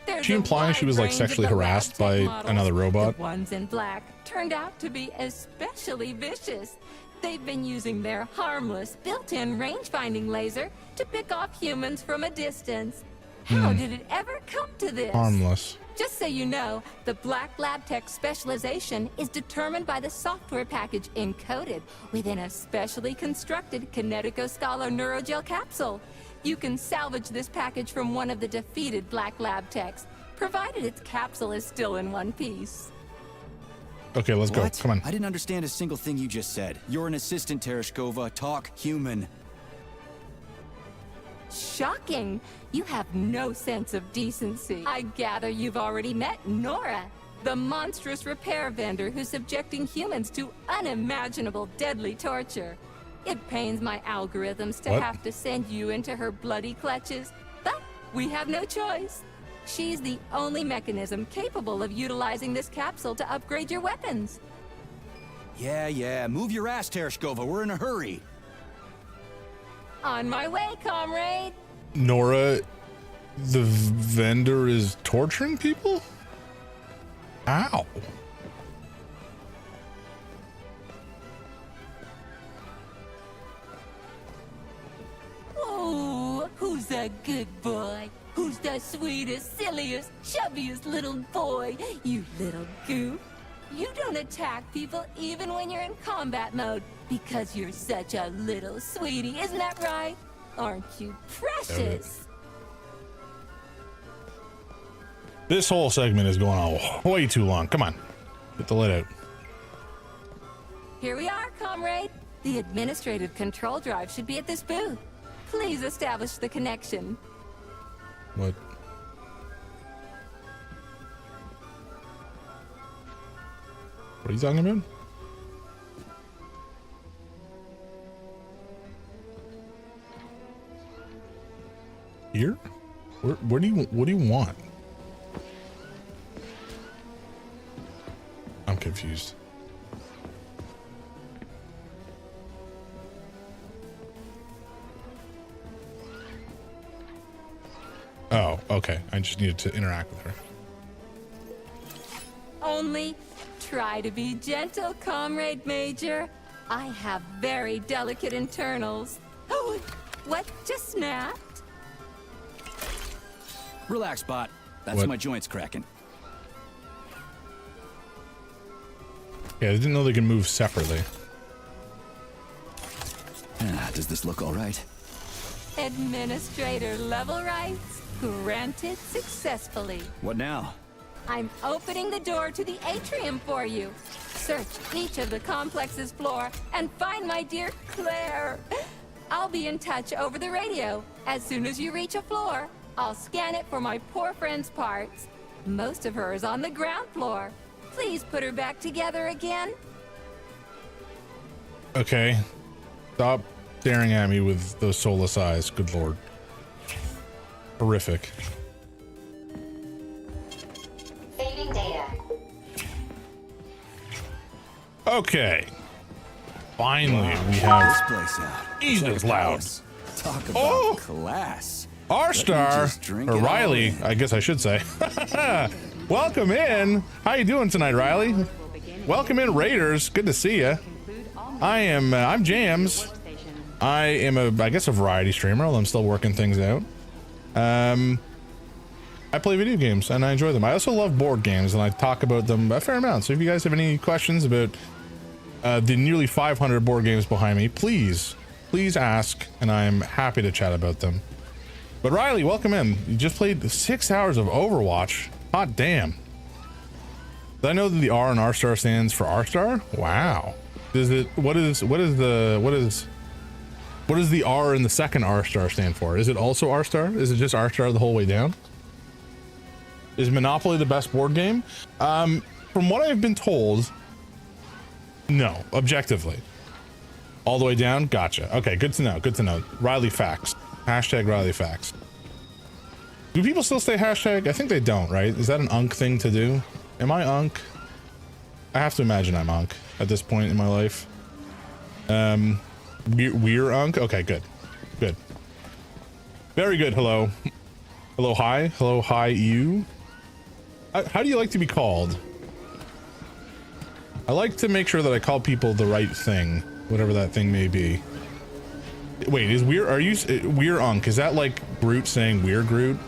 There's She a implying she was wide like range sexually of the harassed lab tech by models. another robot? The ones in black turned out to be especially vicious. They've been using their harmless, built-in range-finding laser to pick off humans from a distance. How did it ever come to this? Harmless. Just so you know, the Black Lab Tech specialization is determined by the software package encoded within a specially constructed Kinetico-Scala Neurogel capsule. You can salvage this package from one of the defeated Black Lab Techs, provided its capsule is still in one piece. Okay, let's go. What? Come on. I didn't understand a single thing you just said. You're an assistant, Tereshkova. Talk human. Shocking! You have no sense of decency. I gather you've already met Nora, the monstrous repair vendor who's subjecting humans to unimaginable deadly torture. It pains my algorithms to What? have to send you into her bloody clutches, but we have no choice. She's the only mechanism capable of utilizing this capsule to upgrade your weapons. Yeah. Move your ass, Tereshkova. We're in a hurry. On my way, comrade! Nora, the vendor, is torturing people? Ow. Oh, who's a good boy? Who's the sweetest, silliest, chubbiest little boy? You little goof. You don't attack people even when you're in combat mode because you're such a little sweetie, isn't that right? Aren't you precious? This whole segment is going on way too long. Come on. Get the lid out. Here we are, comrade. The administrative control drive should be at this booth. Please establish the connection. What? What are you talking about? Here? What do you want? I'm confused. Oh, okay. I just needed to interact with her. Only try to be gentle, Comrade Major. I have very delicate internals. Oh, what just snapped? Relax, bot. That's What? my joints cracking. Yeah, I didn't know they can move separately. Does this look all right? Administrator level rights granted successfully. What now? I'm opening the door to the atrium for you. Search each of the complex's floor and find my dear Claire. I'll be in touch over the radio. As soon as you reach a floor, I'll scan it for my poor friend's parts. Most of her is on the ground floor. Please put her back together again. Okay. Stop staring at me with those soulless eyes. Good lord. Horrific. Saving data. Okay. Finally, we This have place out. Jesus loud. Talk about Oh! class. R-Star, just drink or it all Riley, in. I guess I should say. Welcome in. How you doing tonight, Riley? Welcome in, Raiders. Good to see you. I'm Jams. I am I guess a variety streamer, although I'm still working things out. I play video games and I enjoy them. I also love board games and I talk about them a fair amount. So if you guys have any questions about the nearly 500 board games behind me, please ask, and I'm happy to chat about them. But Riley, welcome in. You just played 6 hours of Overwatch. Hot damn. Did I know that the R in R-Star stands for R-Star? Wow. What does the R in the second R-Star stand for? Is it also R-Star? Is it just R-Star the whole way down? Is Monopoly the best board game? From what I've been told, no, objectively. All the way down? Gotcha. Okay, good to know. Good to know. Riley facts. Hashtag Riley facts. Do people still say hashtag? I think they don't, right? Is that an unk thing to do? Am I unk? I have to imagine I'm Unk at this point in my life. We're Unk. Okay, good. Good. Very good. Hello. Hello, hi. Hello, hi, you. How do you like to be called? I like to make sure that I call people the right thing, whatever that thing may be. Wait, is we're, are you, we're Unk? Is that like Groot saying we're Groot?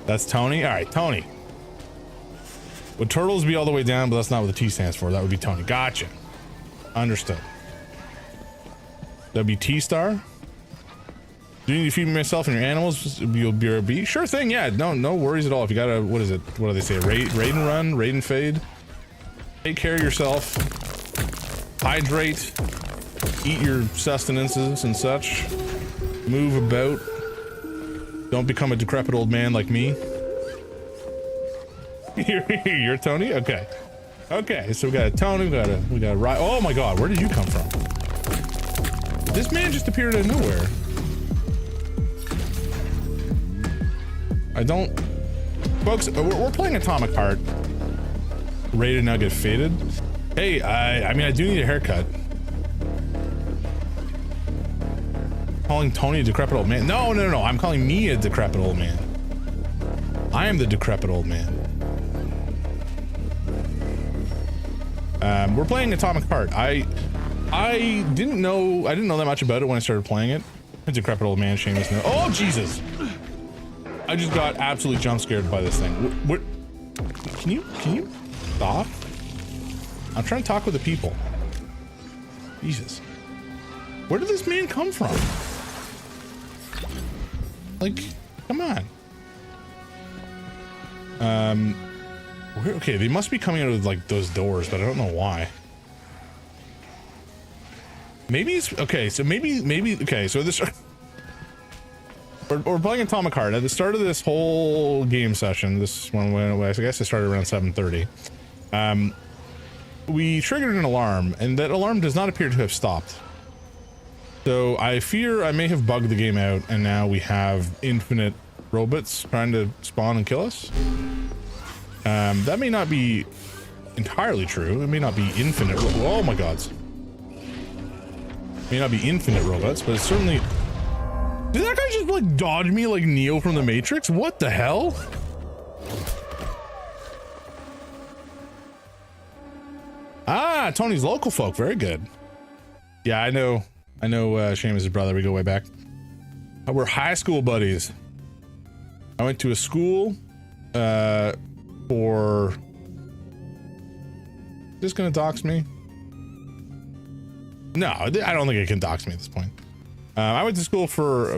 That's Tony? All right, Tony. Would turtles be all the way down, but that's not what the T stands for. That would be Tony. Gotcha. Understood. That'd be T-Star. Do you need to feed myself and your animals? You'll be a bee? Sure thing, yeah. No worries at all. If you gotta, what is it? What do they say? Raid and run? Raid and fade? Take care of yourself. Hydrate. Eat your sustenances and such. Move about. Don't become a decrepit old man like me. You're Tony? Okay. Okay, so we got a Tony, we got a Ryan. Oh my god, where did you come from? This man just appeared out of nowhere. I don't... Folks, we're playing Atomic Heart. Ready to now get faded. Hey, I mean, I do need a haircut. Calling Tony a decrepit old man. No, I'm calling me a decrepit old man. I am the decrepit old man. We're playing Atomic Heart. I didn't know that much about it when I started playing it. A decrepit old man, shameless no. Oh, Jesus! I just got absolutely jump scared by this thing. What? Can you stop? I'm trying to talk with the people. Jesus. Where did this man come from? Like, come on. Okay, they must be coming out of like those doors, but I don't know why. Maybe it's okay. So maybe okay. So this we're playing Atomic Heart at the start of this whole game session. This one, I guess it started around 7:30. We triggered an alarm, and that alarm does not appear to have stopped. So I fear I may have bugged the game out, and now we have infinite robots trying to spawn and kill us. That may not be entirely true. It may not be infinite. Oh my gods. It may not be infinite robots, but it's certainly... Did that guy just like dodge me like Neo from the Matrix? What the hell? Ah, Tony's local folk. Very good. Yeah, I know Seamus' brother. We go way back. We're high school buddies. I went to a school for... Is this gonna dox me? No, I don't think it can dox me at this point. I went to school for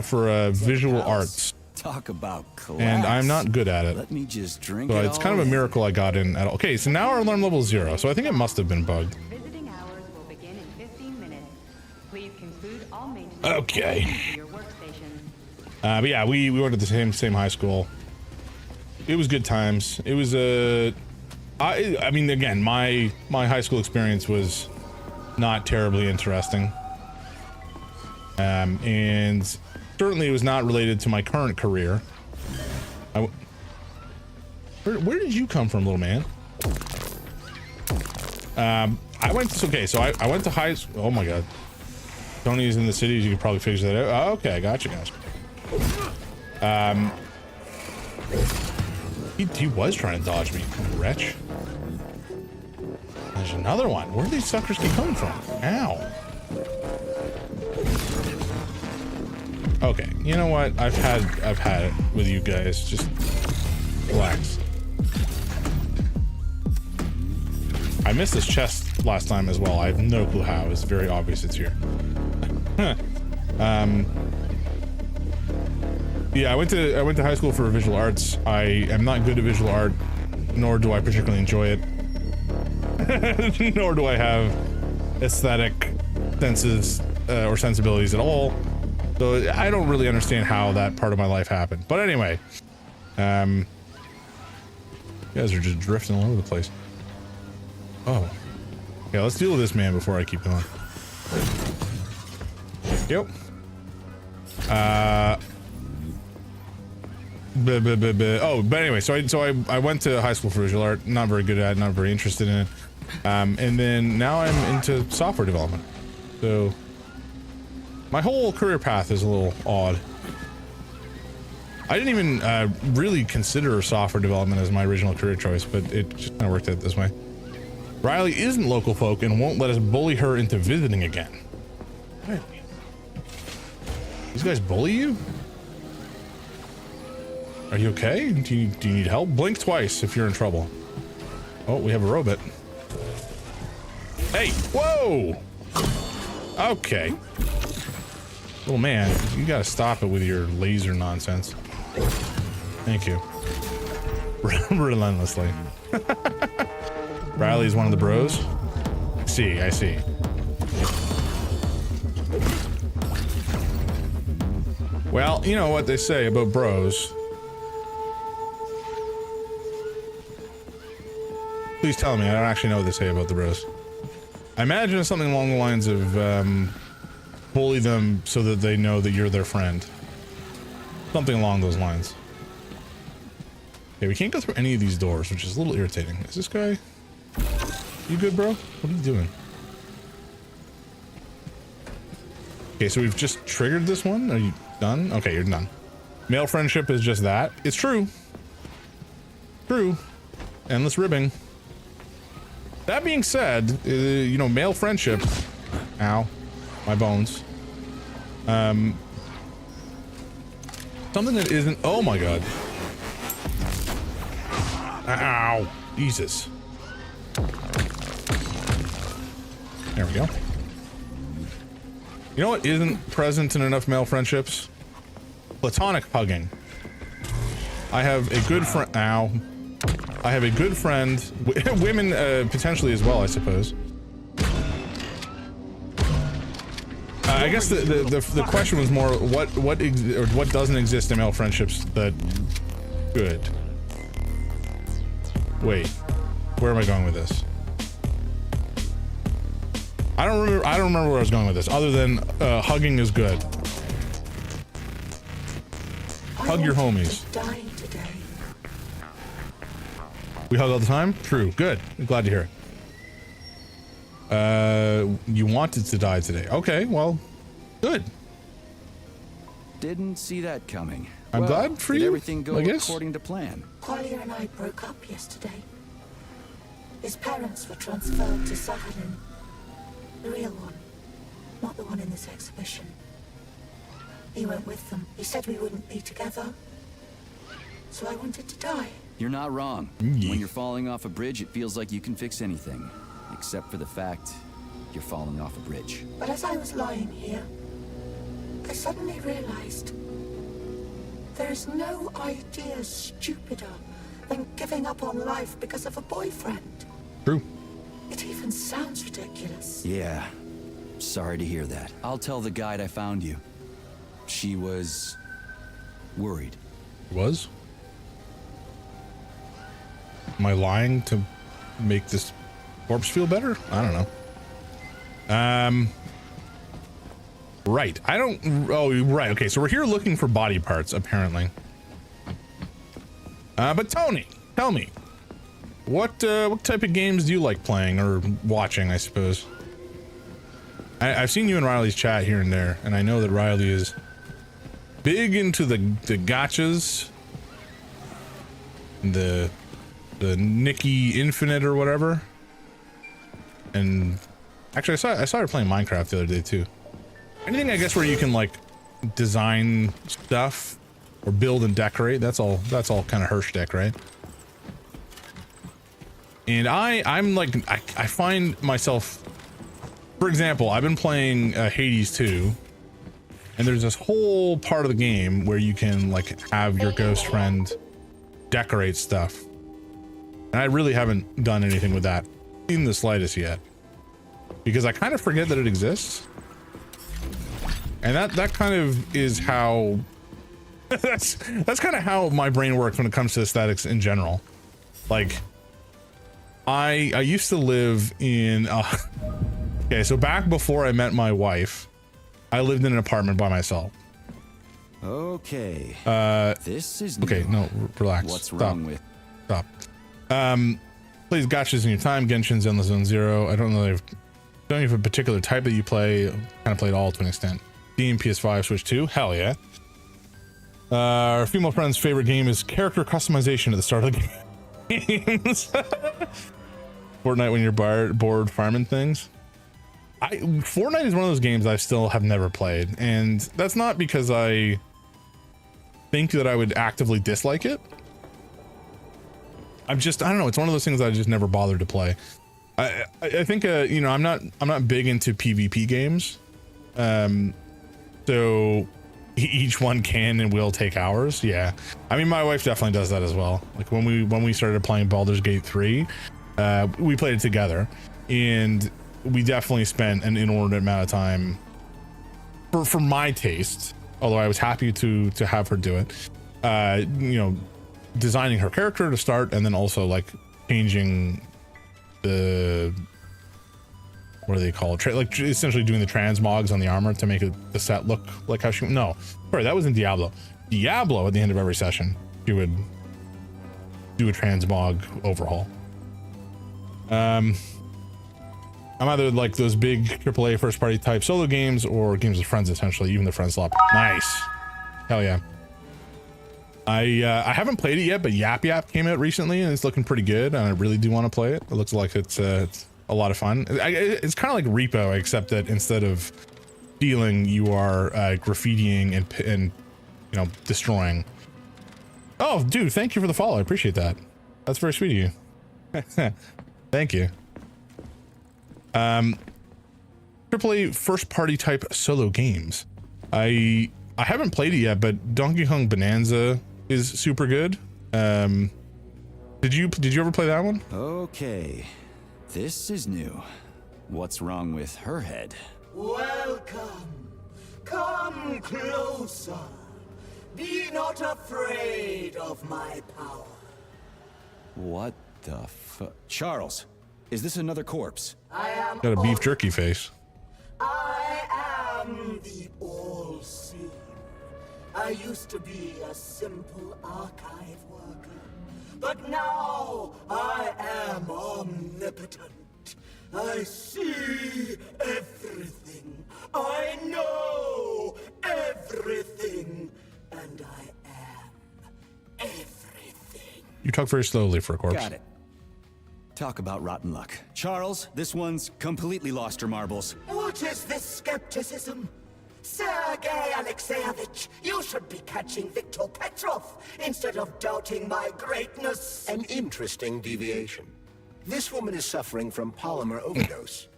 visual arts. Talk about class. And I'm not good at it. Let me just drink So it it's kind of a miracle I got in at all. Okay, so now our alarm level is 0, so I think it must have been bugged. Visiting hours will begin in 15 minutes. Please conclude all maintenance. Okay. To your workstation. But yeah, we went to the same high school. It was good times. It was I mean, again, my high school experience was not terribly interesting. And certainly it was not related to my current career. Where did you come from, little man? I went to, okay, so I went to high school. Oh my god. Tony's in the cities, you could probably figure that out. Oh, okay, I got you guys. He was trying to dodge me, wretch. There's another one. Where do these suckers keep coming from? Ow. Okay, you know what? I've had it with you guys. Just relax. I missed this chest last time as well. I have no clue how. It's very obvious it's here. Yeah, I went to high school for visual arts. I am not good at visual art, nor do I particularly enjoy it. Nor do I have aesthetic senses or sensibilities at all. So I don't really understand how that part of my life happened. But anyway, you guys are just drifting all over the place. Oh, yeah. Let's deal with this man before I keep going. Yep. Oh, but anyway, so I went to high school for visual art, not very good at it, not very interested in it. And then now I'm into software development. So my whole career path is a little odd. I didn't even really consider software development as my original career choice, but it just kind of worked out this way. Riley isn't local folk and won't let us bully her into visiting again. What? These guys bully you? Are you okay? Do you need help? Blink twice if you're in trouble. Oh, we have a robot. Hey, whoa! Okay. Little man, you gotta stop it with your laser nonsense. Thank you. Relentlessly. Riley's one of the bros? I see. Well, you know what they say about bros. Please tell me, I don't actually know what they say about the bros. I imagine it's something along the lines of, bully them so that they know that you're their friend. Something along those lines. Okay, we can't go through any of these doors, which is a little irritating. Is this guy... You good, bro? What are you doing? Okay, so we've just triggered this one. Are you done? Okay, you're done. Male friendship is just that. It's true. True. Endless ribbing. That being said, you know, male friendship... Ow. My bones. Something that isn't... Oh my god. Ow. Jesus. There we go. You know what isn't present in enough male friendships? Platonic hugging. I have a good friend... Ow. I have a good friend... Women, potentially as well, I suppose. I guess the question was more what doesn't exist in male friendships that good. Wait, where am I going with this? I don't remember where I was going with this, other than hugging is good. Hug your homies. We hug all the time? True. Good. I'm glad to hear it. You wanted to die today. Okay, well, good. Didn't see that coming. I'm glad for you, everything go I guess. according to plan? Collier and I broke up yesterday. His parents were transferred to Sakhalin. The real one, not the one in this exhibition. He went with them. He said we wouldn't be together. So I wanted to die. You're not wrong. When you're falling off a bridge, it feels like you can fix anything. Except for the fact you're falling off a bridge. But as I was lying here, I suddenly realized there is no idea stupider than giving up on life because of a boyfriend. True. It even sounds ridiculous. Yeah. Sorry to hear that. I'll tell the guide I found you. She was... worried. Was? Am I lying to make this corpse feel better? I don't know. Right. I don't... Oh, right. Okay, so we're here looking for body parts, apparently. But Tony, tell me. What type of games do you like playing, or watching, I suppose? I've seen you in Riley's chat here and there, and I know that Riley is big into the gotchas. The Nikki Infinite or whatever. And actually I saw her playing Minecraft the other day too. Anything, I guess, where you can like design stuff or build and decorate, that's all kind of her shtick, right? And I'm like, I find myself, for example, I've been playing Hades 2, and there's this whole part of the game where you can like have your ghost friend decorate stuff. And I really haven't done anything with that in the slightest yet, because I kind of forget that it exists. And that kind of is how that's kind of how my brain works when it comes to aesthetics in general. Like I used to live in okay, so back before I met my wife, I lived in an apartment by myself. Okay. This is okay. new. No, relax. What's Stop. wrong with? Stop. Plays gotchas in your time. Genshin's Endless Zone Zero. I don't know if you have a particular type that you play. Kind of played all to an extent. Steam, PS5, Switch 2. Hell yeah. Our female friend's favorite game is character customization at the start of the games. Fortnite when you're bored farming things. Fortnite is one of those games I still have never played, and that's not because I think that I would actively dislike it. I don't know, it's one of those things I just never bothered to play. I think you know, I'm not big into PvP games. So each one can and will take hours. Yeah, I mean, my wife definitely does that as well. Like when we started playing Baldur's Gate 3, we played it together, and we definitely spent an inordinate amount of time for my taste, although I was happy to have her do it, you know, designing her character to start, and then also like changing the, what do they call it, like essentially doing the transmogs on the armor to make the set look like how she, no, sorry, that was in Diablo at the end of every session she would do a transmog overhaul. I'm either like those big AAA first party type solo games or games with friends, essentially, even the friend swap. Nice. Hell yeah. I haven't played it yet, but Yap Yap came out recently and it's looking pretty good, and I really do want to play it. It looks like it's a lot of fun. It's kind of like Repo, except that instead of stealing, you are graffitiing and you know, destroying. Oh, dude, thank you for the follow. I appreciate that. That's very sweet of you. Thank you. AAA first party type solo games. I haven't played it yet, but Donkey Kong Bonanza is super good. Did you ever play that one? Okay, this is new. What's wrong with her head? Welcome. Come closer. Be not afraid of my power. What the fuck? Charles, is this another corpse? I am Got a beef jerky face. I am the all-seeing. I used to be a simple archive worker, but now I am omnipotent. I see everything. I know everything. And I am everything. You talk very slowly for a corpse. Got it. Talk about rotten luck. Charles, this one's completely lost her marbles. What is this skepticism? Sergei Alexeyevich, you should be catching Viktor Petrov instead of doubting my greatness. An interesting deviation. This woman is suffering from polymer overdose.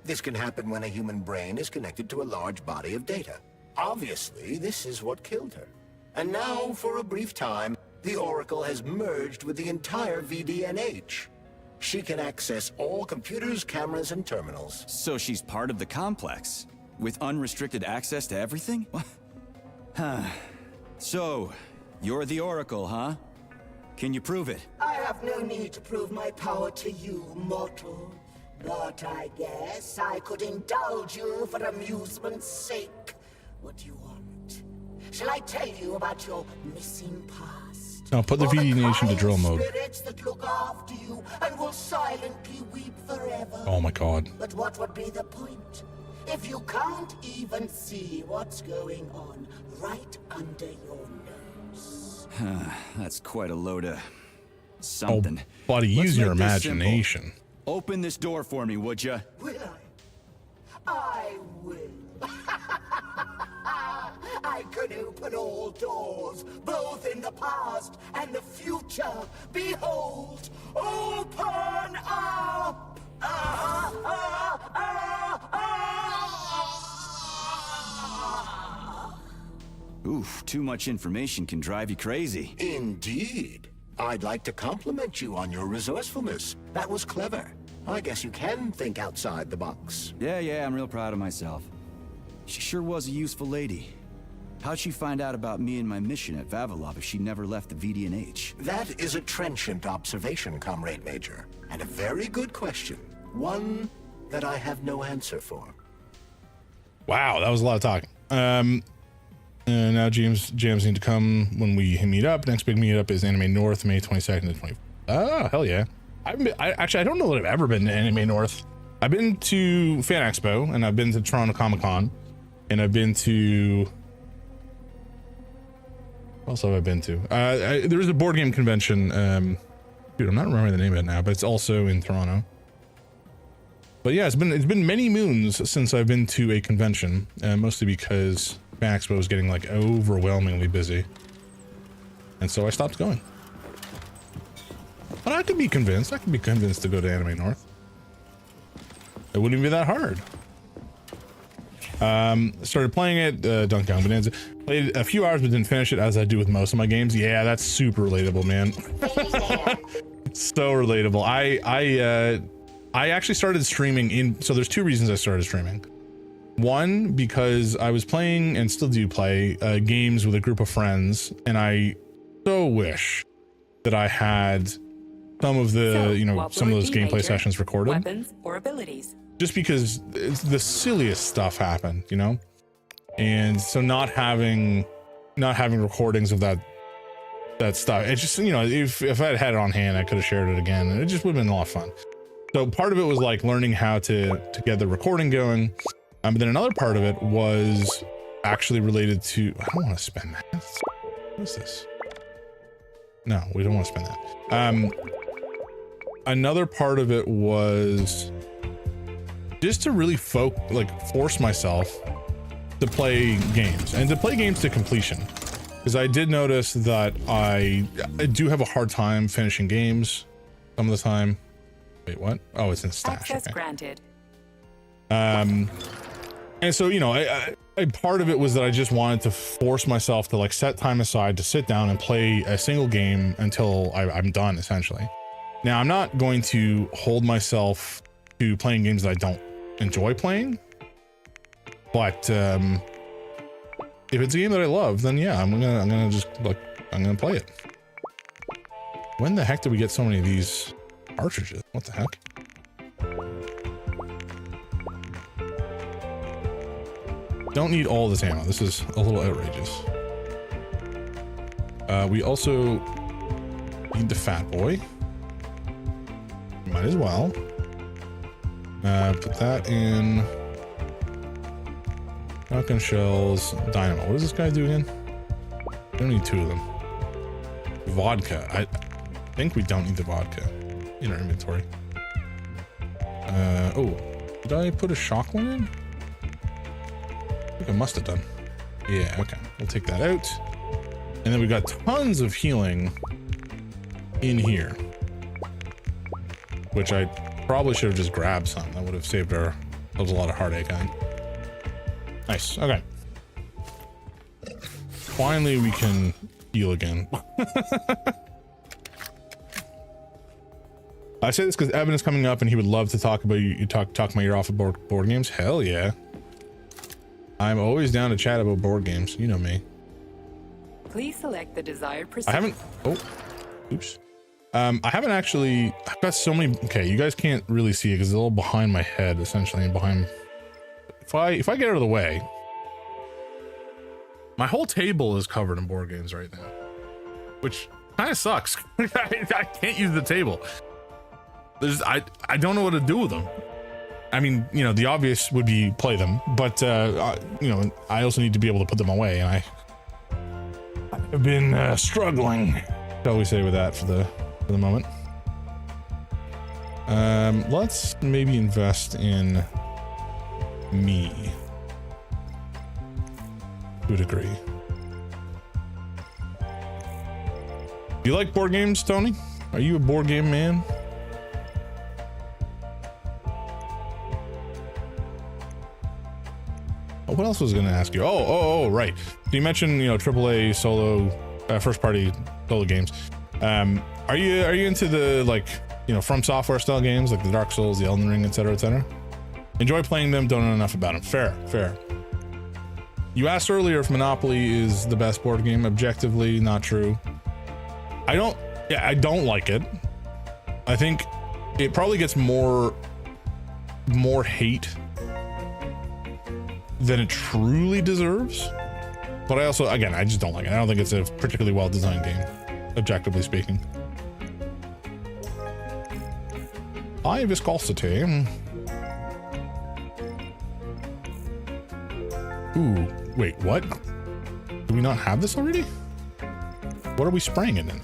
This can happen when a human brain is connected to a large body of data. Obviously, this is what killed her. And now, for a brief time, the Oracle has merged with the entire VDNH. She can access all computers, cameras, and terminals. So she's part of the complex, with unrestricted access to everything? Huh. So, you're the Oracle, huh? Can you prove it? I have no need to prove my power to you, mortal. But I guess I could indulge you for amusement's sake. What do you want? Shall I tell you about your missing past? No, put the VDNH into drill mode. Spirits that look after you and will silently weep forever. Oh my god. But what would be the point if you can't even see what's going on right under your nose? That's quite a load of something. Oh, buddy, use your imagination. Open this door for me, would ya? Will I? I will. I can open all doors, both in the past and the future. Behold, open up! Oof, too much information can drive you crazy. Indeed. I'd like to compliment you on your resourcefulness. That was clever. I guess you can think outside the box. Yeah, I'm real proud of myself. She sure was a useful lady. How'd she find out about me and my mission at Vavilov if she never left the VDNH? That is a trenchant observation, Comrade Major. And a very good question. One that I have no answer for. Wow, that was a lot of talking. And now jams need to come when we meet up. Next big meetup is Anime North, May 22nd to 24th. Oh, hell yeah. I don't know that I've ever been to Anime North. I've been to Fan Expo, and I've been to Toronto Comic Con, and I've been to... What else have I been to? There's a board game convention. Dude, I'm not remembering the name of it now, but it's also in Toronto. But yeah, it's been many moons since I've been to a convention, mostly because Fan Expo was getting like overwhelmingly busy, and so I stopped going. But I could be convinced. I could be convinced to go to Anime North. It wouldn't be that hard. Started playing it, Donkey Kong Bonanza. Played a few hours but didn't finish it, as I do with most of my games. Yeah, that's super relatable, man. So relatable. I actually started streaming so there's two reasons I started streaming. One, because I was playing, and still do play, games with a group of friends, and I so wish that I had some of the, some of those gameplay sessions recorded. Weapons or abilities. Just because the silliest stuff happened, and so not having recordings of that stuff, it just, if I had it on hand, I could have shared it again, and it just would have been a lot of fun. So part of it was like learning how to get the recording going, but then another part of it was actually related to, I don't want to spend that. What is this? No, we don't want to spend that. Another part of it was just to really force myself to play games, and to play games to completion, because I did notice that I do have a hard time finishing games some of the time. Wait, what? Oh, it's in stash. Access granted. And so, a part of it was that I just wanted to force myself to set time aside to sit down and play a single game until I'm done, essentially. Now, I'm not going to hold myself to playing games that I don't enjoy playing, but if it's a game that I love, then yeah, I'm gonna play it. When the heck did we get so many of these cartridges? What the heck? Don't need all this ammo. This is a little outrageous. We also need the fat boy. Might as well. Put that in. Shotgun shells, dynamo. What does this guy do again? We don't need two of them. Vodka. I think we don't need the vodka in our inventory. Oh, did I put a shock one in? I think I must have done. Yeah, okay. We'll take that out. And then we got tons of healing in here, which I probably should have just grabbed some. That would have saved ourselves a lot of heartache, I think. Nice. Okay. Finally, we can heal again. I say this because Evan is coming up and he would love to talk about you talk my ear off of board games. Hell yeah. I'm always down to chat about board games. You know me. Please select the desired procedure. I haven't. Oh, oops. I haven't actually. I've got so many. Okay, you guys can't really see it because it's a little behind my head, essentially, and behind. If I get out of the way, my whole table is covered in board games right now, which kind of sucks. I can't use the table. I don't know what to do with them. I mean, the obvious would be play them, but I also need to be able to put them away, and I've been struggling, shall we say, with that for the moment. Let's maybe invest in me to a degree. Do you like board games, Tony? Are you a board game man? Oh, what else was I going to ask you? Oh, right. So you mentioned, AAA solo, first party solo games. Are you into the From Software style games like the Dark Souls, the Elden Ring, etc., etc.? Enjoy playing them, don't know enough about them. Fair. You asked earlier if Monopoly is the best board game. Objectively, not true. I don't like it. I think it probably gets more hate than it truly deserves. But I also, again, I just don't like it. I don't think it's a particularly well-designed game, objectively speaking. High viscosity. Ooh, wait, what? Do we not have this already? What are we spraying it in then?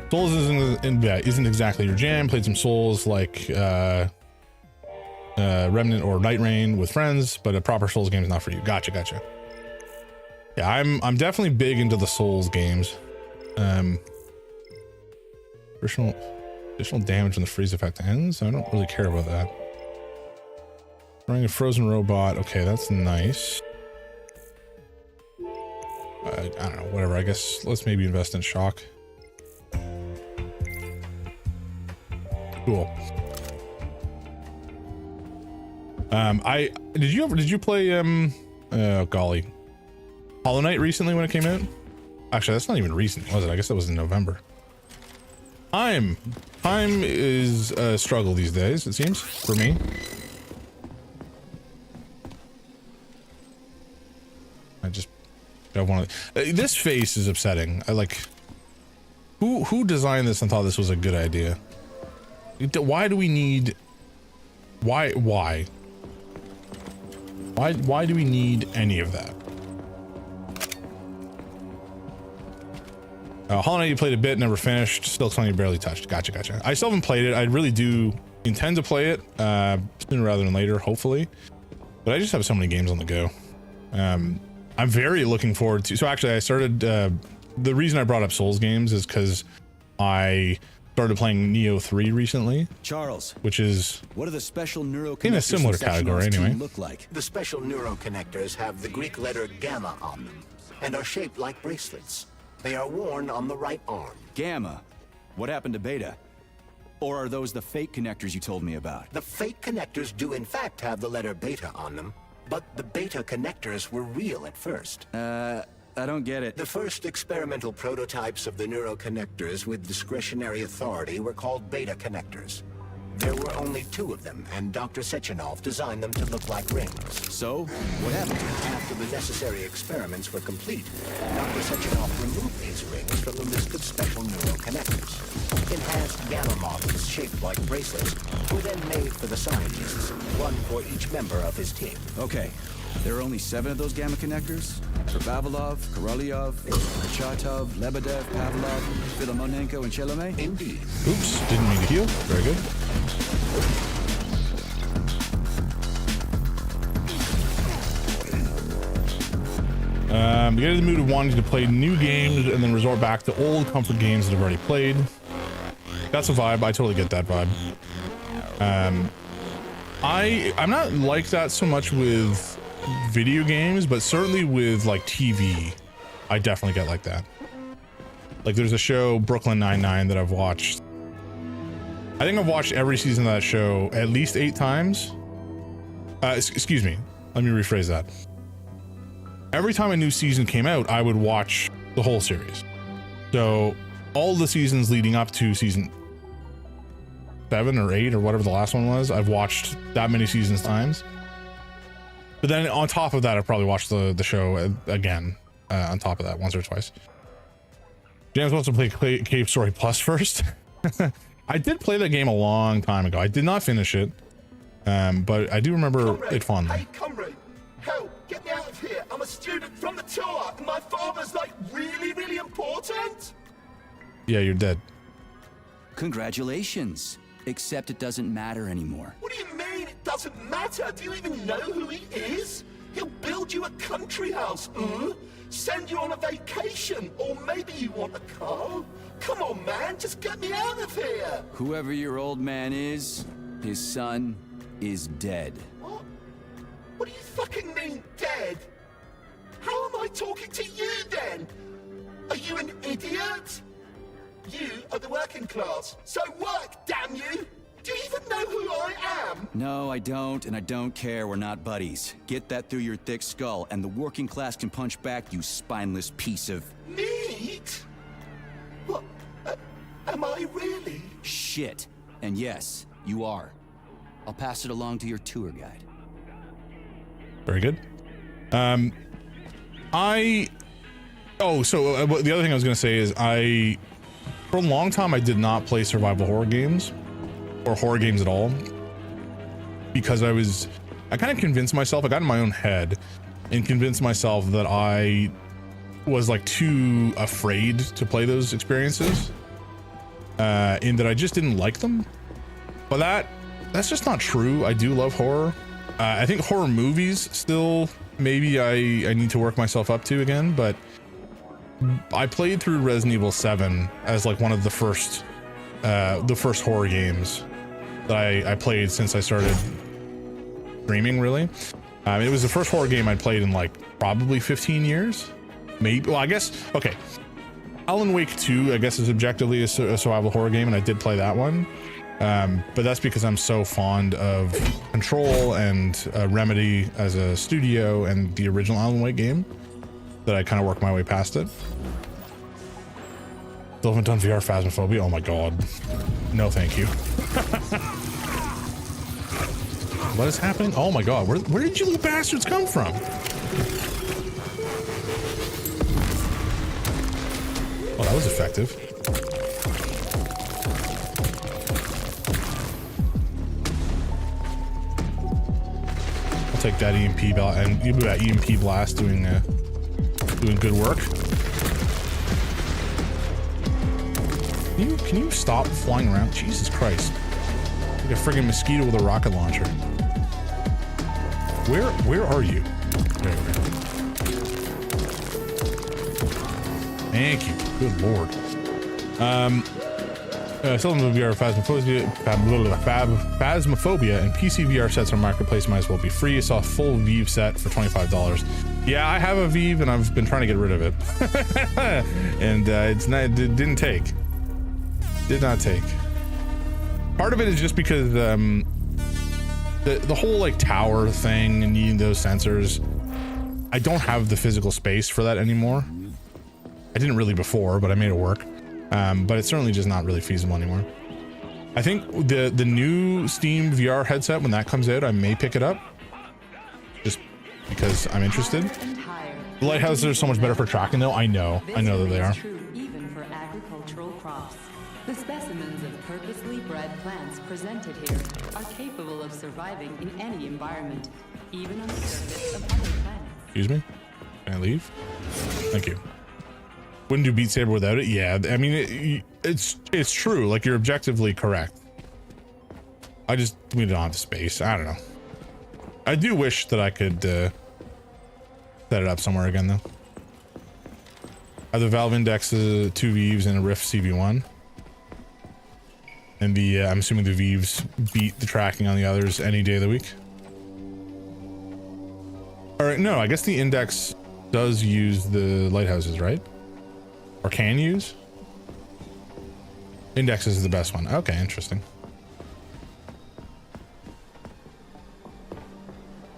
Souls isn't exactly your jam. Played some Souls like Remnant or Night Rain with friends, but a proper Souls game is not for you. Gotcha. Yeah, I'm definitely big into the Souls games. Additional damage when the freeze effect ends. I don't really care about that. Running a frozen robot. Okay, that's nice. I don't know, whatever. I guess let's maybe invest in shock. Cool. Did you play oh golly, Hollow Knight recently when it came out? Actually, that's not even recent, was it? I guess that was in November. Time is a struggle these days, it seems, for me. I want to. This face is upsetting. I like. Who designed this and thought this was a good idea? Why do we need? Why do we need any of that? Hollow Knight, you played a bit, never finished. Still something you barely touched. Gotcha. I still haven't played it. I really do intend to play it sooner rather than later, hopefully. But I just have so many games on the go. I'm very looking forward to. So actually, I started. The reason I brought up Souls games is because I started playing Neo 3 recently. Charles, which is what are the special neuroconnectors in a similar category anyway. Look like? The special neuroconnectors have the Greek letter gamma on them and are shaped like bracelets. They are worn on the right arm. Gamma? What happened to beta? Or are those the fake connectors you told me about? The fake connectors do in fact have the letter beta on them, but the beta connectors were real at first. I don't get it. The first experimental prototypes of the neuroconnectors with discretionary authority were called beta connectors. There were only 2 of them, and Dr. Sechenov designed them to look like rings. So, what happened? After the necessary experiments were complete, Dr. Sechenov removed these rings from the list of special neuroconnectors. Enhanced gamma models shaped like bracelets were then made for the scientists, one for each member of his team. Okay, there are only 7 of those gamma connectors? For Vavilov, Korolyov, Kurchatov, Lebedev, Pavlov, Filomonenko, and Chelome? Indeed. Oops, didn't mean to heal. Very good. Get in the mood of wanting to play new games and then resort back to old comfort games that I've already played. That's a vibe. I totally get that vibe. I'm not like that so much with video games, but certainly with like TV, I definitely get like that. Like there's a show, Brooklyn Nine-Nine, that I've watched. I think I've watched every season of that show at least 8 times. Excuse me, let me rephrase that. Every time a new season came out, I would watch the whole series. So all the seasons leading up to season 7 or 8 or whatever the last one was, I've watched that many seasons times. But then on top of that, I've probably watched the show again on top of that once or twice. James wants to play Cave Story Plus first. I did play that game a long time ago. I did not finish it, but I do remember comrade, it fondly. Hey, comrade, help, get me out of here. I'm a student from the tour, and my father's like really important. Yeah, you're dead. Congratulations. Except it doesn't matter anymore. What do you mean it doesn't matter? Do you even know who he is? He'll build you a country house, send you on a vacation, or maybe you want a car. Come on, man, just get me out of here. Whoever your old man is, his son is dead. What? What do you fucking mean, dead? How am I talking to you, then? Are you an idiot? You are the working class, so work, damn you! Do you even know who I am? No, I don't, and I don't care. We're not buddies. Get that through your thick skull, and the working class can punch back, you spineless piece of... Meat? What? Am I really? Shit. And yes, you are. I'll pass it along to your tour guide. Very good. So the other thing I was going to say is for a long time, I did not play survival horror games or horror games at all because I kind of convinced myself, I got in my own head and convinced myself that I was like too afraid to play those experiences, in that I just didn't like them. But that's just not true. I do love horror. I think horror movies still, maybe I need to work myself up to again, but I played through Resident Evil 7 as like one of the first horror games that I played since I started streaming, really. It was the first horror game I'd played in like probably 15 years. Maybe, well, I guess, okay. Alan Wake 2, I guess, is objectively a survival horror game, and I did play that one. But that's because I'm so fond of Control and Remedy as a studio and the original Alan Wake game that I kind of worked my way past it. Still haven't done VR Phasmophobia. Oh my god. No, thank you. What is happening? Oh my god. Where did you little bastards come from? Oh, that was effective. I'll take that EMP blast, and you that EMP blast doing good work. Can you stop flying around? Jesus Christ! Like a friggin' mosquito with a rocket launcher. Where are you? There we go. Thank you. Good lord. Some of VR Phasmophobia and PC VR sets on Marketplace might as well be free. I saw a full Vive set for $25. Yeah, I have a Vive and I've been trying to get rid of it. And it didn't take. Did not take. Part of it is just because the whole like tower thing and needing those sensors, I don't have the physical space for that anymore. I didn't really before, but I made it work. But it's certainly just not really feasible anymore. I think the new Steam VR headset, when that comes out, I may pick it up just because I'm interested. The lighthouses are so much better for tracking though. I know that they are. Even for agricultural crops. The specimens of purposely bred plants presented here are capable of surviving in any environment, even on the surface of other planets. Excuse me? Can I leave? Thank you. Wouldn't do Beat Saber without it. Yeah, I mean, it's true. Like, you're objectively correct. We don't have the space. I don't know. I do wish that I could set it up somewhere again, though. I have the Valve Index 2 Vives and a Rift CV1. And I'm assuming the Vives beat the tracking on the others any day of the week. All right, no, I guess the Index does use the lighthouses, right? Or can use? Index is the best one. Okay, interesting.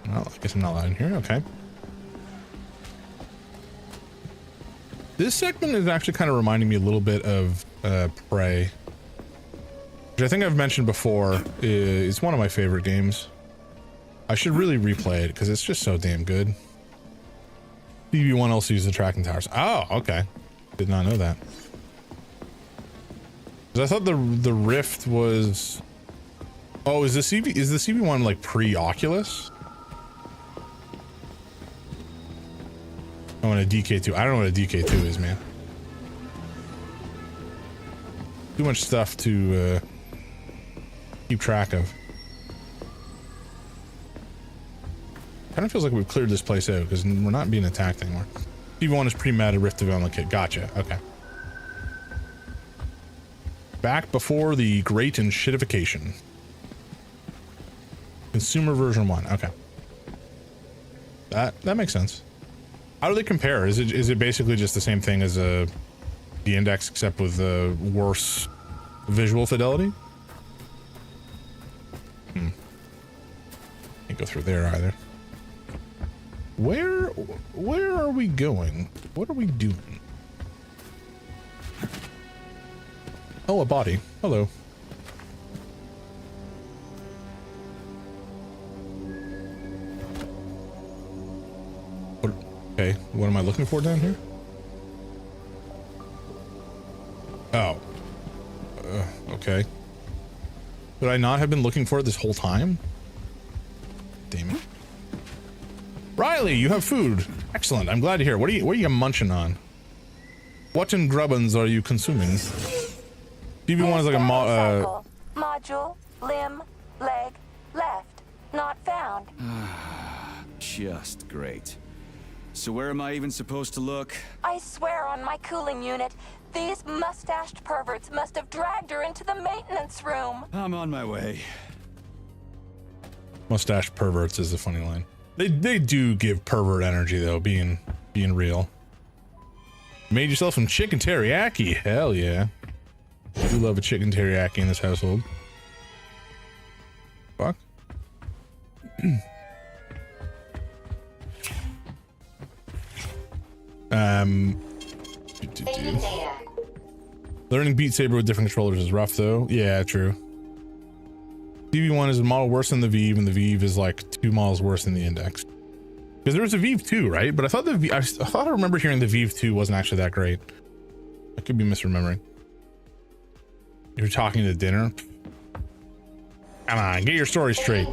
Well, I guess I'm not allowed in here. Okay. This segment is actually kind of reminding me a little bit of Prey, which I think I've mentioned before. It's one of my favorite games. I should really replay it because it's just so damn good. CV1 also uses the tracking towers. Oh, okay. Did not know that. I thought the Rift was. Oh, is the CV1 like pre-Oculus? I want a DK2. I don't know what a DK2 is, man. Too much stuff to keep track of. Kind of feels like we've cleared this place out because we're not being attacked anymore. CV1 is pre-meta Rift development kit. Gotcha. Okay. Back before the great enshittification. Consumer version 1. Okay. That makes sense. How do they compare? Is it basically just the same thing as the Index except with worse visual fidelity? Can't go through there either. Where are we going? What are we doing? Oh, a body. Hello. Okay, what am I looking for down here? Oh. Okay. Would I not have been looking for it this whole time? Damn it. Riley, you have food. Excellent. I'm glad to hear. What are you munching on? What in grubbins are you consuming? BB1 is like a module, limb, leg, left. Not found. Just great. So where am I even supposed to look? I swear on my cooling unit, these mustached perverts must have dragged her into the maintenance room. I'm on my way. Mustache perverts is a funny line. They do give pervert energy though, being real. Made yourself some chicken teriyaki. Hell yeah. I do love a chicken teriyaki in this household. Fuck. Learning Beat Saber with different controllers is rough though. Yeah, true. DV1 is a model worse than the Vive, and the Vive is like 2 models worse than the Index. Because there was a Vive 2, right? But I thought I remember hearing the Vive 2 wasn't actually that great. I could be misremembering. You're talking to dinner? Come on, get your story straight.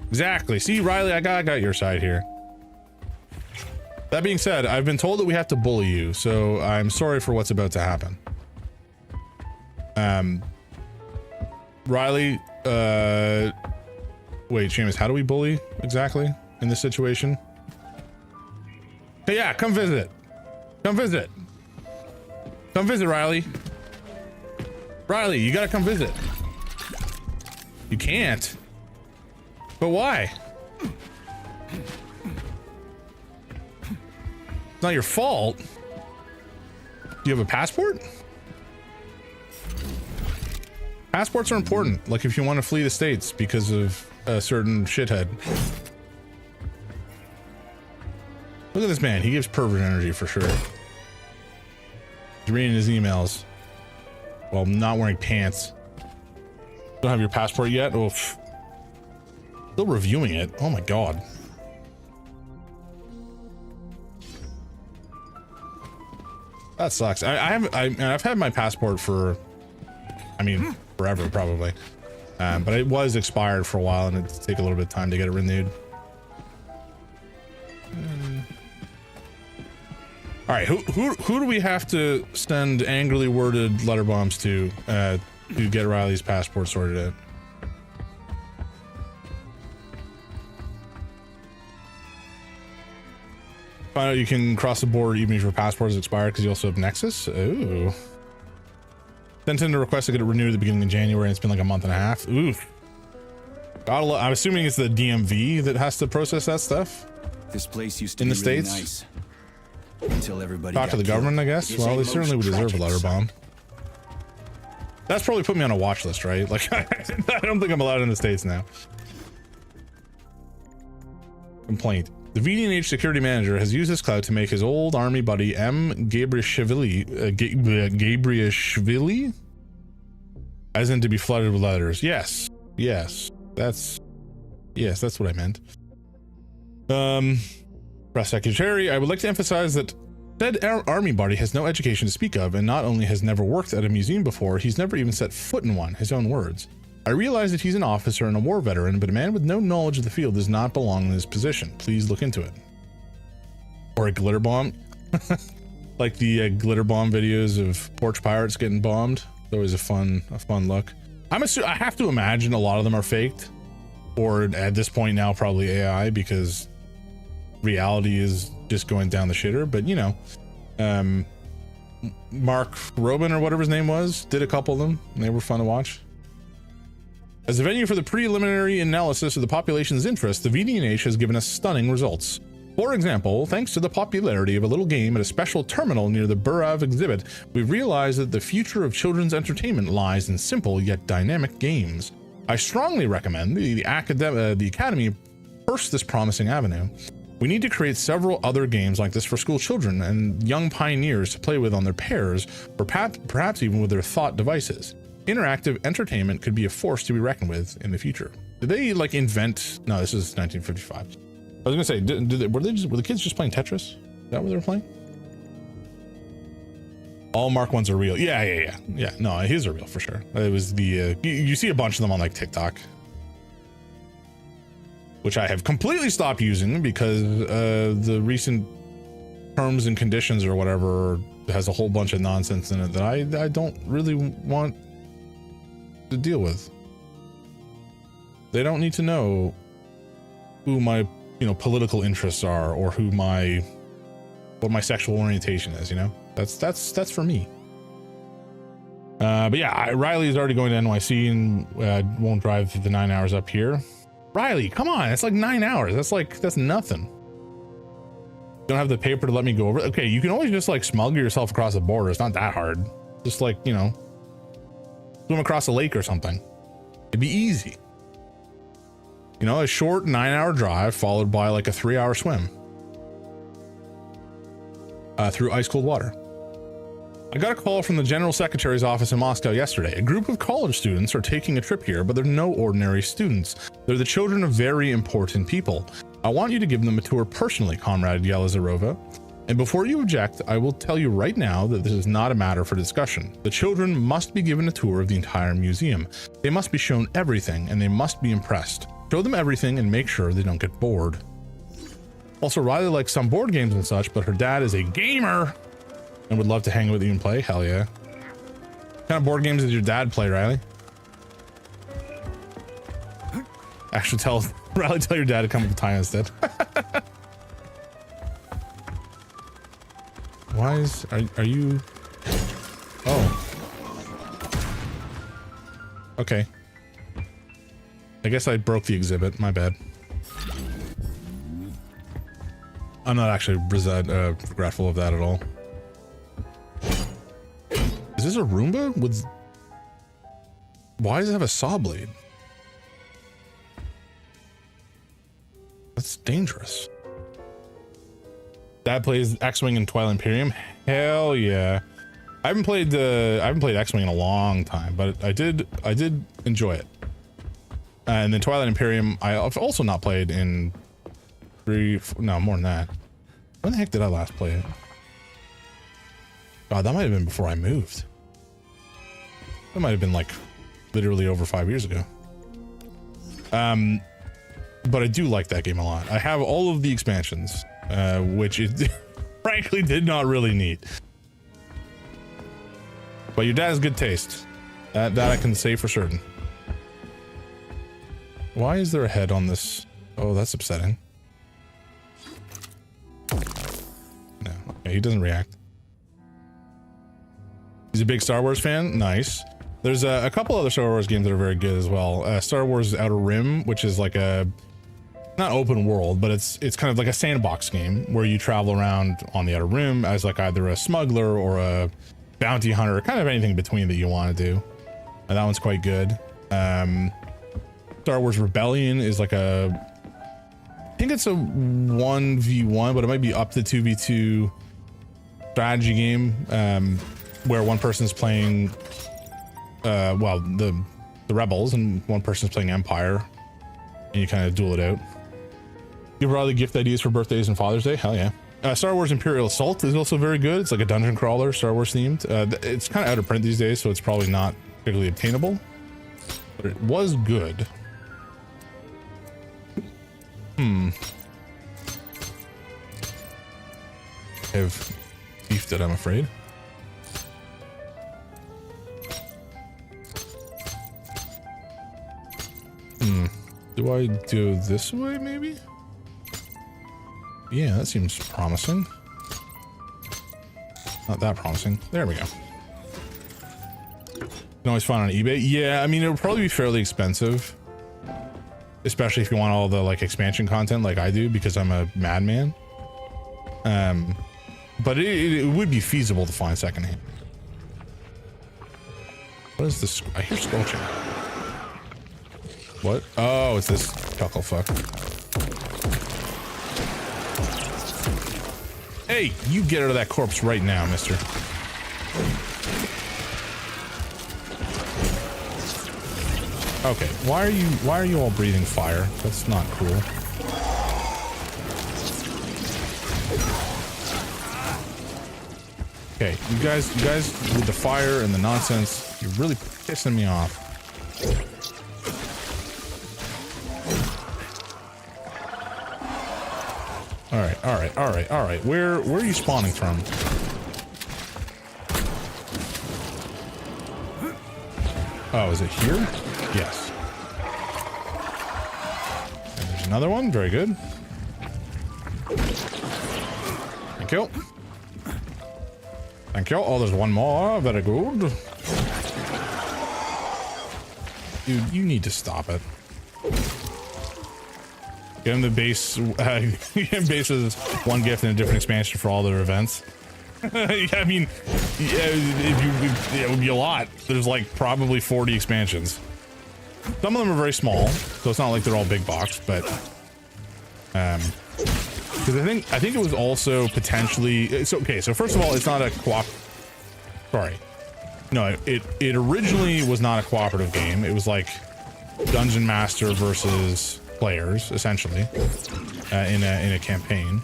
Exactly. See, Riley, I got your side here. That being said, I've been told that we have to bully you, so I'm sorry for what's about to happen. Riley, wait, Seamus, how do we bully exactly in this situation? Hey, yeah, come visit. Come visit. Come visit, Riley. Riley, you gotta come visit. You can't. But why? It's not your fault. Do you have a passport? Passports are important, like if you want to flee the States because of a certain shithead. Look at this man, he gives pervert energy for sure. He's reading his emails while not wearing pants. Don't have your passport yet? Oof. Still reviewing it. Oh my god. That sucks. I've had my passport for, I mean, forever probably, but it was expired for a while, and it'd take a little bit of time to get it renewed. All right, who do we have to send angrily worded letter bombs to get Riley's passport sorted out? Find out you can cross the border even if your passport is expired because you also have Nexus. Ooh. Sent in a request to get it renewed at the beginning of January, and it's been like a month and a half. Oof. I'm assuming it's the DMV that has to process that stuff. This place used to in be the really States. Nice. Until everybody Talk to the government, I guess. Well, they certainly would deserve a letter bomb. That's probably put me on a watch list, right? Like, I don't think I'm allowed in the States now. Complaint. The VDNH security manager has used his clout to make his old army buddy M. Gabriashvili, as in to be flooded with letters. Yes, that's what I meant. Press secretary, I would like to emphasize that said army buddy has no education to speak of, and not only has never worked at a museum before, he's never even set foot in one. His own words. I realize that he's an officer and a war veteran, but a man with no knowledge of the field does not belong in this position. Please look into it. Or a glitter bomb. Like the glitter bomb videos of porch pirates getting bombed. It's always a fun look. I have to imagine a lot of them are faked, or at this point now probably AI, because reality is just going down the shitter. But you know, Mark Robin or whatever his name was did a couple of them, and they were fun to watch. As a venue for the preliminary analysis of the population's interest, the VDNH has given us stunning results. For example, thanks to the popularity of a little game at a special terminal near the Burav exhibit, we've realized that the future of children's entertainment lies in simple yet dynamic games. I strongly recommend the Academy pursue this promising avenue. We need to create several other games like this for school children and young pioneers to play with on their pairs, or perhaps even with their thought devices. Interactive entertainment could be a force to be reckoned with in the future. Did they like invent? No, this is 1955. I was gonna say, were the kids just playing Tetris? Is that what they were playing? All Mark 1s are real. Yeah. No, his are real for sure. It was the you see a bunch of them on like TikTok, which I have completely stopped using because the recent terms and conditions or whatever has a whole bunch of nonsense in it that I don't really want to deal with. They don't need to know who my political interests are or what my sexual orientation is. That's for me. But yeah, Riley is already going to NYC and won't drive the 9 hours up here. Riley, come on, it's like 9 hours. That's nothing. Don't have the paper to let me go over. Okay, you can always just like smuggle yourself across the border. It's not that hard. Just like, swim across a lake or something. It'd be easy. A short 9-hour drive followed by like a 3-hour swim through ice cold water. I got a call from the General Secretary's office in Moscow yesterday. A group of college students are taking a trip here, but they're no ordinary students. They're the children of very important people. I want you to give them a tour personally, Comrade Yelizarova. And before you object, I will tell you right now that this is not a matter for discussion. The children must be given a tour of the entire museum. They must be shown everything, and they must be impressed. Show them everything and make sure they don't get bored. Also, Riley likes some board games and such, but her dad is a gamer and would love to hang with you and play. Hell yeah. What kind of board games does your dad play, Riley? Actually, tell your dad to come up with time instead. Why are you? Oh. Okay. I guess I broke the exhibit. My bad. I'm not actually regretful of that at all. Is this a Roomba with? Why does it have a saw blade? That's dangerous. Dad plays X-Wing and Twilight Imperium. Hell yeah. I haven't played X-Wing in a long time, but I did enjoy it. And then Twilight Imperium, I've also not played in more than that. When the heck did I last play it? God, that might have been before I moved. That might have been like literally over 5 years ago. But I do like that game a lot. I have all of the expansions, which it frankly did not really need. But your dad has good taste. That I can say for certain. Why is there a head on this? Oh, that's upsetting. No, okay, he doesn't react. He's a big Star Wars fan. Nice. There's a couple other Star Wars games that are very good as well. Star Wars Outer Rim, which is like a not open world, but it's kind of like a sandbox game where you travel around on the Outer Rim as like either a smuggler or a bounty hunter, kind of anything between that you want to do. And that one's quite good. Star Wars Rebellion is like I think it's a 1v1, but it might be up to 2v2 strategy game, where one person's playing the rebels and one person's playing Empire, and you kind of duel it out. Give Riley gift ideas for birthdays and Father's Day. Hell yeah. Star Wars Imperial Assault is also very good. It's like a dungeon crawler, Star Wars themed. It's kind of out of print these days, so it's probably not particularly obtainable, but it was good. I have beefed it, I'm afraid. Do I do this way, maybe? Yeah, that seems promising. Not that promising. There we go. You can always find on eBay. Yeah, I mean, it would probably be fairly expensive, especially if you want all the like expansion content like I do, because I'm a madman. But it would be feasible to find secondhand. What is this? I hear squelching. What? Oh, it's this chuckle fuck. Hey, you get out of that corpse right now, mister. Okay, why are you all breathing fire? That's not cool. Okay, you guys with the fire and the nonsense, you're really pissing me off. All right. Where are you spawning from? Oh, is it here? Yes. And there's another one. Very good. Thank you. Thank you. Oh, there's one more. Very good. Dude, you need to stop it. Get him the base. Get him bases one gift and a different expansion for all their events. Yeah, I mean, yeah, it would be a lot. There's like probably 40 expansions. Some of them are very small, so it's not like they're all big box. But because I think it was also potentially. It's okay. So first of all, it's not a co-op. Sorry, no. It originally was not a cooperative game. It was like Dungeon Master versus players, essentially, in a campaign.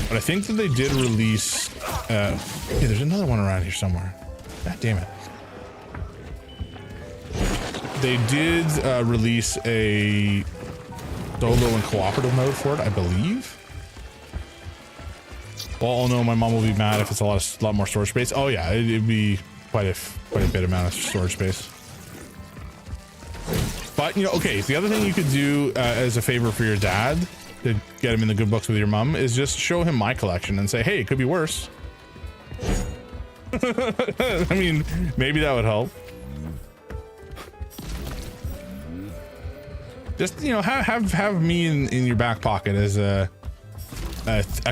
But I think that they did release. Yeah, there's another one around here somewhere. God damn it. They did release a solo and cooperative mode for it, I believe. Well, oh no, my mom will be mad if it's a lot more storage space. Oh yeah, it'd be quite a bit amount of storage space. But you know, okay. So the other thing you could do as a favor for your dad to get him in the good books with your mom is just show him my collection and say, hey, it could be worse. I mean, maybe that would help. Just, you know, have me in your back pocket as a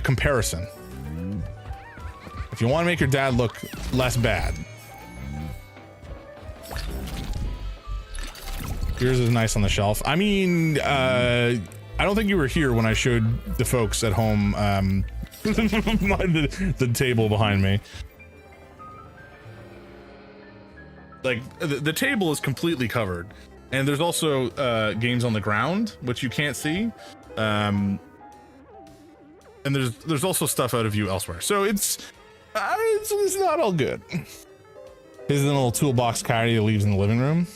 comparison. If you want to make your dad look less bad. Yours is nice on the shelf. I mean, I don't think you were here when I showed the folks at home the table behind me. Like, the table is completely covered. And there's also games on the ground, which you can't see. And there's also stuff out of view elsewhere. So it's not all good. Here's a little toolbox Coyote that leaves in the living room.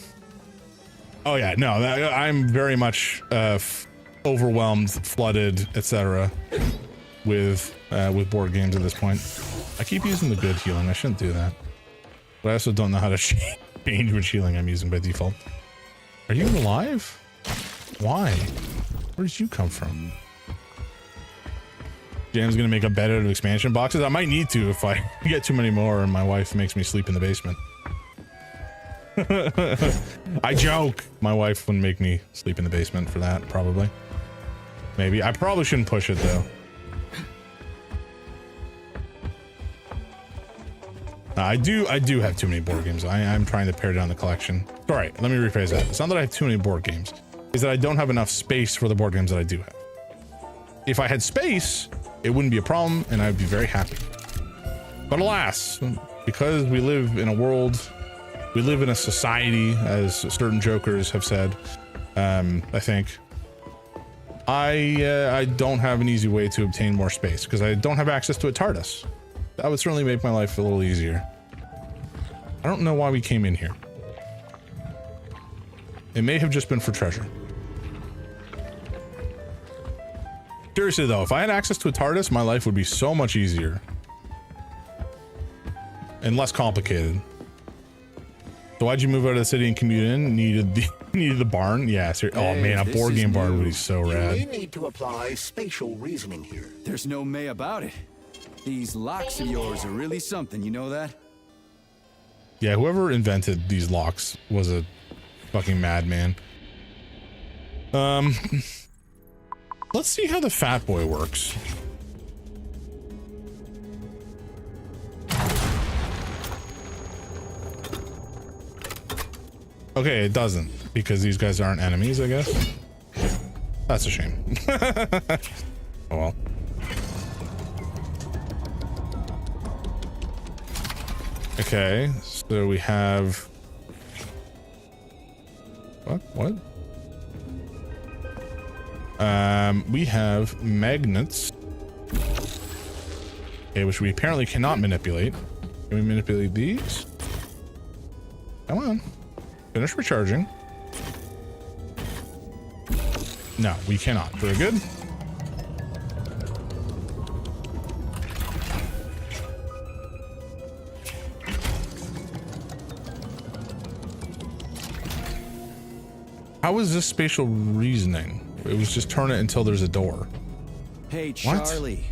Oh yeah, no, I'm very much overwhelmed, flooded, etc. with board games at this point. I keep using the good healing. I shouldn't do that. But I also don't know how to change which healing I'm using by default. Are you alive? Why? Where did you come from? Jam's gonna make a bed out of expansion boxes. I might need to if I get too many more and my wife makes me sleep in the basement. I joke. My wife wouldn't make me sleep in the basement for that, probably. Maybe. I probably shouldn't push it though. I do have too many board games. I'm trying to pare down the collection. Sorry, let me rephrase that. It's not that I have too many board games. It's that I don't have enough space for the board games that I do have. If I had space, it wouldn't be a problem and I'd be very happy. But alas, because we live in a world, we live in a society, as certain jokers have said, I think, I don't have an easy way to obtain more space because I don't have access to a TARDIS. That would certainly make my life a little easier. I don't know why we came in here. It may have just been for treasure. Seriously though, if I had access to a TARDIS, my life would be so much easier. And less complicated. So why'd you move out of the city and commute in? Needed the barn? Yeah, seriously. Oh man, a board game barn would be so rad. You need to apply spatial reasoning here. There's no may about it. These locks of yours are really something, you know that? Yeah, whoever invented these locks was a fucking madman. Let's see how the fat boy works. Okay, it doesn't, because these guys aren't enemies, I guess. That's a shame. Oh well. Okay, so we have... What? We have magnets. Okay, which we apparently cannot manipulate. Can we manipulate these? Come on. Finish recharging. No, we cannot. Very good. How is this spatial reasoning? It was just turn it until there's a door. Hey, Charlie.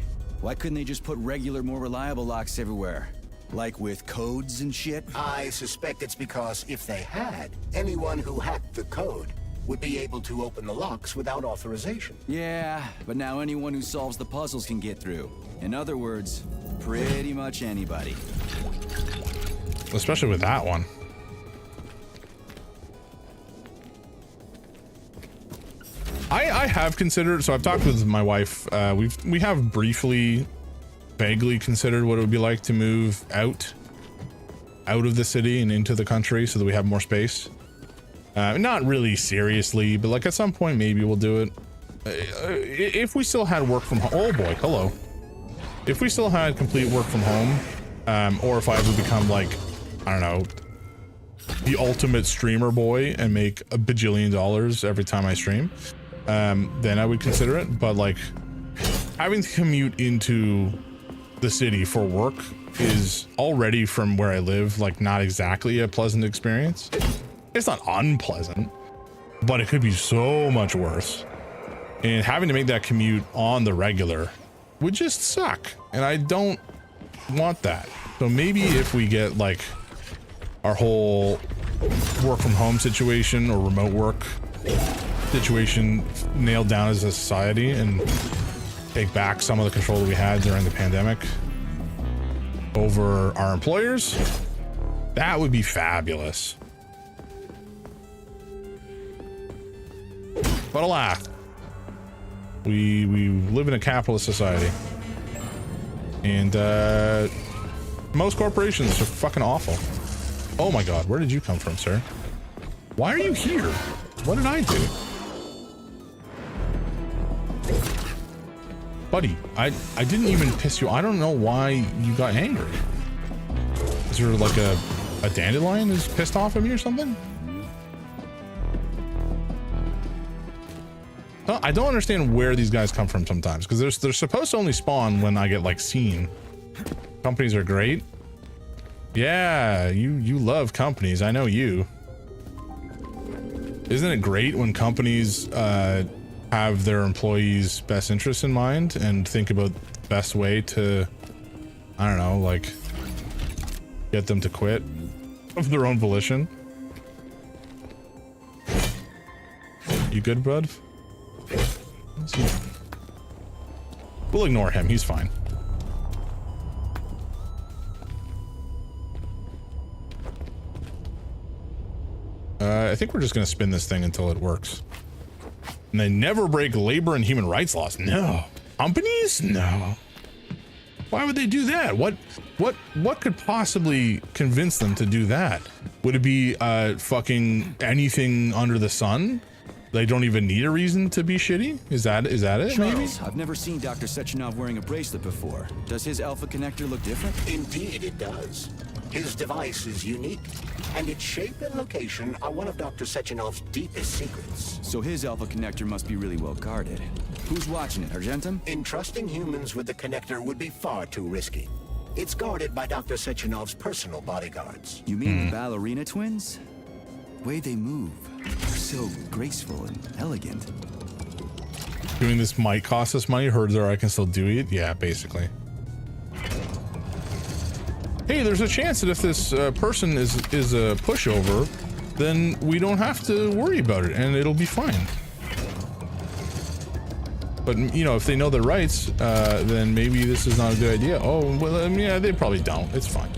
Why couldn't they just put regular, more reliable locks everywhere? Like with codes and shit? I suspect it's because if they had, anyone who hacked the code would be able to open the locks without authorization. Yeah, but now anyone who solves the puzzles can get through. In other words, pretty much anybody. Especially with that one. I have considered, so I've talked with my wife, we have briefly, vaguely considered what it would be like to move out of the city and into the country so that we have more space. Not really seriously, but like at some point maybe we'll do it. If we still had work from home, oh boy, hello. If we still had complete work from home, or if I ever become like, I don't know, the ultimate streamer boy and make a bajillion dollars every time I stream, then I would consider it. But like having to commute into the city for work is already, from where I live, like not exactly a pleasant experience. It's not unpleasant, but it could be so much worse. And having to make that commute on the regular would just suck. And I don't want that. So maybe if we get like our whole work from home situation or remote work situation nailed down as a society and take back some of the control that we had during the pandemic over our employers, that would be fabulous. But alas, we live in a capitalist society, and most corporations are fucking awful. Oh my god, where did you come from, sir? Why are you here? What did I do? Buddy, I didn't even piss you. I don't know why you got angry. Is there like a dandelion is pissed off at me or something? I don't understand where these guys come from sometimes, because they're supposed to only spawn when I get like seen. Companies are great. Yeah, you love companies. I know you. Isn't it great when companies have their employees' best interests in mind and think about the best way to, I don't know, like get them to quit of their own volition? You good, bud? We'll ignore him. He's fine. I think we're just going to spin this thing until it works. And they never break labor and human rights laws. No. Companies? No. Why would they do that? What could possibly convince them to do that? Would it be fucking anything under the sun? They don't even need a reason to be shitty? Is that it? Charles, maybe? I've never seen Dr. Sechenov wearing a bracelet before. Does his alpha connector look different? Indeed it does. His device is unique, and its shape and location are one of Dr. Sechenov's deepest secrets. So his alpha connector must be really well guarded. Who's watching it, Argentum? Entrusting humans with the connector would be far too risky. It's guarded by Dr. Sechenov's personal bodyguards. You mean the ballerina twins? The way they move, they're so graceful and elegant. Doing this might cost us money. Heard there I can still do it. Yeah, basically. Hey, there's a chance that if this person is a pushover, then we don't have to worry about it and it'll be fine. But, you know, if they know their rights, then maybe this is not a good idea. Oh, well, yeah, they probably don't. It's fine.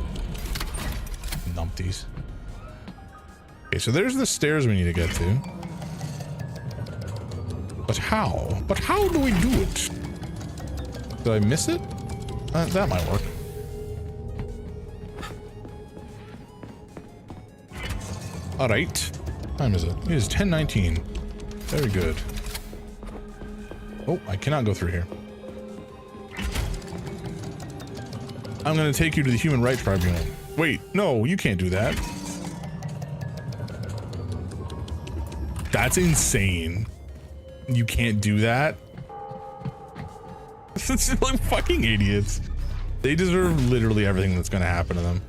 Numpties. Okay, so there's the stairs we need to get to. But how? But how do we do it? Did I miss it? That might work. All right. What time is it? It is 10:19. Very good. Oh, I cannot go through here. I'm gonna take you to the Human Rights Tribunal. Wait, no, you can't do that. That's insane. You can't do that. It's like fucking idiots. They deserve literally everything that's gonna happen to them.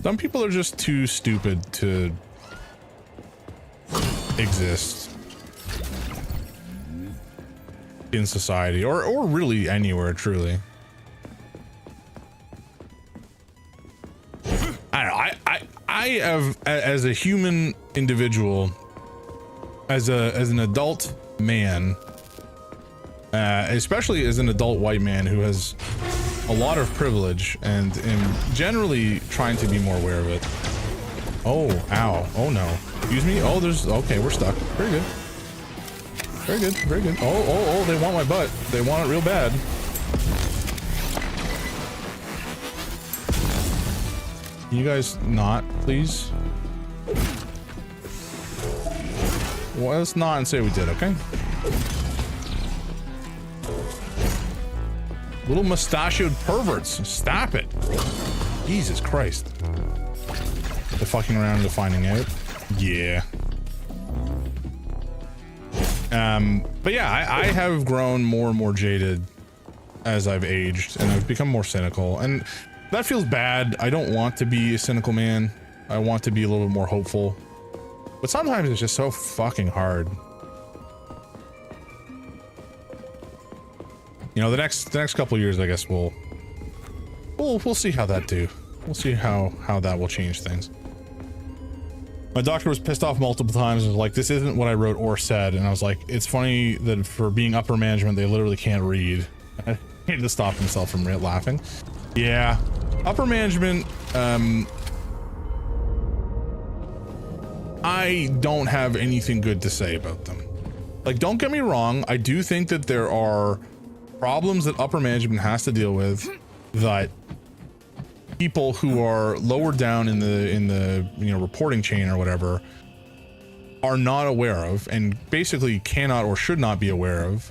Some people are just too stupid to exist in society or really anywhere, truly. I don't know. I have, as a human individual, as an adult man, especially as an adult white man who has a lot of privilege and am generally trying to be more aware of it. Oh, ow. Oh no. Excuse me. Oh, there's, okay, we're stuck. Very good. Very good. Very good. Oh, they want my butt. They want it real bad. Can you guys not, please? Well, let's not and say we did, okay? Little mustachioed perverts. Stop it. Jesus Christ. The fucking around and the finding out. Yeah. But yeah, I have grown more and more jaded as I've aged, and I've become more cynical, and that feels bad. I don't want to be a cynical man. I want to be a little bit more hopeful, but sometimes it's just so fucking hard. You know, the next couple of years, I guess we'll see how that do. We'll see how that will change things. My doctor was pissed off multiple times and was like, this isn't what I wrote or said. And I was like, it's funny that for being upper management, they literally can't read. I had to stop himself from laughing. Yeah, upper management, I don't have anything good to say about them. Like, don't get me wrong. I do think that there are problems that upper management has to deal with that people who are lower down in the you know, reporting chain or whatever are not aware of, and basically cannot or should not be aware of,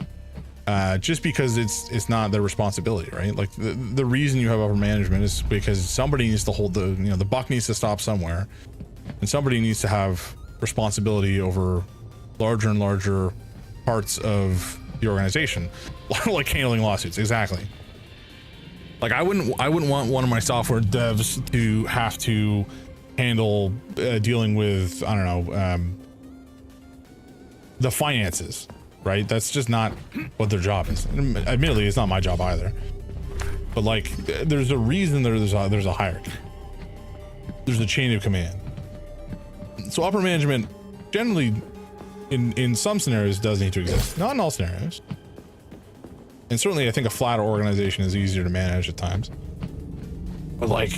just because it's not their responsibility, right? Like the reason you have upper management is because somebody needs to hold the, you know, the buck needs to stop somewhere, and somebody needs to have responsibility over larger and larger parts of the organization. Like handling lawsuits. Exactly. Like I wouldn't want one of my software devs to have to handle dealing with, I don't know, the finances, right? That's just not what their job is. And admittedly, it's not my job either, but like there's a reason there's a hierarchy. There's a chain of command. So upper management generally in some scenarios does need to exist, not in all scenarios. And certainly I think a flatter organization is easier to manage at times. But like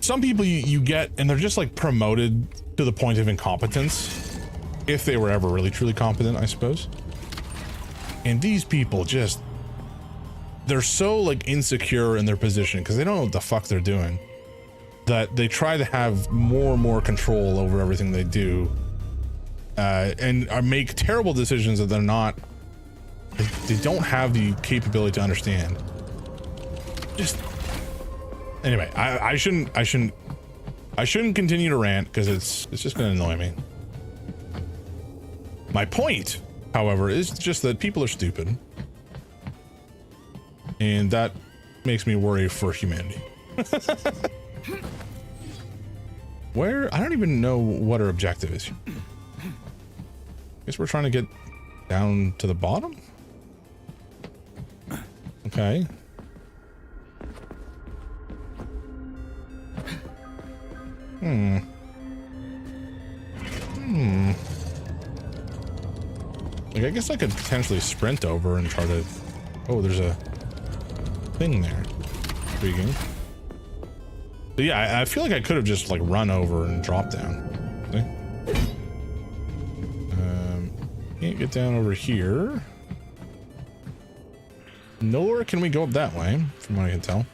some people you get, and they're just like promoted to the point of incompetence, if they were ever really truly competent, I suppose. And these people just, they're so like insecure in their position because they don't know what the fuck they're doing, that they try to have more and more control over everything they do, and make terrible decisions that they're not, they don't have the capability to understand. Just anyway, I shouldn't continue to rant because it's just gonna annoy me. My point, however, is just that people are stupid, and that makes me worry for humanity. Where, I don't even know what our objective is. Guess we're trying to get down to the bottom. Okay. Like, I guess I could potentially sprint over and try to, oh, there's a thing there. Intriguing. But yeah, I feel like I could have just like run over and dropped down. See? Can't get down over here. Nor can we go up that way, from what I can tell.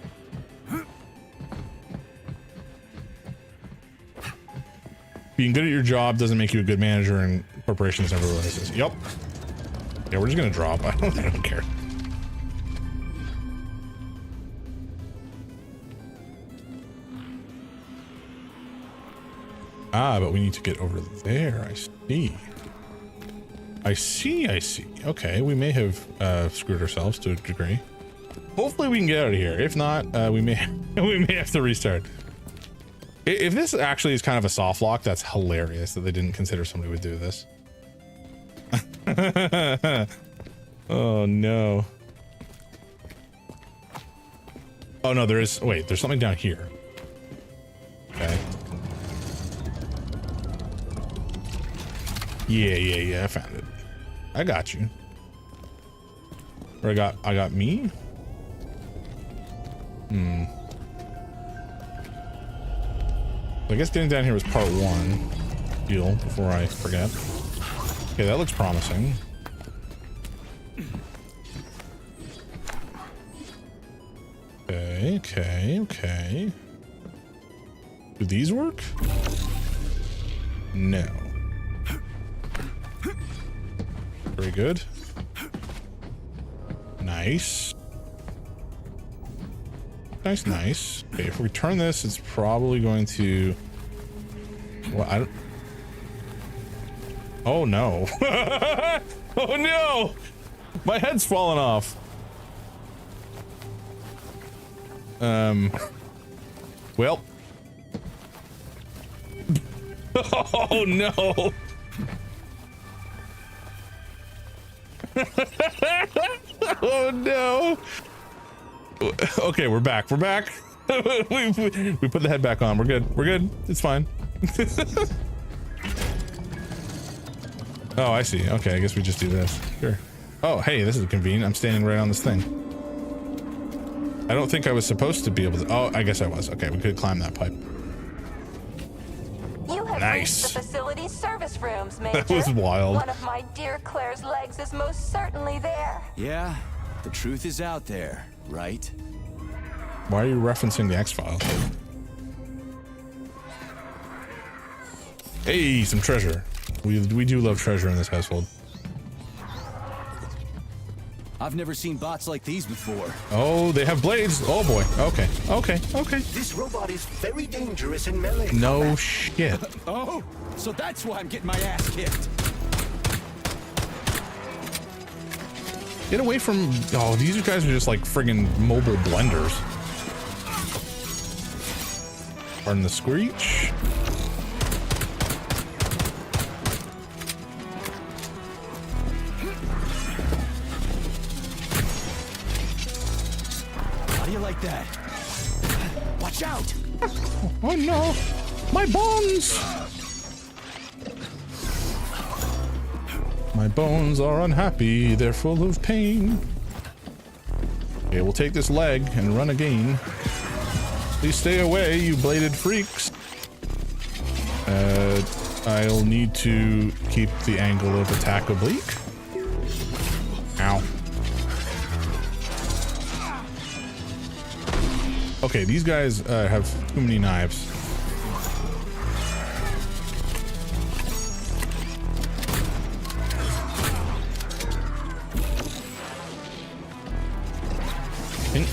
Being good at your job doesn't make you a good manager, and corporations never realize this. Yep. Yeah, we're just gonna drop. I don't care. Ah, but we need to get over there. I see. I see, I see. Okay, we may have screwed ourselves to a degree. Hopefully we can get out of here. If not, we may have to restart. If this actually is kind of a soft lock, that's hilarious that they didn't consider somebody would do this. Oh no. Oh no, there is. Wait, there's something down here. Okay. Yeah, I found it. I got you. Or I got me? I guess getting down here was part one deal before I forget. Okay, that looks promising. Okay. Do these work? No. Very good. Nice. Nice. Okay, if we turn this, it's probably going to... Well, I don't... Oh, no. Oh, no! My head's falling off. Well. Oh, no! Oh, no! Okay, we're back. We put the head back on. We're good. It's fine. Oh, I see. Okay, I guess we just do this. Sure. Oh, hey, this is convenient. I'm standing right on this thing. I don't think I was supposed to be able to. Oh, I guess I was. Okay, we could climb that pipe. You have Nice. reached the facility's service rooms, Major. That was wild. One of my dear Claire's legs is most certainly there. Yeah, the truth is out there, right? Why are you referencing the X-Files? Hey, some treasure. We do love treasure in this household. I've never seen bots like these before. Oh, they have blades. Oh boy. Okay. This robot is very dangerous in melee No combat. shit. Oh, so that's why I'm getting my ass kicked. Get away from... Oh, these guys are just like friggin' mobile blenders. Pardon the screech. How do you like that? Watch out! Oh no! My bones! My bones are unhappy, they're full of pain. Okay, we'll take this leg and run again. Please stay away, you bladed freaks. I'll need to keep the angle of attack oblique. Ow. Okay, these guys have too many knives.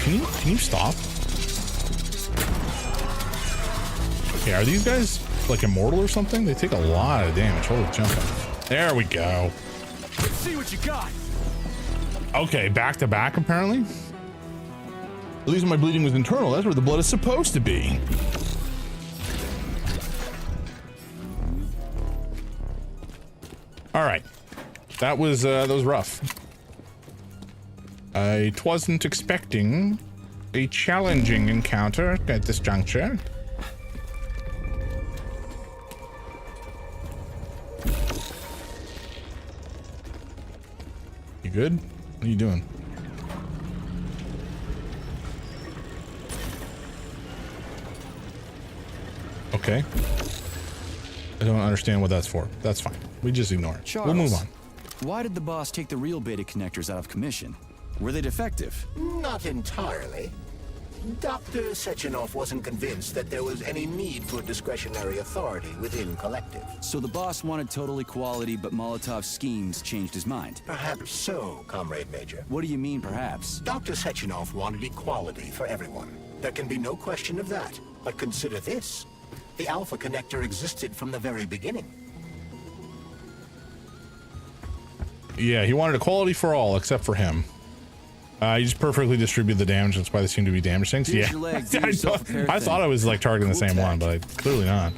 Can you stop? Okay, are these guys like immortal or something? They take a lot of damage. Holy jumping. There we go. Let's see what you got. Okay, back to back apparently. At least my bleeding was internal. That's where the blood is supposed to be. All right, that was rough. I wasn't expecting a challenging encounter at this juncture. You good? What are you doing? Okay. I don't understand what that's for. That's fine. We just ignore it. Charles, we'll move on. Why did the boss take the real beta connectors out of commission? Were they defective? Not entirely. Dr. Sechenov wasn't convinced that there was any need for discretionary authority within Collective. So the boss wanted total equality, but Molotov's schemes changed his mind. Perhaps so, Comrade Major. What do you mean, perhaps? Dr. Sechenov wanted equality for everyone. There can be no question of that. But consider this. The Alpha Connector existed from the very beginning. Yeah, he wanted equality for all except for him. He just perfectly distributed the damage. That's why they seem to be damage things. Here's Yeah, your leg. Do yourself a fair I thought I was like targeting the same one, but I clearly not.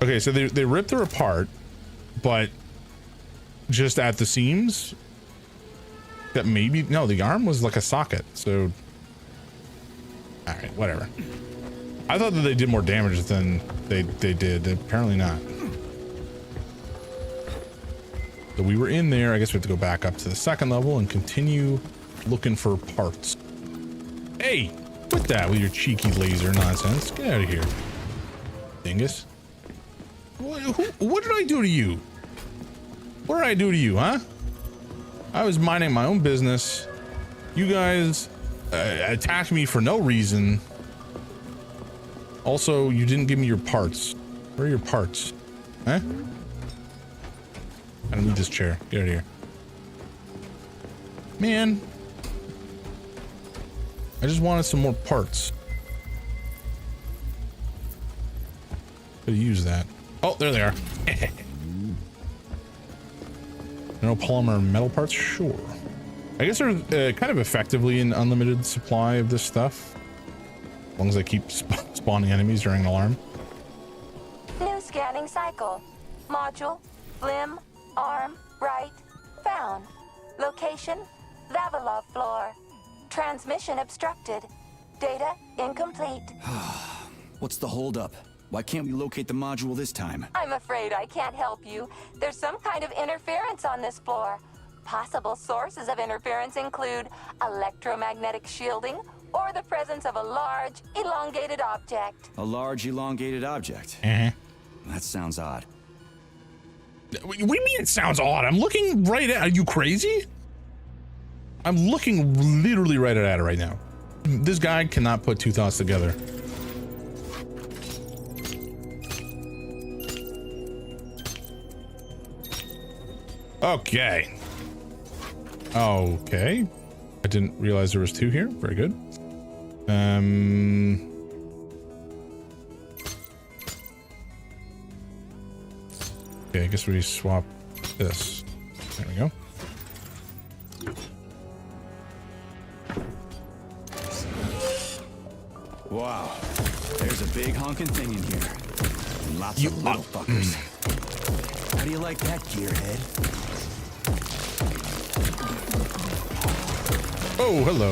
Okay, so they ripped her apart, but just at the seams. That maybe no, the arm was like a socket. So, all right, whatever. I thought that they did more damage than they did. Apparently not. So we were in there. I guess we have to go back up to the second level and continue looking for parts. Hey, quit that with your cheeky laser nonsense. Get out of here, dingus. What did I do to you? What did I do to you, huh? I was minding my own business. You guys attacked me for no reason. Also, you didn't give me your parts. Where are your parts? Huh? I don't need this chair. Get out of here. Man. I just wanted some more parts. Could use that. Oh, there they are. No polymer metal parts? Sure. I guess they're kind of effectively an unlimited supply of this stuff. As long as I keep spawning enemies during an alarm. New scanning cycle. Module, limb, arm, right, found. Location, Vavilov floor. Transmission obstructed. Data incomplete. What's the holdup? Why can't we locate the module this time? I'm afraid I can't help you. There's some kind of interference on this floor. Possible sources of interference include electromagnetic shielding or the presence of a large, elongated object. A large, elongated object? Uh-huh. That sounds odd. What do you mean it sounds odd? I'm looking right at... Are you crazy? I'm looking literally right at it right now. This guy cannot put two thoughts together. Okay. Okay. I didn't realize there was two here. Very good. Okay, I guess we swap this. There we go. Wow. There's a big honking thing in here. And lots of little fuckers. How do you like that, gearhead? Oh, hello.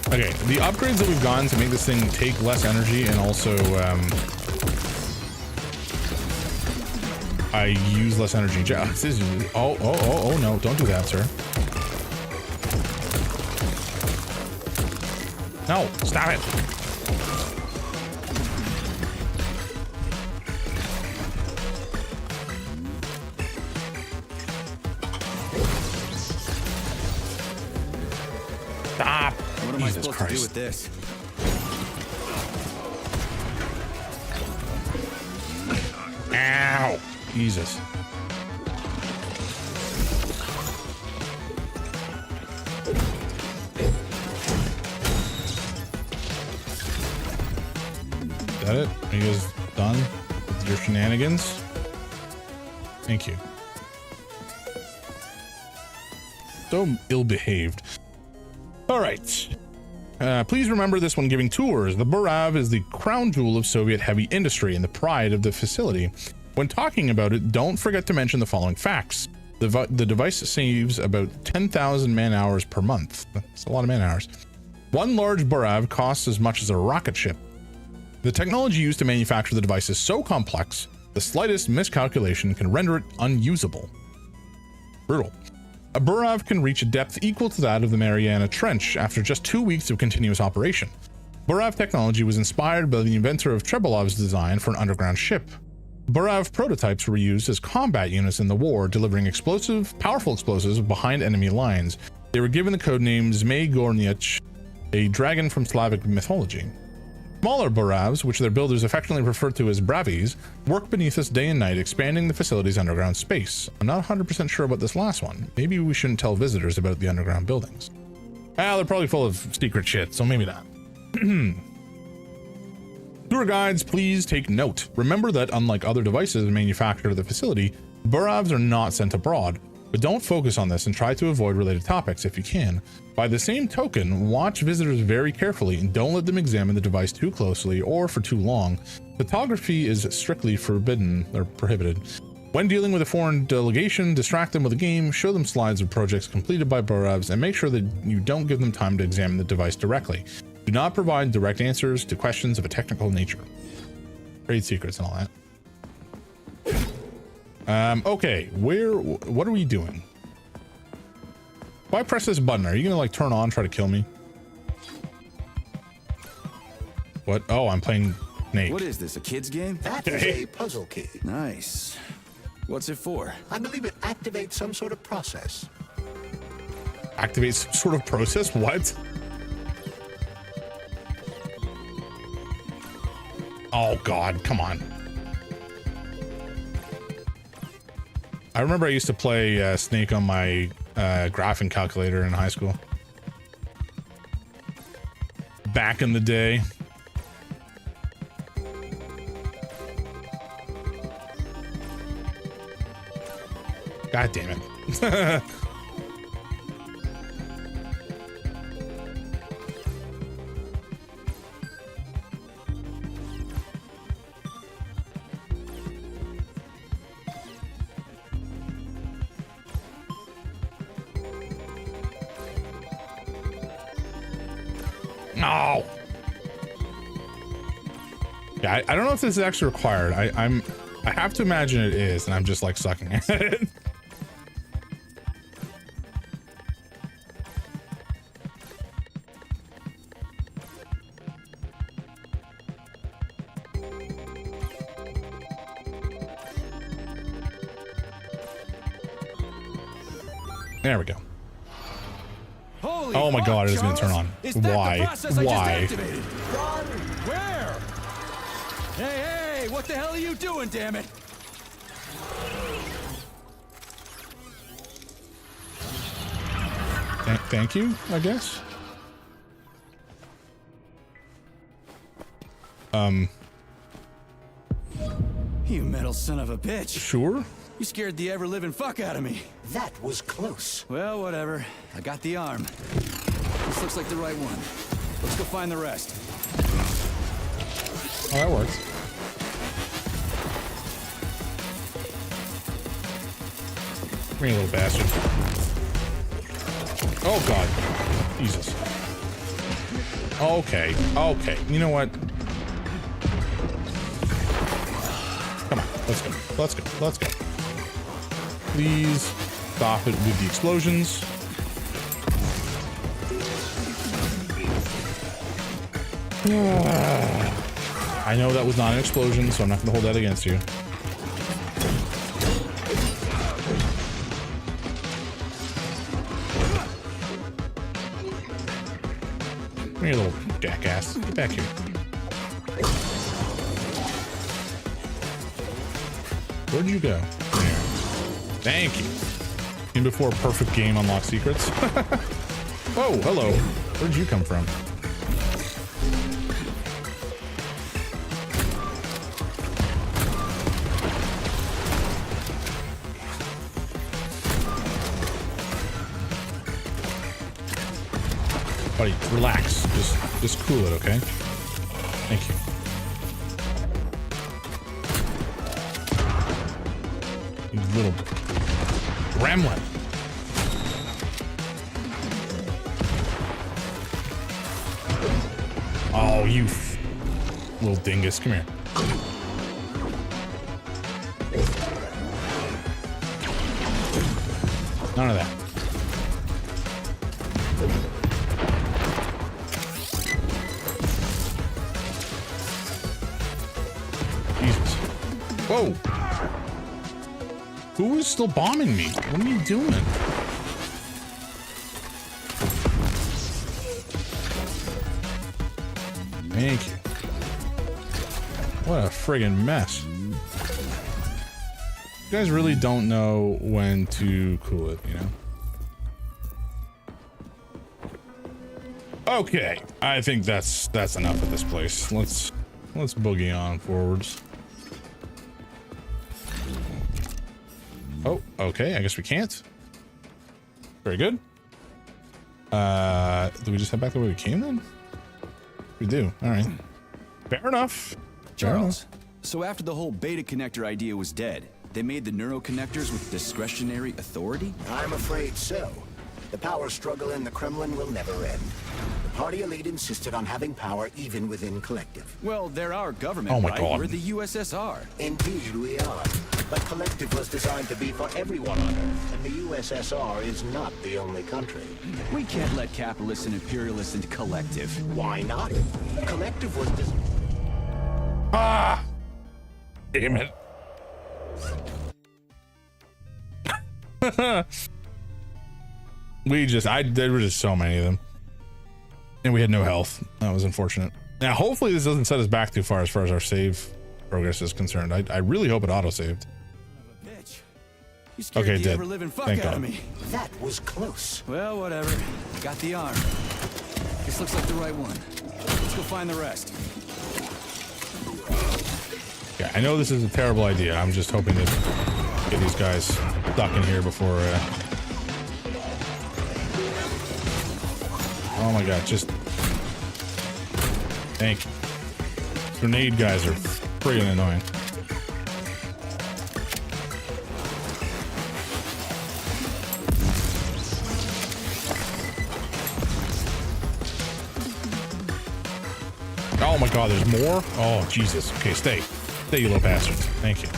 Okay, the upgrades that we've gotten to make this thing take less energy and also I use less energy. This is, oh no, don't do that, sir. No, stop it. Stop. What am I supposed to do with this? Ow. Jesus. Is that it? Are you guys done with your shenanigans? Thank you. So ill-behaved. All right. Please remember this when giving tours. The Burav is the crown jewel of Soviet heavy industry and the pride of the facility. When talking about it, don't forget to mention the following facts. The device saves about 10,000 man-hours per month. That's a lot of man-hours. One large Burav costs as much as a rocket ship. The technology used to manufacture the device is so complex, the slightest miscalculation can render it unusable. Brutal. A Burav can reach a depth equal to that of the Mariana Trench after just 2 weeks of continuous operation. Burav technology was inspired by the inventor of Trebelov's design for an underground ship. Burav prototypes were used as combat units in the war, delivering powerful explosives behind enemy lines. They were given the codename Zmei Gornyach, a dragon from Slavic mythology. Smaller Buravs, which their builders affectionately refer to as Bravies, work beneath us day and night, expanding the facility's underground space. I'm not 100% sure about this last one. Maybe we shouldn't tell visitors about the underground buildings. They're probably full of secret shit, so maybe not. Tour guides, please take note. Remember that unlike other devices manufactured at the facility, Buravs are not sent abroad, but don't focus on this and try to avoid related topics if you can. By the same token, watch visitors very carefully and don't let them examine the device too closely or for too long. Photography is strictly forbidden or prohibited. When dealing with a foreign delegation, distract them with a game, show them slides of projects completed by Buravs, and make sure that you don't give them time to examine the device directly. Do not provide direct answers to questions of a technical nature. Trade secrets and all that. Okay, what are we doing? If I press this button, are you gonna like turn on, try to kill me? What? Oh, I'm playing Snake. What is this, a kid's game? That is a puzzle key. Nice. What's it for? I believe it activates some sort of process. Activates some sort of process? What? Oh God, come on. I remember I used to play Snake on my graphing calculator in high school. Back in the day. God damn it. No. Yeah, I don't know if this is actually required. I have to imagine it is, and I'm just like sucking at it. There we go. Holy oh my God, it is going to turn on. Why? Why? Where? Hey, what the hell are you doing, damn it? Thank you, I guess. You metal son of a bitch. Sure. You scared the ever-living fuck out of me. That was close. Well, whatever. I got the arm. This looks like the right one. Let's go find the rest. Oh, that works. Come here, little bastard. Oh God. Jesus. Okay. Okay. You know what? Come on. Let's go. Let's go. Let's go. Please stop it with the explosions. I know that was not an explosion, so I'm not going to hold that against you. Come here, little jackass. Get back here. Where'd you go? There. Thank you. And before a perfect game unlocks secrets. Oh, hello. Where'd you come from? Buddy, relax. Just cool it, okay? Thank you. You little gremlin. Oh, you little dingus. Come here. None of that. Jesus. Whoa. Who is still bombing me? What are you doing? Thank you. What a friggin' mess. You guys really don't know when to cool it, you know? Okay, I think that's enough of this place. Let's boogie on forwards. Oh, okay, I guess we can't. Very good. Do we just head back the way we came then? We do. All right. Fair enough. Charles, so after the whole beta connector idea was dead, they made the neuroconnectors with discretionary authority? I'm afraid so. The power struggle in the Kremlin will never end. The party elite insisted on having power even within Collective. Well, they're our government, oh my right? God. We're the USSR. Indeed we are. But Collective was designed to be for everyone on Earth, and the USSR is not the only country. We can't let capitalists and imperialists into Collective. Why not? Collective was Ah! Damn it. There were just so many of them. And we had no health. That was unfortunate. Now, hopefully this doesn't set us back too far as our save progress is concerned. I really hope it auto-saved. Okay, it did. Thank God. That was close. Well, whatever. Got the arm. This looks like the right one. Let's go find the rest. Yeah, I know this is a terrible idea. I'm just hoping to get these guys stuck in here before... Oh my God, just... Thank you. Grenade guys are friggin' annoying. Oh my God, there's more? Oh, Jesus. Okay, stay. Stay, you little bastards. Thank you.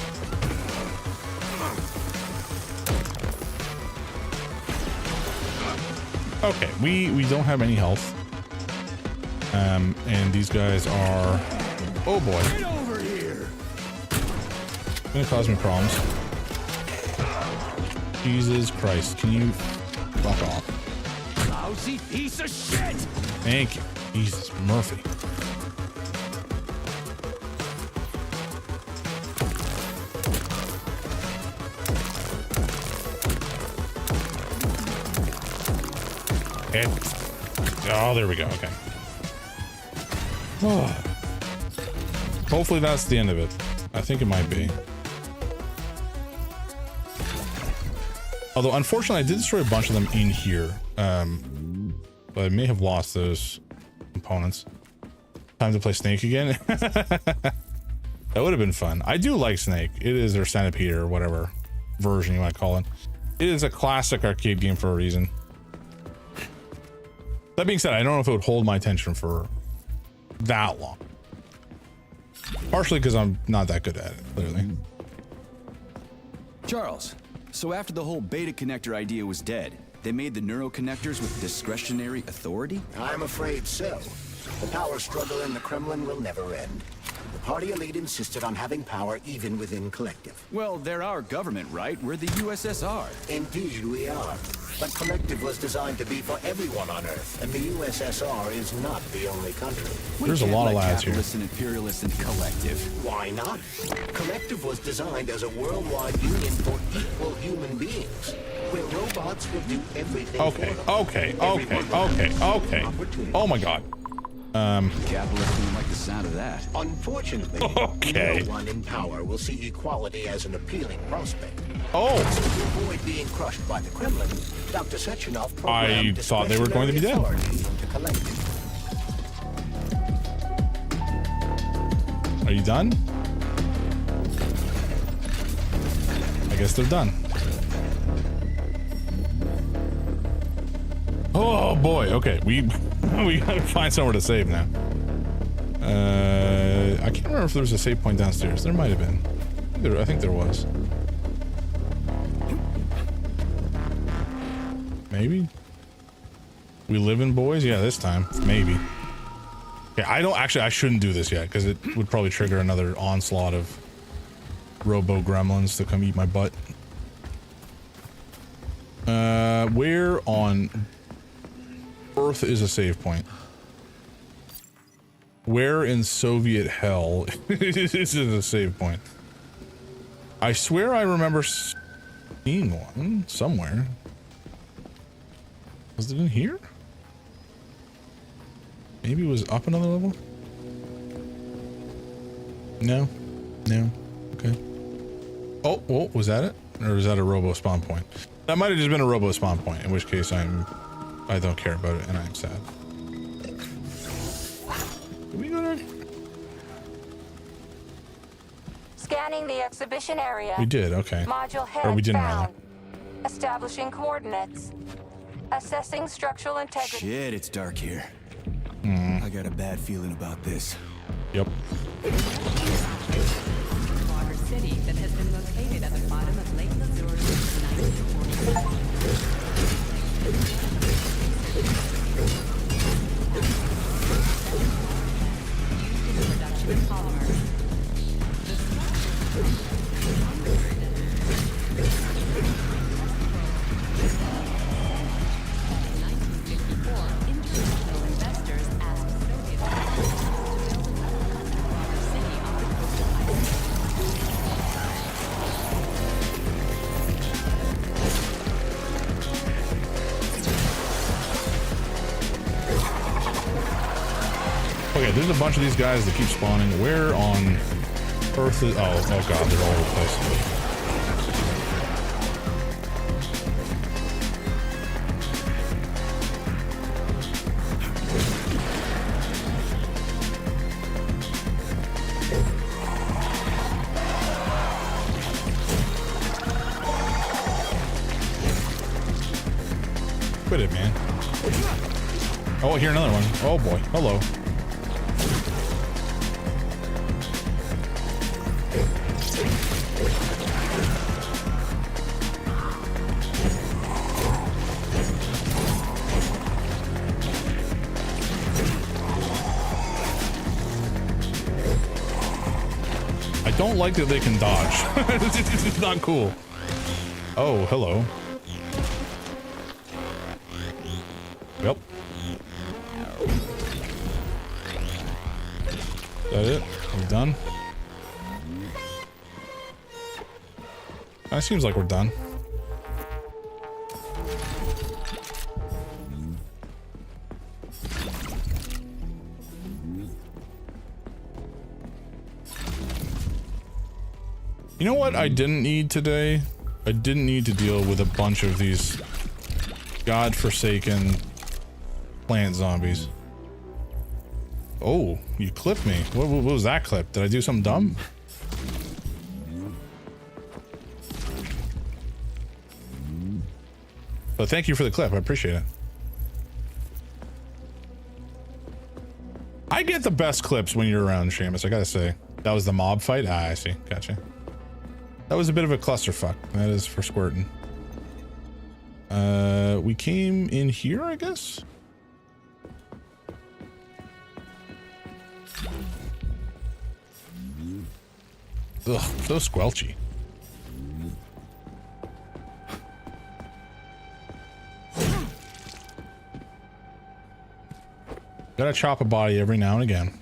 Okay, we don't have any health. And these guys are... Oh boy. Get over here. It's gonna cause me problems. Jesus Christ, can you fuck off? Lousy piece of shit! Thank you. Jesus, Murphy. Oh, there we go. Okay. Oh. Hopefully that's the end of it. I think it might be. Although, unfortunately, I did destroy a bunch of them in here. But I may have lost those components. Time to play Snake again? That would have been fun. I do like Snake. It is, or Centipede, or whatever version you might call it. It is a classic arcade game for a reason. That being said, I don't know if it would hold my attention for that long. Partially because I'm not that good at it, clearly. Charles, so after the whole beta connector idea was dead, they made the neuroconnectors with discretionary authority? I'm afraid so. The power struggle in the Kremlin will never end. The party elite insisted on having power even within Collective. Well, they're our government, right? We're the USSR. Indeed we are. But Collective was designed to be for everyone on Earth, and the USSR is not the only country. There's a lot of lads here. Capitalists and imperialists and Collective. Why not? Collective was designed as a worldwide union for equal human beings, where robots will do everything. Okay, okay, okay, okay, okay. Oh my God. Capitalists don't like the sound of that. Unfortunately, okay. No one in power will see equality as an appealing prospect. Oh. So to avoid being crushed by the Kremlin, Dr. Sechenov programmed I thought they were going to be dead. Are you done? I guess they're done. Oh boy. Okay, we gotta find somewhere to save now. I can't remember if there was a save point downstairs. There might have been. I think there was. Maybe. We live in boys? Yeah, this time. Maybe. Okay, I shouldn't do this yet because it would probably trigger another onslaught of robo gremlins to come eat my butt. Where on Earth is a save point? Where in Soviet hell is a save point? I swear I remember seeing one somewhere. Was it in here? Maybe it was up another level? No. No. Okay. Oh, was that it? Or is that a robo spawn point? That might have just been a robo spawn point, in which case I don't care about it and I'm sad. Did we go there? Scanning the exhibition area. We did, okay. Module head Or we didn't found. Establishing coordinates. Assessing structural integrity. Shit, it's dark here. I got a bad feeling about this. Yep. Water city that has been located at the bottom of Lake Missouri since 1940. Used in the production of polymers. The international investors asked Soviet officials to build a water city on the coastal island. Okay, there's a bunch of these guys that keep spawning. Where on Earth is... Oh god, they're all over the place. Quit it, man. Oh, I hear another one. Oh boy. Hello. I don't like that they can dodge. It's not cool. Oh, hello. Yep. Is that it? We're done? That seems like we're done. You know what I didn't need today? I didn't need to deal with a bunch of these godforsaken plant zombies. Oh, you clipped me. What was that clip? Did I do something dumb? But thank you for the clip. I appreciate it. I get the best clips when you're around, Seamus, I gotta say. That was the mob fight? Ah, I see. Gotcha. That was a bit of a clusterfuck. That is for squirting. We came in here, I guess? Ugh, so squelchy. Gotta chop a body every now and again.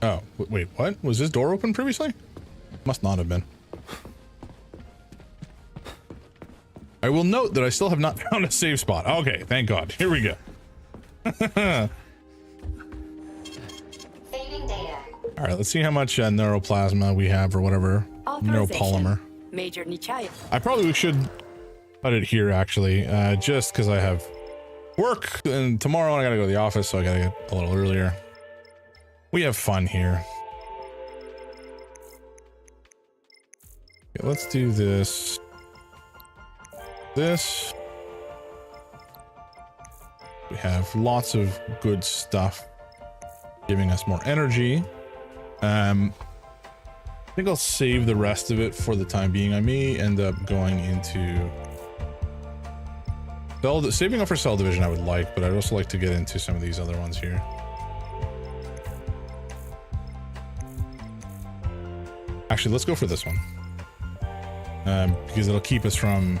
Oh, wait, what? Was this door open previously? Must not have been. I will note that I still have not found a save spot. Okay, thank God. Here we go. Saving data. All right, let's see how much neuroplasma we have or whatever. Neuropolymer. Major Nichaya. I probably should cut it here, actually, just because I have work and tomorrow I gotta go to the office, so I gotta get a little earlier. We have fun here. Okay, let's do this. This. We have lots of good stuff giving us more energy. I think I'll save the rest of it for the time being. I may end up going into saving up for cell division. I would like, but I'd also like to get into some of these other ones here. Actually, let's go for this one. Because it'll keep us from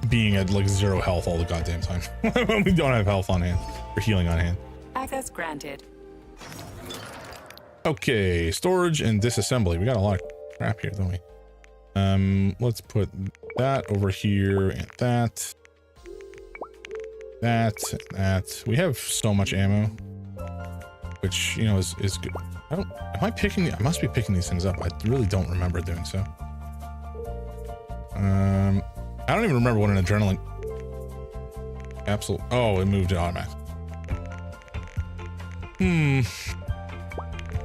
being at like 0 health all the goddamn time. When we don't have health on hand, or healing on hand. Access granted. Okay, storage and disassembly. We got a lot of crap here, don't we? Let's put that over here and that. That. We have so much ammo, which, you know, is good. Am I picking? I must be picking these things up. I really don't remember doing so. I don't even remember what an adrenaline capsule. Oh, it moved it automatically.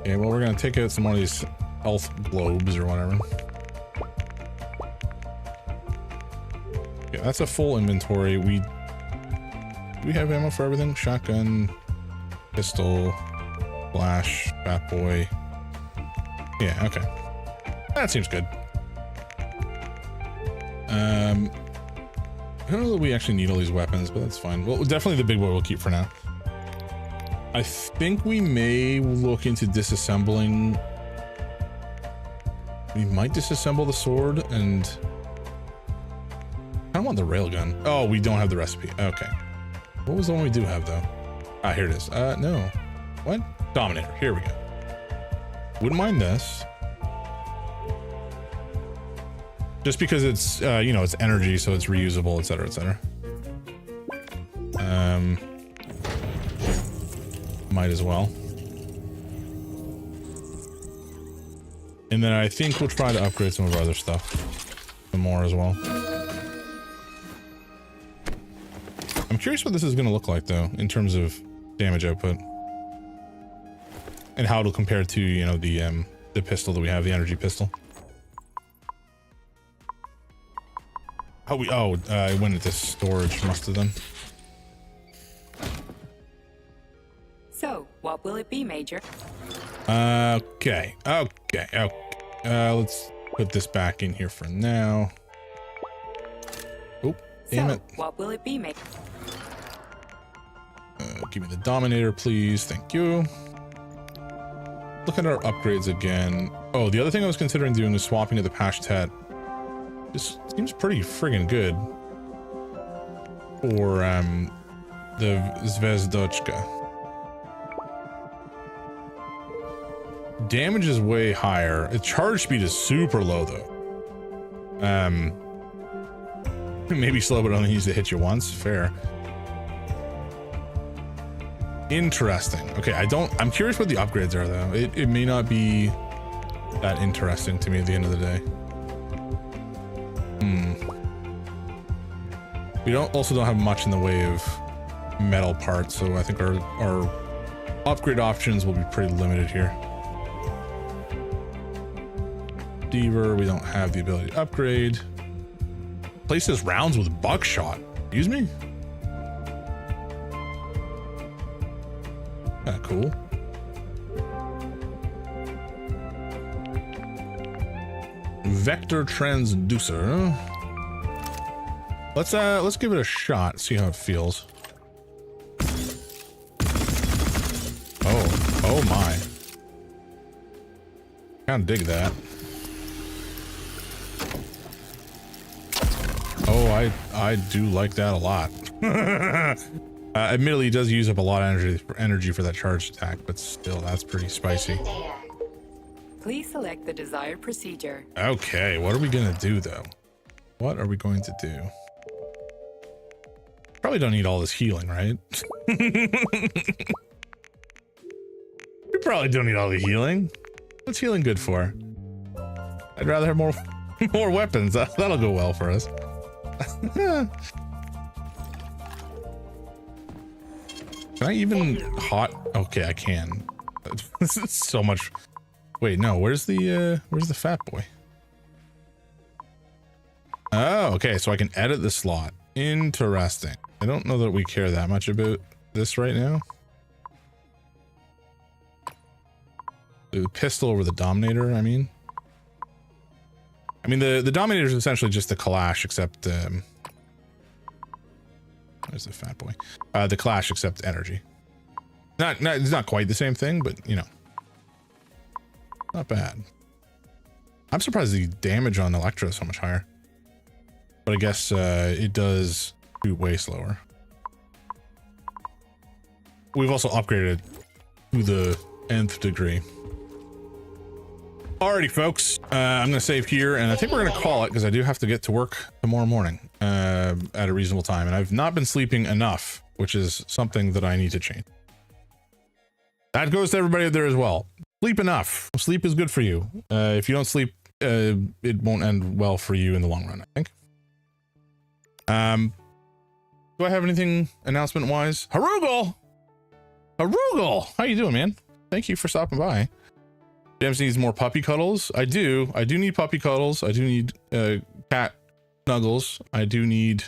Okay, well, we're gonna take out some more of these health globes or whatever. Yeah, that's a full inventory. We have ammo for everything. Shotgun, pistol, flash, fat boy. Yeah, okay. That seems good. I don't know that we actually need all these weapons, but that's fine. Well, definitely the big boy we'll keep for now. I think we may look into disassembling. We might disassemble the sword, and I want the railgun. Oh, we don't have the recipe. Okay. What was the one we do have though? Ah, here it is. No. What? Dominator. Here we go. Wouldn't mind this. Just because it's, you know, it's energy, so it's reusable, etc., etc. Might as well. And then I think we'll try to upgrade some of our other stuff. Some more as well. I'm curious what this is going to look like, though, in terms of damage output. And how it'll compare to, you know, the pistol that we have, the energy pistol. It went into storage, must have done. So, what will it be, Major? Okay. Let's put this back in here for now. Oh, damn it. What will it be, Major? Give me the Dominator, please. Thank you. Look at our upgrades again. Oh, the other thing I was considering doing is swapping to the Pashtet. This seems pretty friggin' good for the Zvezdochka. Damage is way higher. The charge speed is super low though. Maybe slow, but only needs to hit you once. Fair. Interesting. Okay, I'm curious what the upgrades are though. It may not be that interesting to me at the end of the day. We also don't have much in the way of metal parts, so I think our upgrade options will be pretty limited here. Deaver, we don't have the ability to upgrade. Places rounds with buckshot. Excuse me? Kinda cool. Vector transducer. Let's give it a shot, see how it feels. Oh my. Kinda dig that. Oh, I do like that a lot. Admittedly, it does use up a lot of energy for that charged attack, but still, that's pretty spicy. Please select the desired procedure. Okay, what are we gonna do though? What are we going to do? Probably don't need all this healing, right? We probably don't need all the healing. What's healing good for? I'd rather have more weapons. That'll go well for us. Can I even okay, I can. This is so much. Wait, no, where's the fat boy? Oh, okay, so I can edit the slot. Interesting. I don't know that we care that much about this right now. The pistol over the Dominator, I mean. The Dominator is essentially just the Kalash, except where's the fat boy? The Kalash, except energy. It's not quite the same thing, but you know, not bad. I'm surprised the damage on Electra is so much higher. But I guess it does shoot way slower. We've also upgraded to the nth degree. Alrighty, folks. I'm going to save here, and I think we're going to call it because I do have to get to work tomorrow morning at a reasonable time, and I've not been sleeping enough, which is something that I need to change. That goes to everybody out there as well. Sleep enough. Sleep is good for you. If you don't sleep, it won't end well for you in the long run, I think. Do I have anything announcement-wise? Harugal! Harugal! How you doing, man? Thank you for stopping by. James needs more puppy cuddles. I do need puppy cuddles. I do need cat snuggles. I do need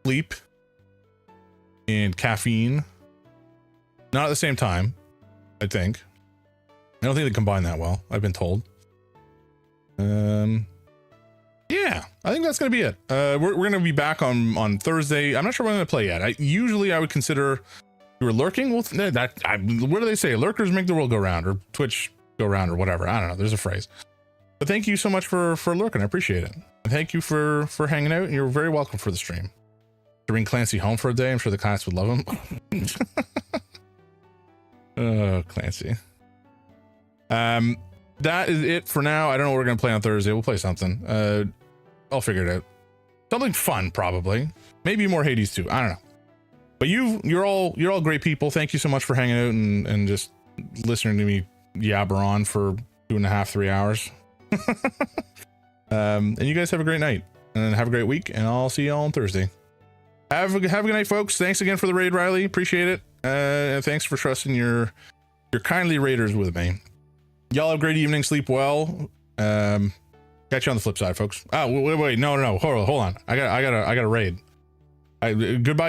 sleep and caffeine. Not at the same time, I think. I don't think they combine that well, I've been told. Yeah, I think that's gonna be it. We're gonna be back on Thursday. I'm not sure when I'm gonna play yet. Usually I would consider you were lurking. Well, what do they say? Lurkers make the world go round, or Twitch go round, or whatever. I don't know. There's a phrase. But thank you so much for lurking. I appreciate it. And thank you for hanging out. And you're very welcome for the stream. To bring Clancy home for a day, I'm sure the class would love him. Oh, Clancy. That is it for now. I don't know what we're gonna play on Thursday. We'll play something. I'll figure it out. Something fun, probably. Maybe more Hades too. I don't know. But you're all great people. Thank you so much for hanging out and just listening to me yabber on for 2.5, 3 hours. And you guys have a great night and have a great week, and I'll see you all on Thursday. Have a good night, folks. Thanks again for the raid, Riley. Appreciate it. And thanks for trusting your kindly raiders with me. Y'all have a great evening. Sleep well. Catch you on the flip side, folks. Oh, wait, no, hold on. I got a raid. Goodbye.